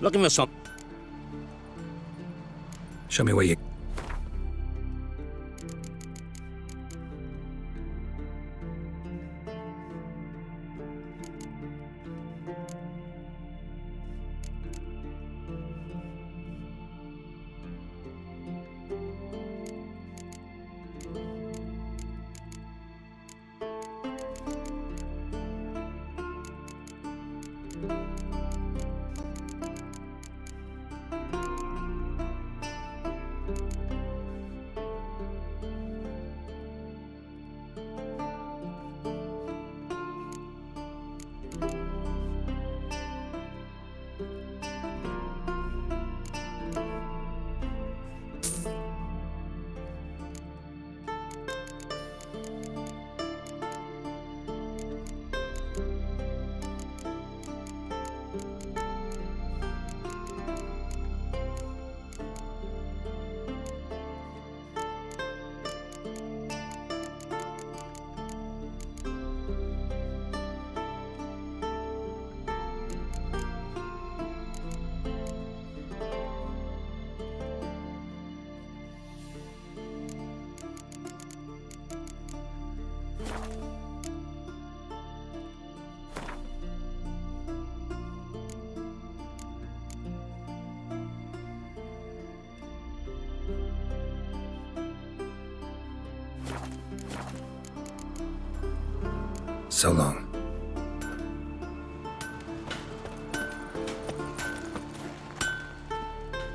Looking for some... Show me where you... So long.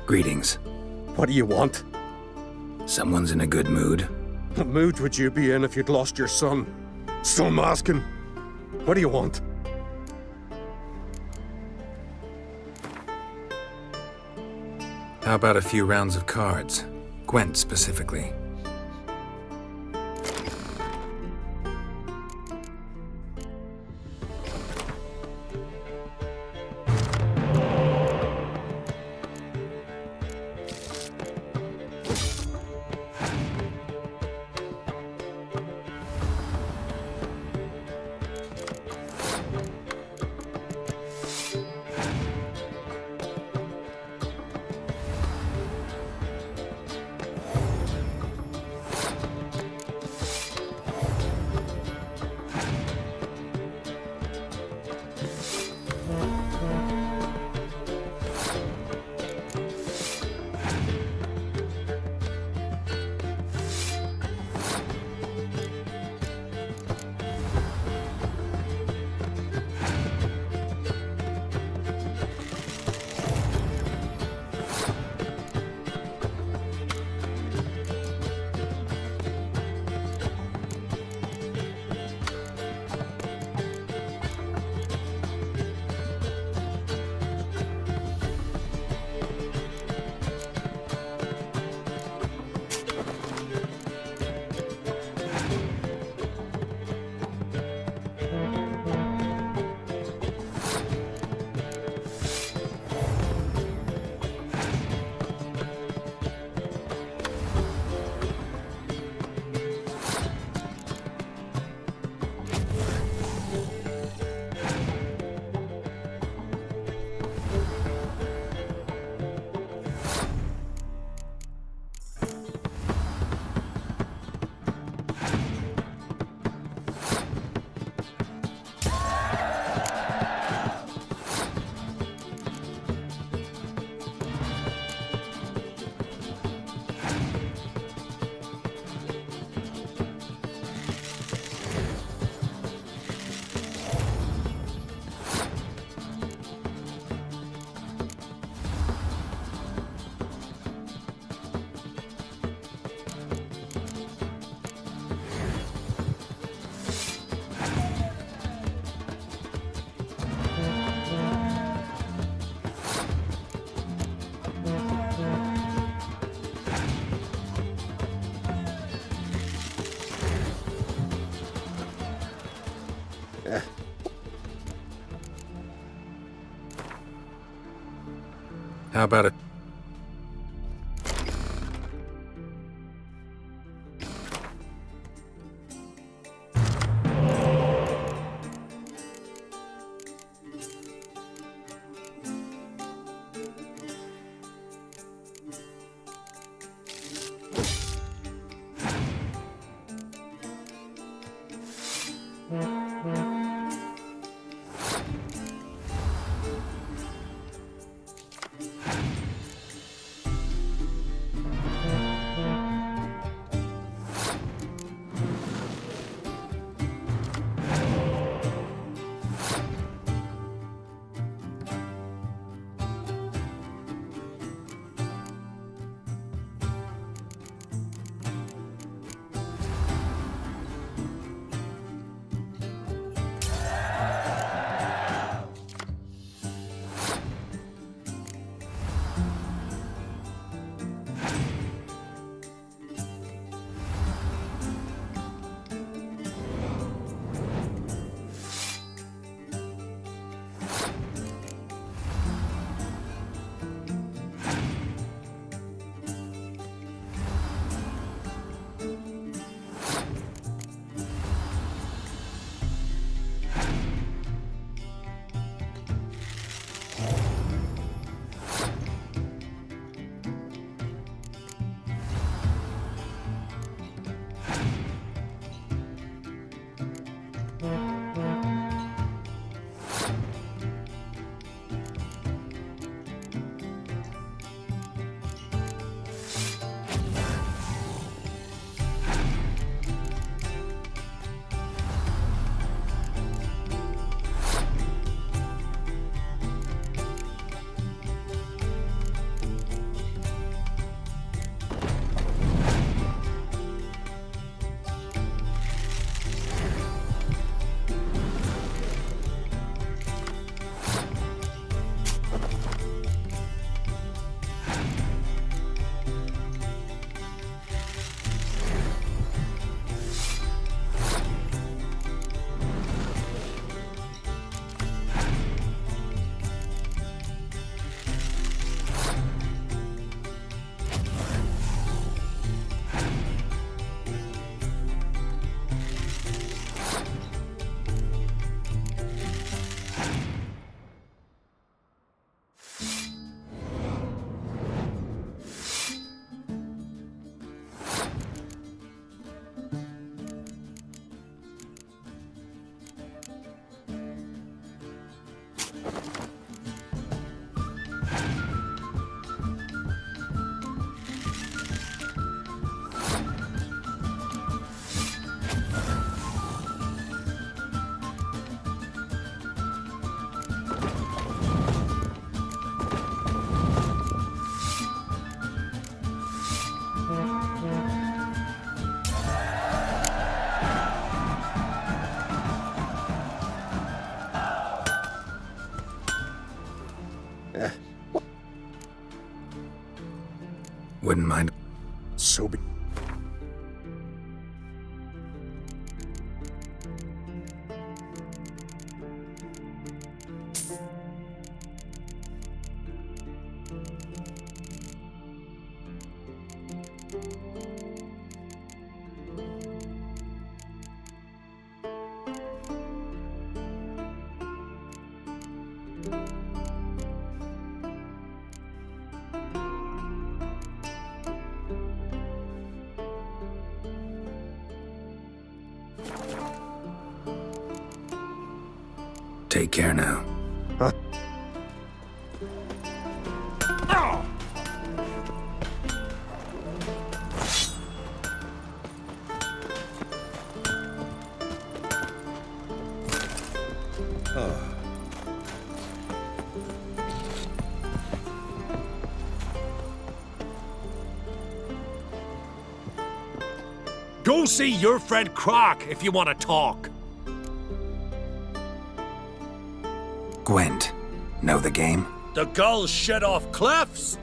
Greetings. What do you want? Someone's in a good mood. What mood would you be in if you'd lost your son? Still I'm asking. What do you want? How about a few rounds of cards? Gwent specifically. How about it? Wouldn't mind. So be. Take care now. Huh? Go see your friend Croc if you want to talk. Gwent, know the game? The gulls shed off cliffs.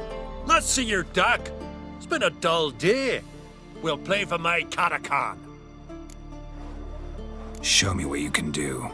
Let's see your deck. It's been a dull day. We'll play for my Katakan. Show me what you can do.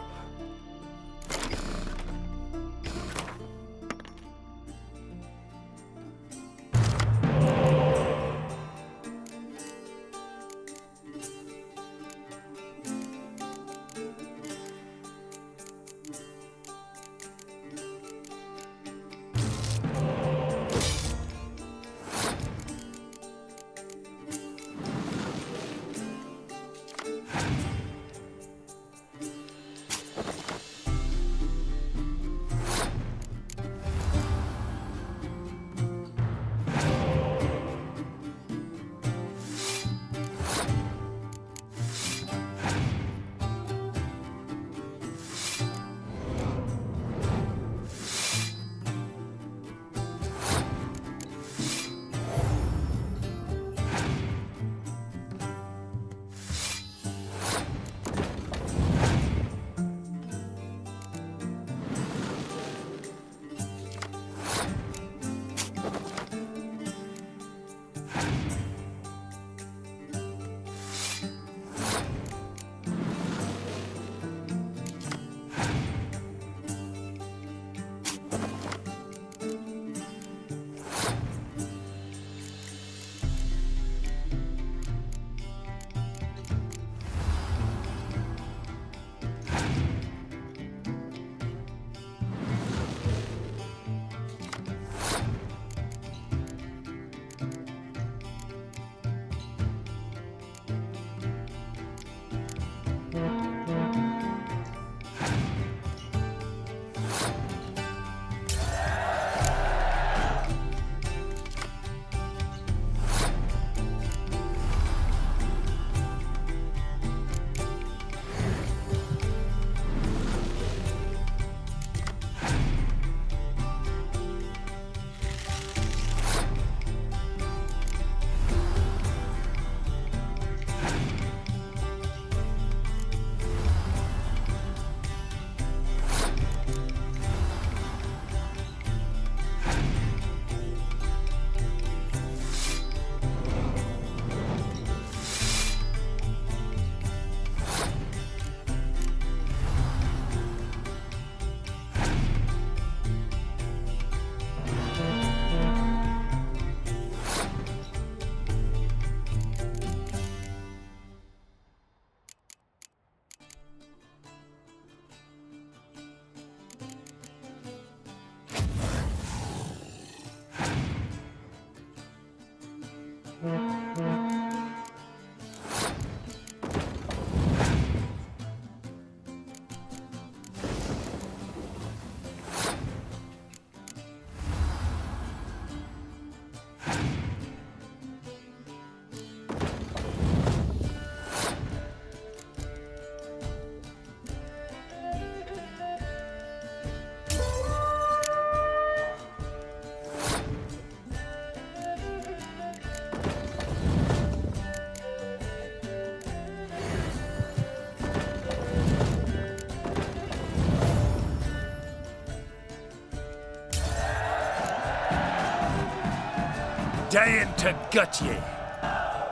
dying to gut ye.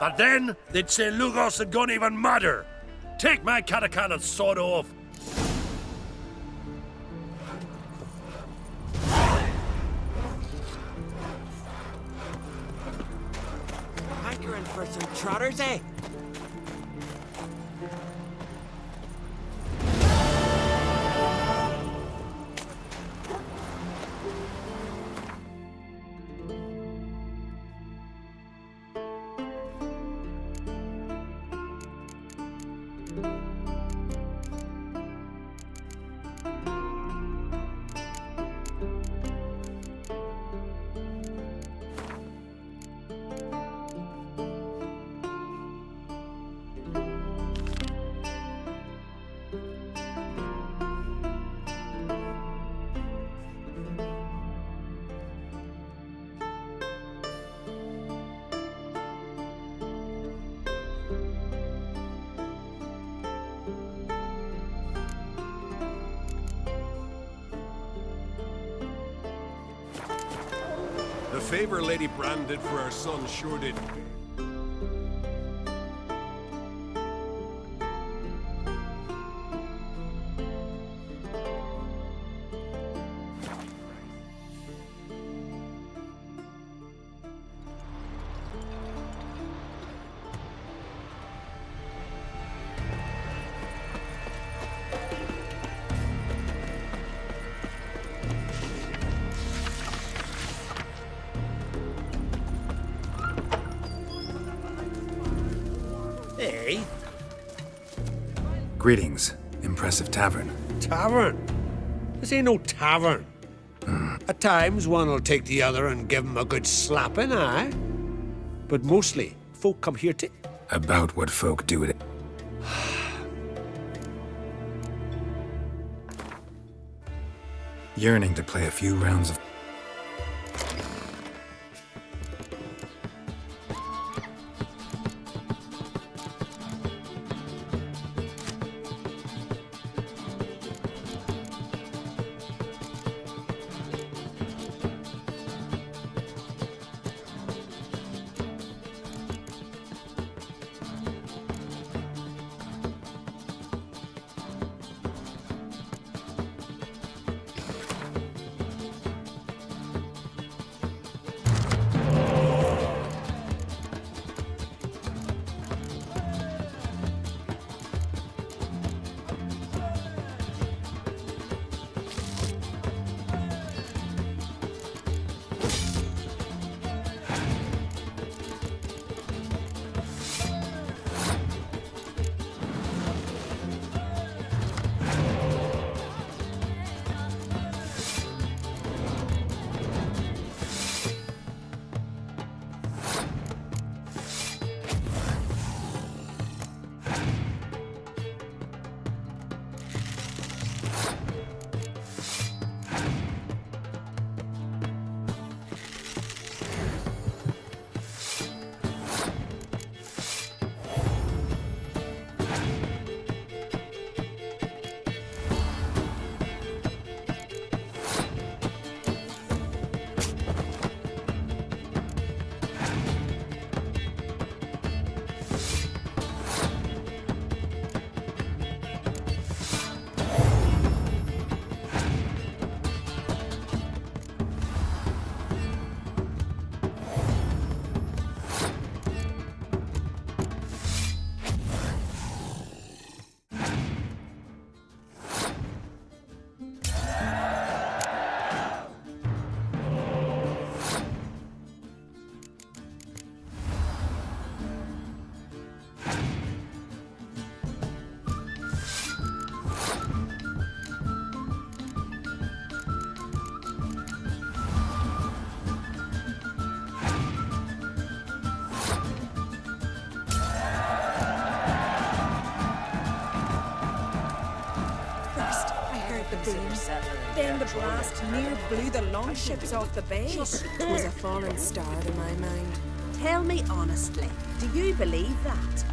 But then, they'd say Lugos and gun even madder. Take my Catacan and sword off. Hankering for some trotters, eh? The favor Lady Brand did for our son sure did. Hey? Greetings. Impressive tavern. Tavern? This ain't no tavern. At times, one will take the other and give 'em a good slapping, aye? But mostly, folk come here to... About what folk do it. Yearning to play a few rounds of... Then the blast near blew the longships off the bay. It was a fallen star in my mind. Tell me honestly, do you believe that?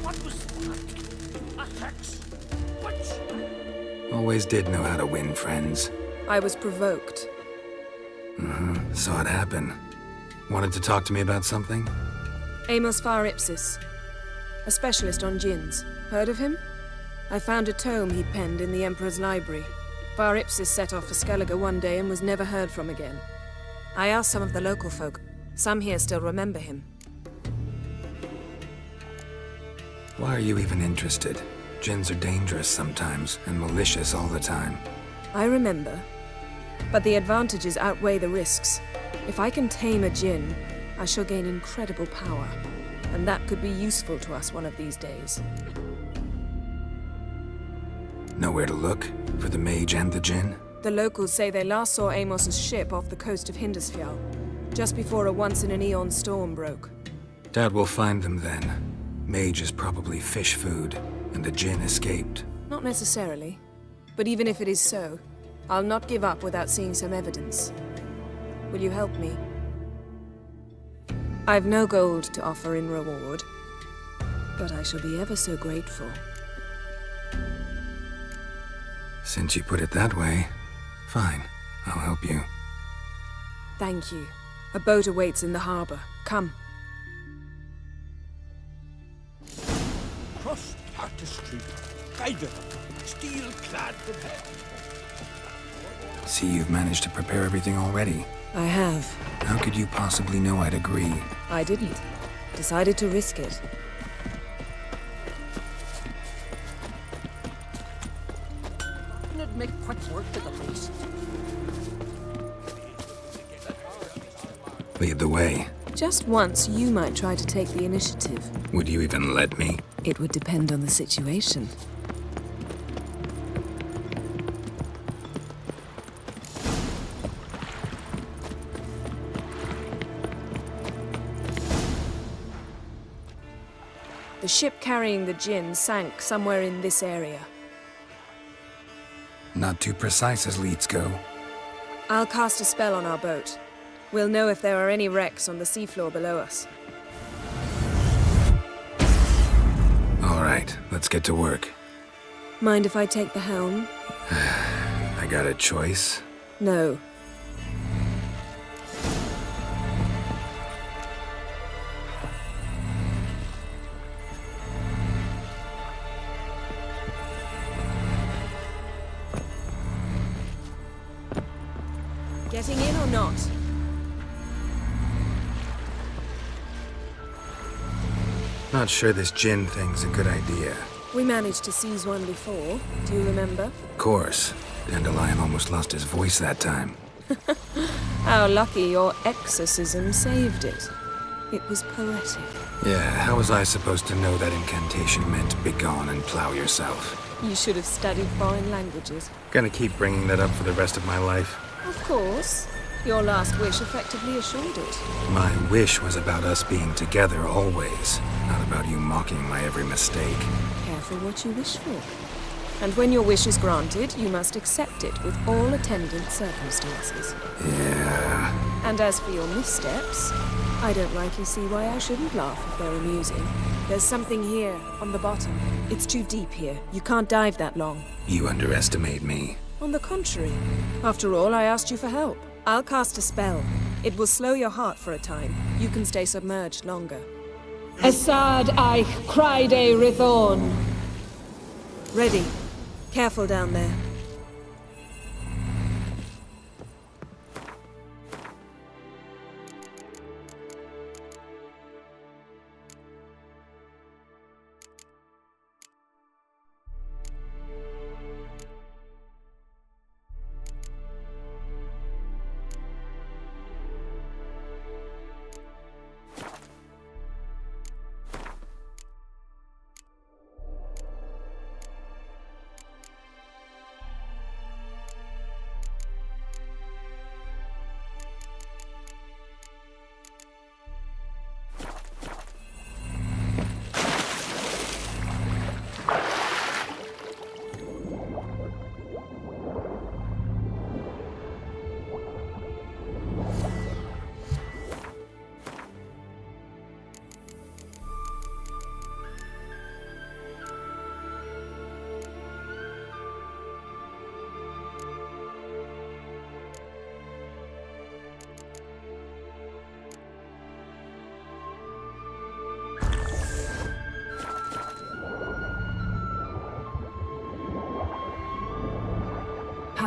What was that? A hex? Witch? Always did know how to win friends. I was provoked. Saw it happen. Wanted to talk to me about something? Amos Far Ipsis, a specialist on djinns. Heard of him? I found a tome he'd penned in the Emperor's library. Far Ipsis set off for Skellige one day and was never heard from again. I asked some of the local folk. Some here still remember him. Why are you even interested? Djinns are dangerous sometimes, and malicious all the time. I remember. But the advantages outweigh the risks. If I can tame a djinn, I shall gain incredible power. And that could be useful to us one of these days. Nowhere to look? For the mage and the djinn? The locals say they last saw Amos's ship off the coast of Hindisfjall, just before a once-in-an-eon storm broke. Doubt we'll find them then. Mage is probably fish food, and the djinn escaped. Not necessarily. But even if it is so, I'll not give up without seeing some evidence. Will you help me? I've no gold to offer in reward, but I shall be ever so grateful. Since you put it that way, fine. I'll help you. Thank you. A boat awaits in the harbor. Come. Cross artistry, guided, steel-clad from head. See, you've managed to prepare everything already. I have. How could you possibly know I'd agree? I didn't. Decided to risk it. It'd make quick work of the beast. Lead the way. Just once, you might try to take the initiative. Would you even let me? It would depend on the situation. The ship carrying the djinn sank somewhere in this area. Not too precise as leads go. I'll cast a spell on our boat. We'll know if there are any wrecks on the seafloor below us. All right, let's get to work. Mind if I take the helm? I got a choice. No. Getting in or not? Not sure this djinn thing's a good idea. We managed to seize one before. Do you remember? Of course. Dandelion almost lost his voice that time. How lucky your exorcism saved it. It was poetic. Yeah, how was I supposed to know that incantation meant begone and plow yourself? You should have studied foreign languages. Gonna keep bringing that up for the rest of my life. Of course. Your last wish effectively assured it. My wish was about us being together always, not about you mocking my every mistake. Careful what you wish for. And when your wish is granted, you must accept it with all attendant circumstances. Yeah. And as for your missteps, I don't rightly see why I shouldn't laugh if they're amusing. There's something here, on the bottom. It's too deep here. You can't dive that long. You underestimate me. On the contrary. After all, I asked you for help. I'll cast a spell. It will slow your heart for a time. You can stay submerged longer. Esad Eich Cryde Rithorn. Ready. Careful down there.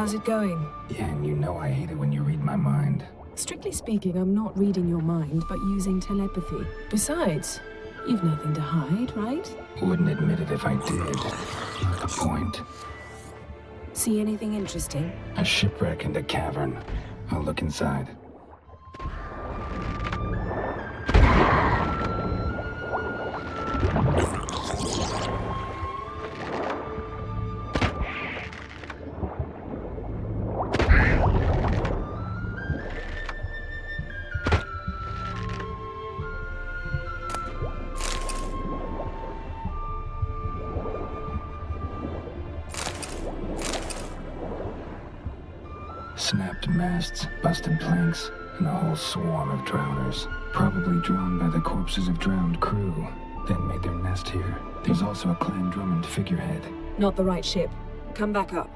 How's it going? Yeah, and you know I hate it when you read my mind. Strictly speaking, I'm not reading your mind, but using telepathy. Besides, you've nothing to hide, right? Wouldn't admit it if I did. Not the point. See anything interesting? A shipwreck and a cavern. I'll look inside. Snapped masts, busted planks, and a whole swarm of drowners. Probably drawn by the corpses of drowned crew, then made their nest here. There's also a Clan Drummond figurehead. Not the right ship. Come back up.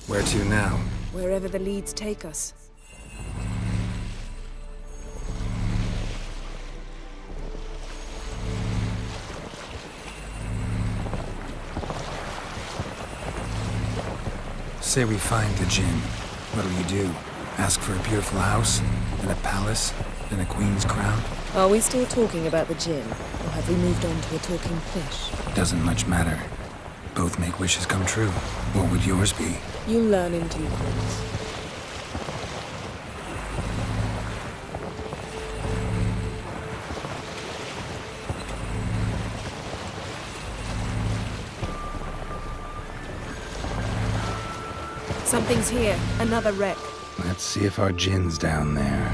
Where to now? Wherever the leads take us. Say we find the Jinn. What'll you do? Ask for a beautiful house? And a palace? And a queen's crown? Are we still talking about the Jinn? Or have we moved on to a talking fish? Doesn't much matter. Both make wishes come true. What would yours be? You'll learn in due course. Something's here. Another wreck. Let's see if our Jinn's down there.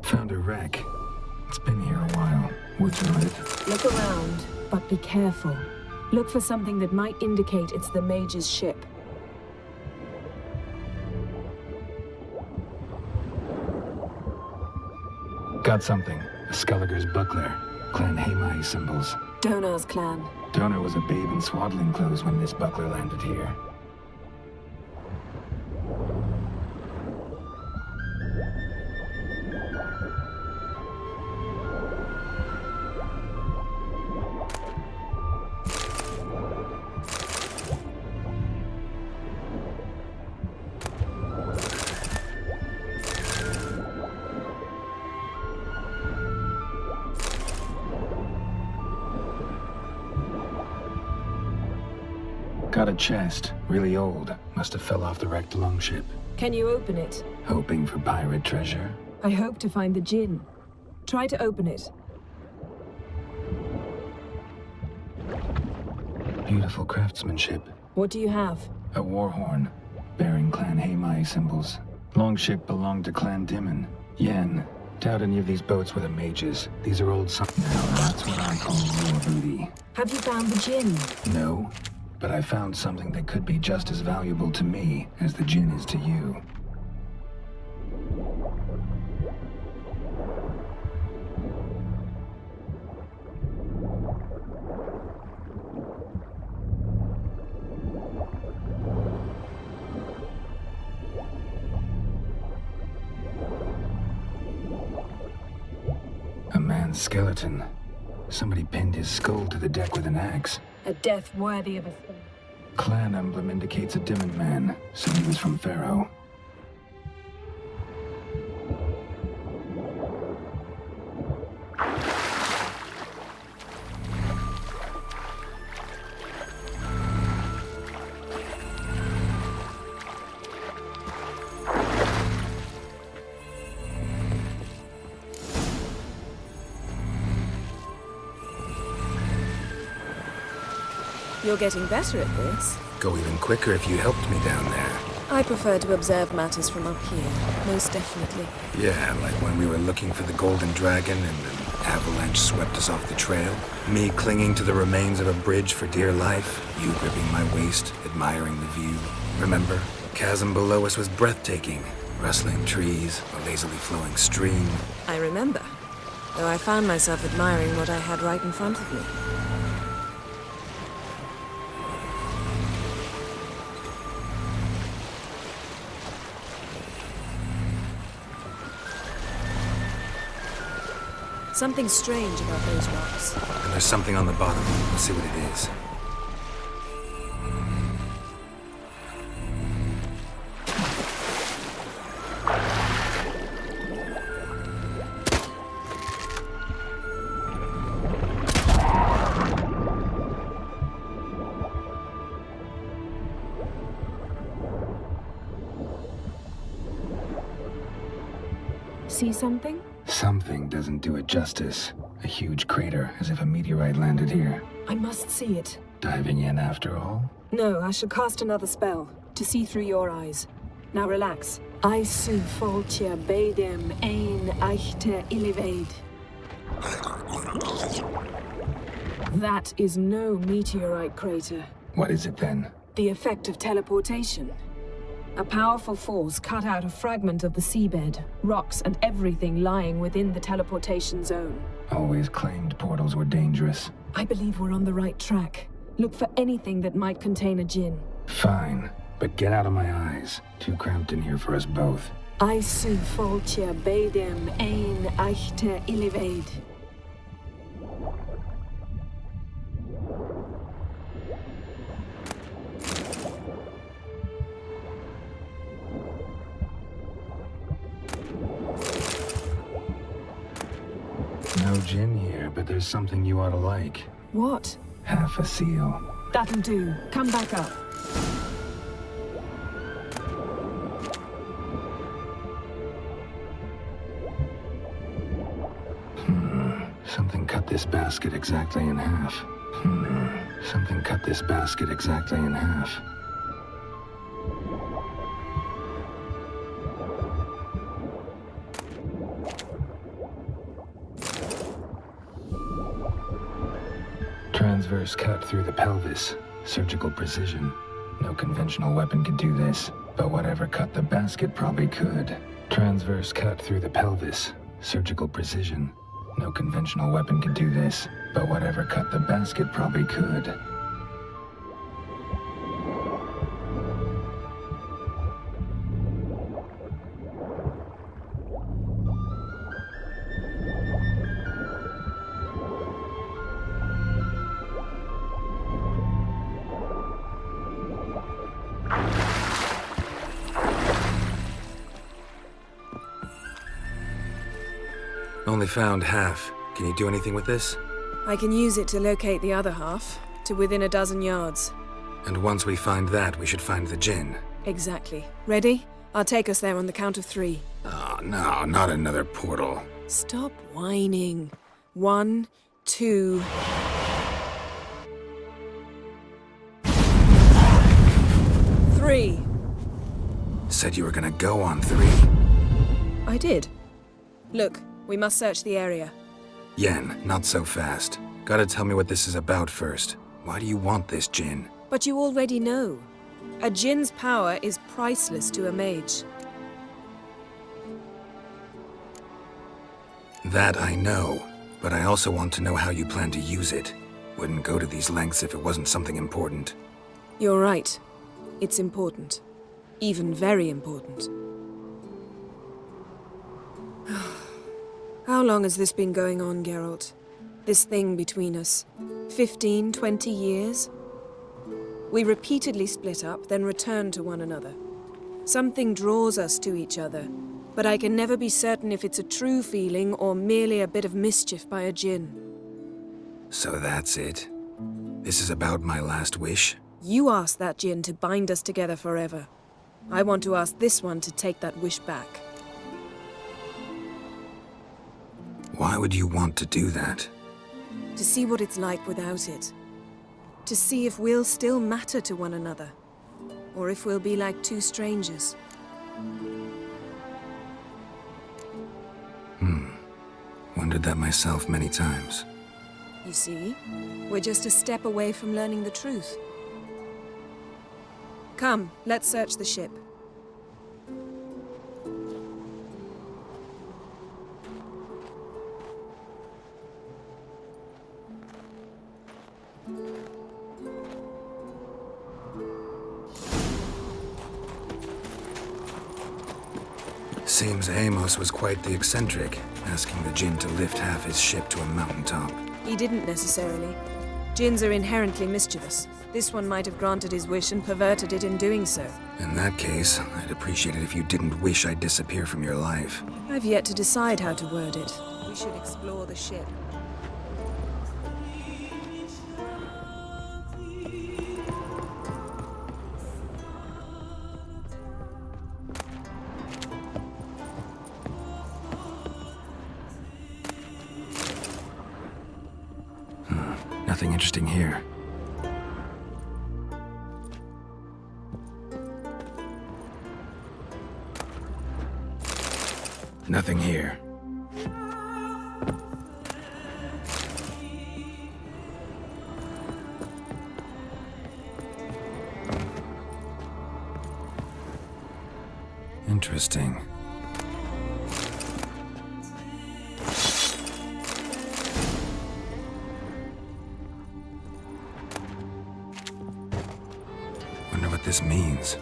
Found a wreck. It's been here a while. What's on it? Look around, but be careful. Look for something that might indicate it's the mage's ship. Got something. A Skelliger's buckler. Clan Haemai symbols. Donar's clan. Donar was a babe in swaddling clothes when this buckler landed here. Got a chest. Really old. Must have fell off the wrecked longship. Can you open it? Hoping for pirate treasure. I hope to find the Jinn. Try to open it. Beautiful craftsmanship. What do you have? A war horn, bearing Clan Haemai symbols. Longship belonged to Clan Dimon. Yen. Doubt any of these boats were the mages. These are old now, that's what I call war booty. Have you found the Jinn? No, but I found something that could be just as valuable to me as the Jinn is to you. A man's skeleton. Somebody pinned his skull to the deck with an axe. A death worthy of a son. Clan emblem indicates a Dimon man, so he was from Pharaoh. You're getting better at this. Go even quicker if you helped me down there. I prefer to observe matters from up here, most definitely. Yeah, like when we were looking for the Golden Dragon and an avalanche swept us off the trail. Me clinging to the remains of a bridge for dear life. You gripping my waist, admiring the view. Remember? Chasm below us was breathtaking. Rustling trees, a lazily flowing stream. I remember, though I found myself admiring what I had right in front of me. Something strange about those rocks. And there's something on the bottom. Let's see what it is. See something? Something doesn't do it justice. A huge crater, as if a meteorite landed here. I must see it. Diving in after all? No, I shall cast another spell, to see through your eyes. Now relax. I su foltia bedem ein eichte illivaid. That is no meteorite crater. What is it then? The effect of teleportation. A powerful force cut out a fragment of the seabed, rocks and everything lying within the teleportation zone. Always claimed portals were dangerous. I believe we're on the right track. Look for anything that might contain a djinn. Fine, but get out of my eyes. Too cramped in here for us both. I su foltia bedem ein eichte illivaid. No djinn here, but there's something you ought to like. What? Half a seal. That'll do. Come back up. Something cut this basket exactly in half. Something cut this basket exactly in half. Transverse cut through the pelvis. Surgical precision. No conventional weapon could do this, but whatever cut the basket probably could. Transverse cut through the pelvis. Surgical precision. No conventional weapon could do this, but whatever cut the basket probably could. Only found half. Can you do anything with this? I can use it to locate the other half, to within a dozen yards. And once we find that, we should find the djinn. Exactly. Ready? I'll take us there on the count of 3. Oh, no, not another portal. Stop whining. 1, 2... 3. Said you were gonna go on 3. I did. Look, we must search the area. Yen, not so fast. Gotta tell me what this is about first. Why do you want this djinn? But you already know. A djinn's power is priceless to a mage. That I know, but I also want to know how you plan to use it. Wouldn't go to these lengths if it wasn't something important. You're right. It's important. Even very important. How long has this been going on, Geralt? This thing between us? 15, 20 years? We repeatedly split up, then return to one another. Something draws us to each other, but I can never be certain if it's a true feeling or merely a bit of mischief by a djinn. So that's it? This is about my last wish? You asked that djinn to bind us together forever. I want to ask this one to take that wish back. Why would you want to do that? To see what it's like without it. To see if we'll still matter to one another. Or if we'll be like two strangers. Wondered that myself many times. You see, we're just a step away from learning the truth. Come, let's search the ship. Seems Amos was quite the eccentric, asking the Jinn to lift half his ship to a mountaintop. He didn't necessarily. Jinns are inherently mischievous. This one might have granted his wish and perverted it in doing so. In that case, I'd appreciate it if you didn't wish I'd disappear from your life. I've yet to decide how to word it. We should explore the ship. Nothing interesting here. Nothing here. Interesting. Wonder what this means.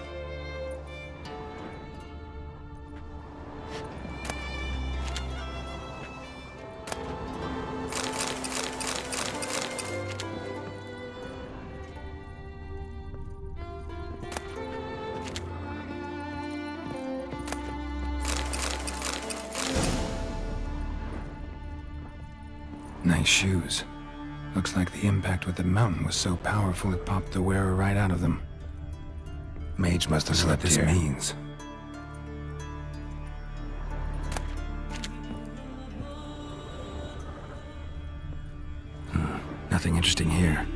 Nice shoes. Looks like the impact with the mountain was so powerful it popped the wearer right out of them. Mage must have slept here. What this means. Nothing interesting here.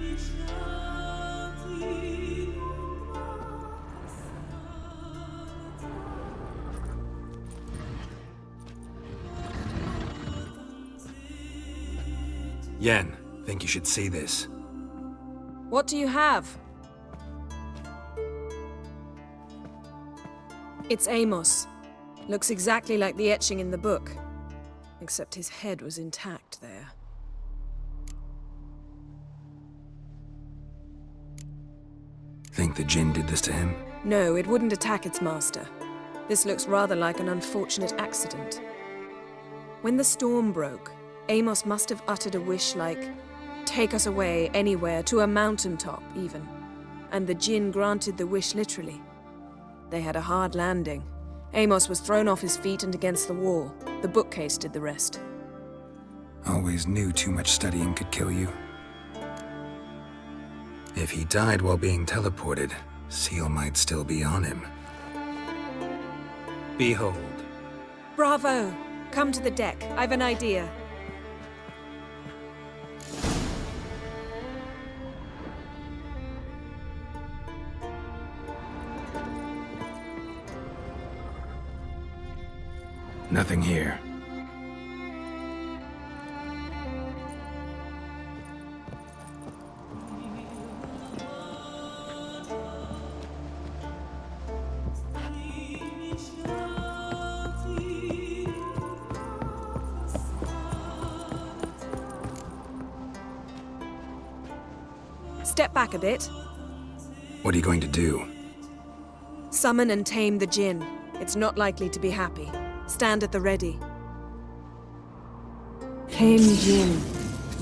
Yen, think you should see this. What do you have? It's Amos. Looks exactly like the etching in the book. Except his head was intact there. Think the Jinn did this to him? No, it wouldn't attack its master. This looks rather like an unfortunate accident. When the storm broke, Amos must have uttered a wish like, "Take us away, anywhere, to a mountaintop, even." And the Jinn granted the wish literally. They had a hard landing. Amos was thrown off his feet and against the wall. The bookcase did the rest. Always knew too much studying could kill you. If he died while being teleported, Seal might still be on him. Behold. Bravo! Come to the deck. I've an idea. Nothing here. Step back a bit. What are you going to do? Summon and tame the Jinn. It's not likely to be happy. Stand at the ready. Tame Jinn,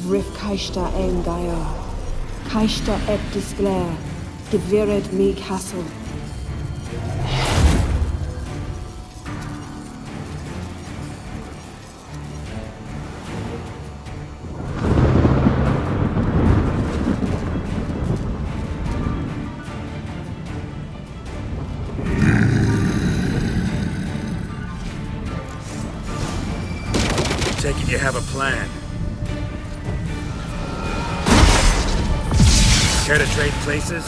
Rif Kaishta en Gaia, Kaishta et Disglair, Gevired me Castle. Take it you have a plan. Care to trade places?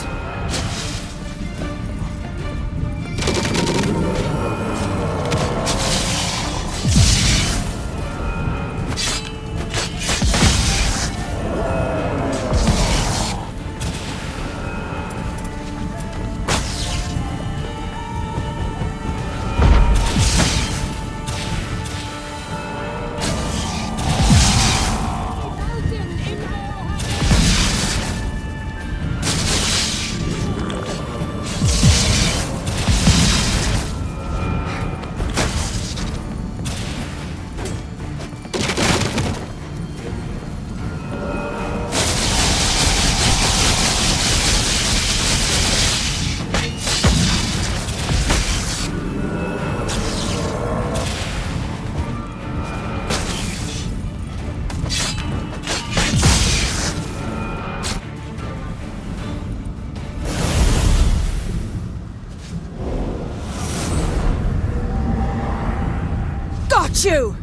You!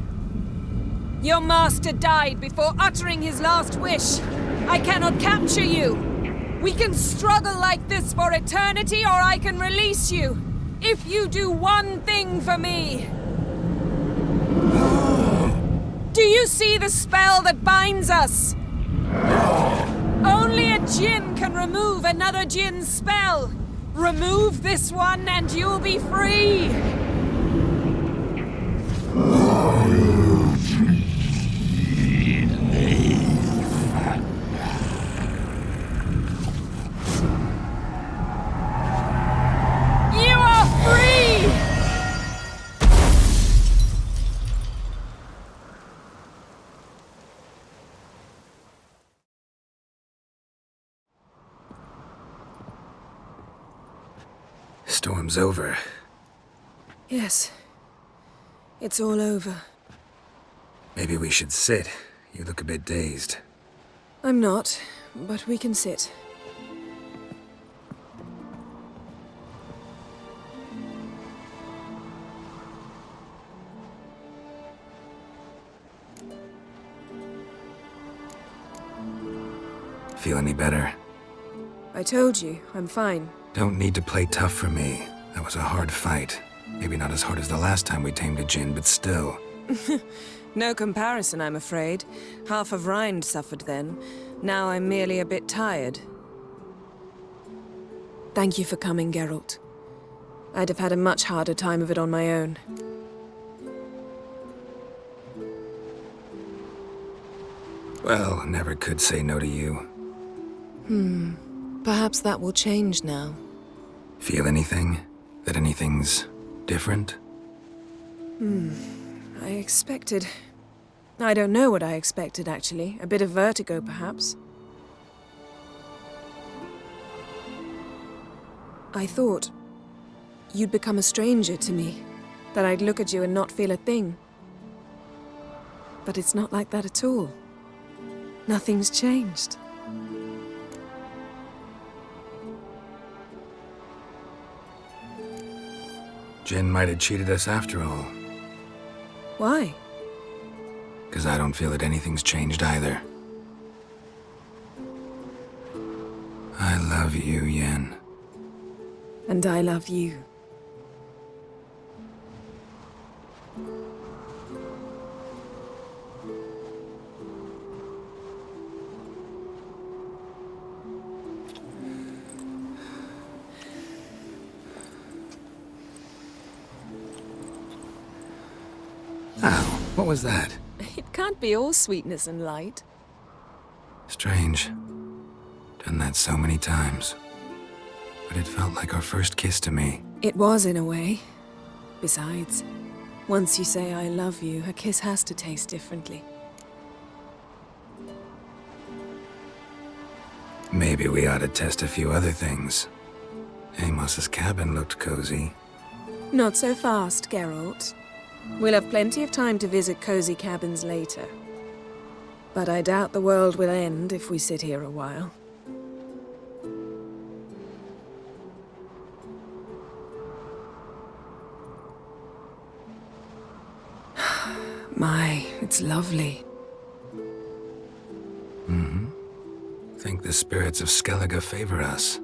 Your master died before uttering his last wish. I cannot capture you. We can struggle like this for eternity, or I can release you. If you do one thing for me. Do you see the spell that binds us? Only a djinn can remove another djinn's spell. Remove this one and you'll be free. Storm's over. Yes. It's all over. Maybe we should sit. You look a bit dazed. I'm not, but we can sit. Feel any better? I told you, I'm fine. Don't need to play tough for me. That was a hard fight. Maybe not as hard as the last time we tamed a djinn, but still. No comparison, I'm afraid. Half of Rind suffered then. Now I'm merely a bit tired. Thank you for coming, Geralt. I'd have had a much harder time of it on my own. Well, never could say no to you. Perhaps that will change now. Feel anything? That anything's different? I expected... I don't know what I expected, actually. A bit of vertigo, perhaps. I thought you'd become a stranger to me. That I'd look at you and not feel a thing. But it's not like that at all. Nothing's changed. Jinn might have cheated us after all. Why? Because I don't feel that anything's changed either. I love you, Yen. And I love you. Ow, what was that? It can't be all sweetness and light. Strange. Done that so many times. But it felt like our first kiss to me. It was, in a way. Besides, once you say I love you, a kiss has to taste differently. Maybe we ought to test a few other things. Amos's cabin looked cozy. Not so fast, Geralt. We'll have plenty of time to visit cozy cabins later. But I doubt the world will end if we sit here a while. My, it's lovely. Think think the spirits of Skellige favor us.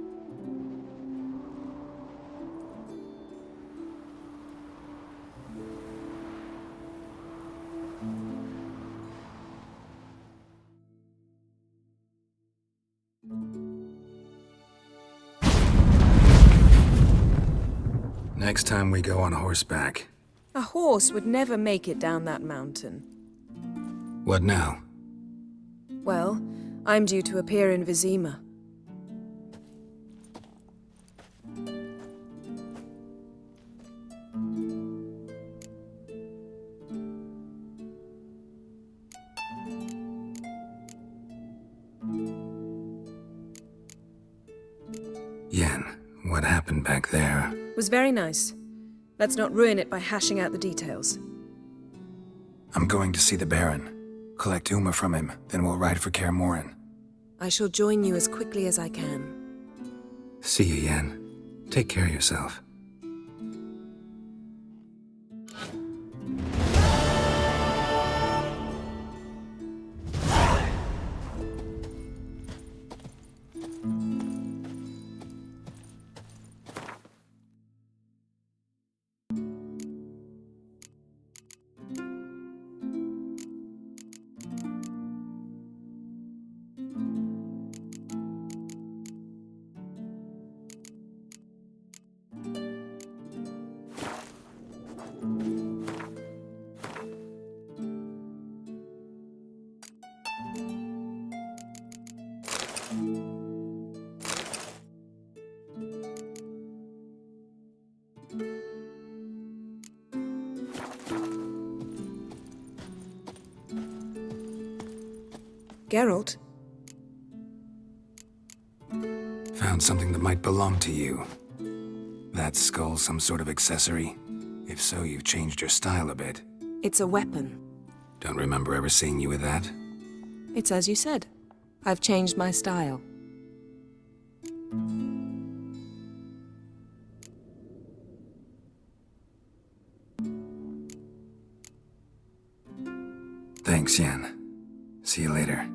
Next time we go on horseback. A horse would never make it down that mountain. What now? Well, I'm due to appear in Vizima. Yen, what happened back there? Was very nice. Let's not ruin it by hashing out the details. I'm going to see the Baron. Collect Uma from him, then we'll ride for Kaer Morhen. I shall join you as quickly as I can. See you, Yen. Take care of yourself. Geralt? Found something that might belong to you. That skull some sort of accessory? If so, you've changed your style a bit. It's a weapon. Don't remember ever seeing you with that. It's as you said. I've changed my style. Thanks, Yen. See you later.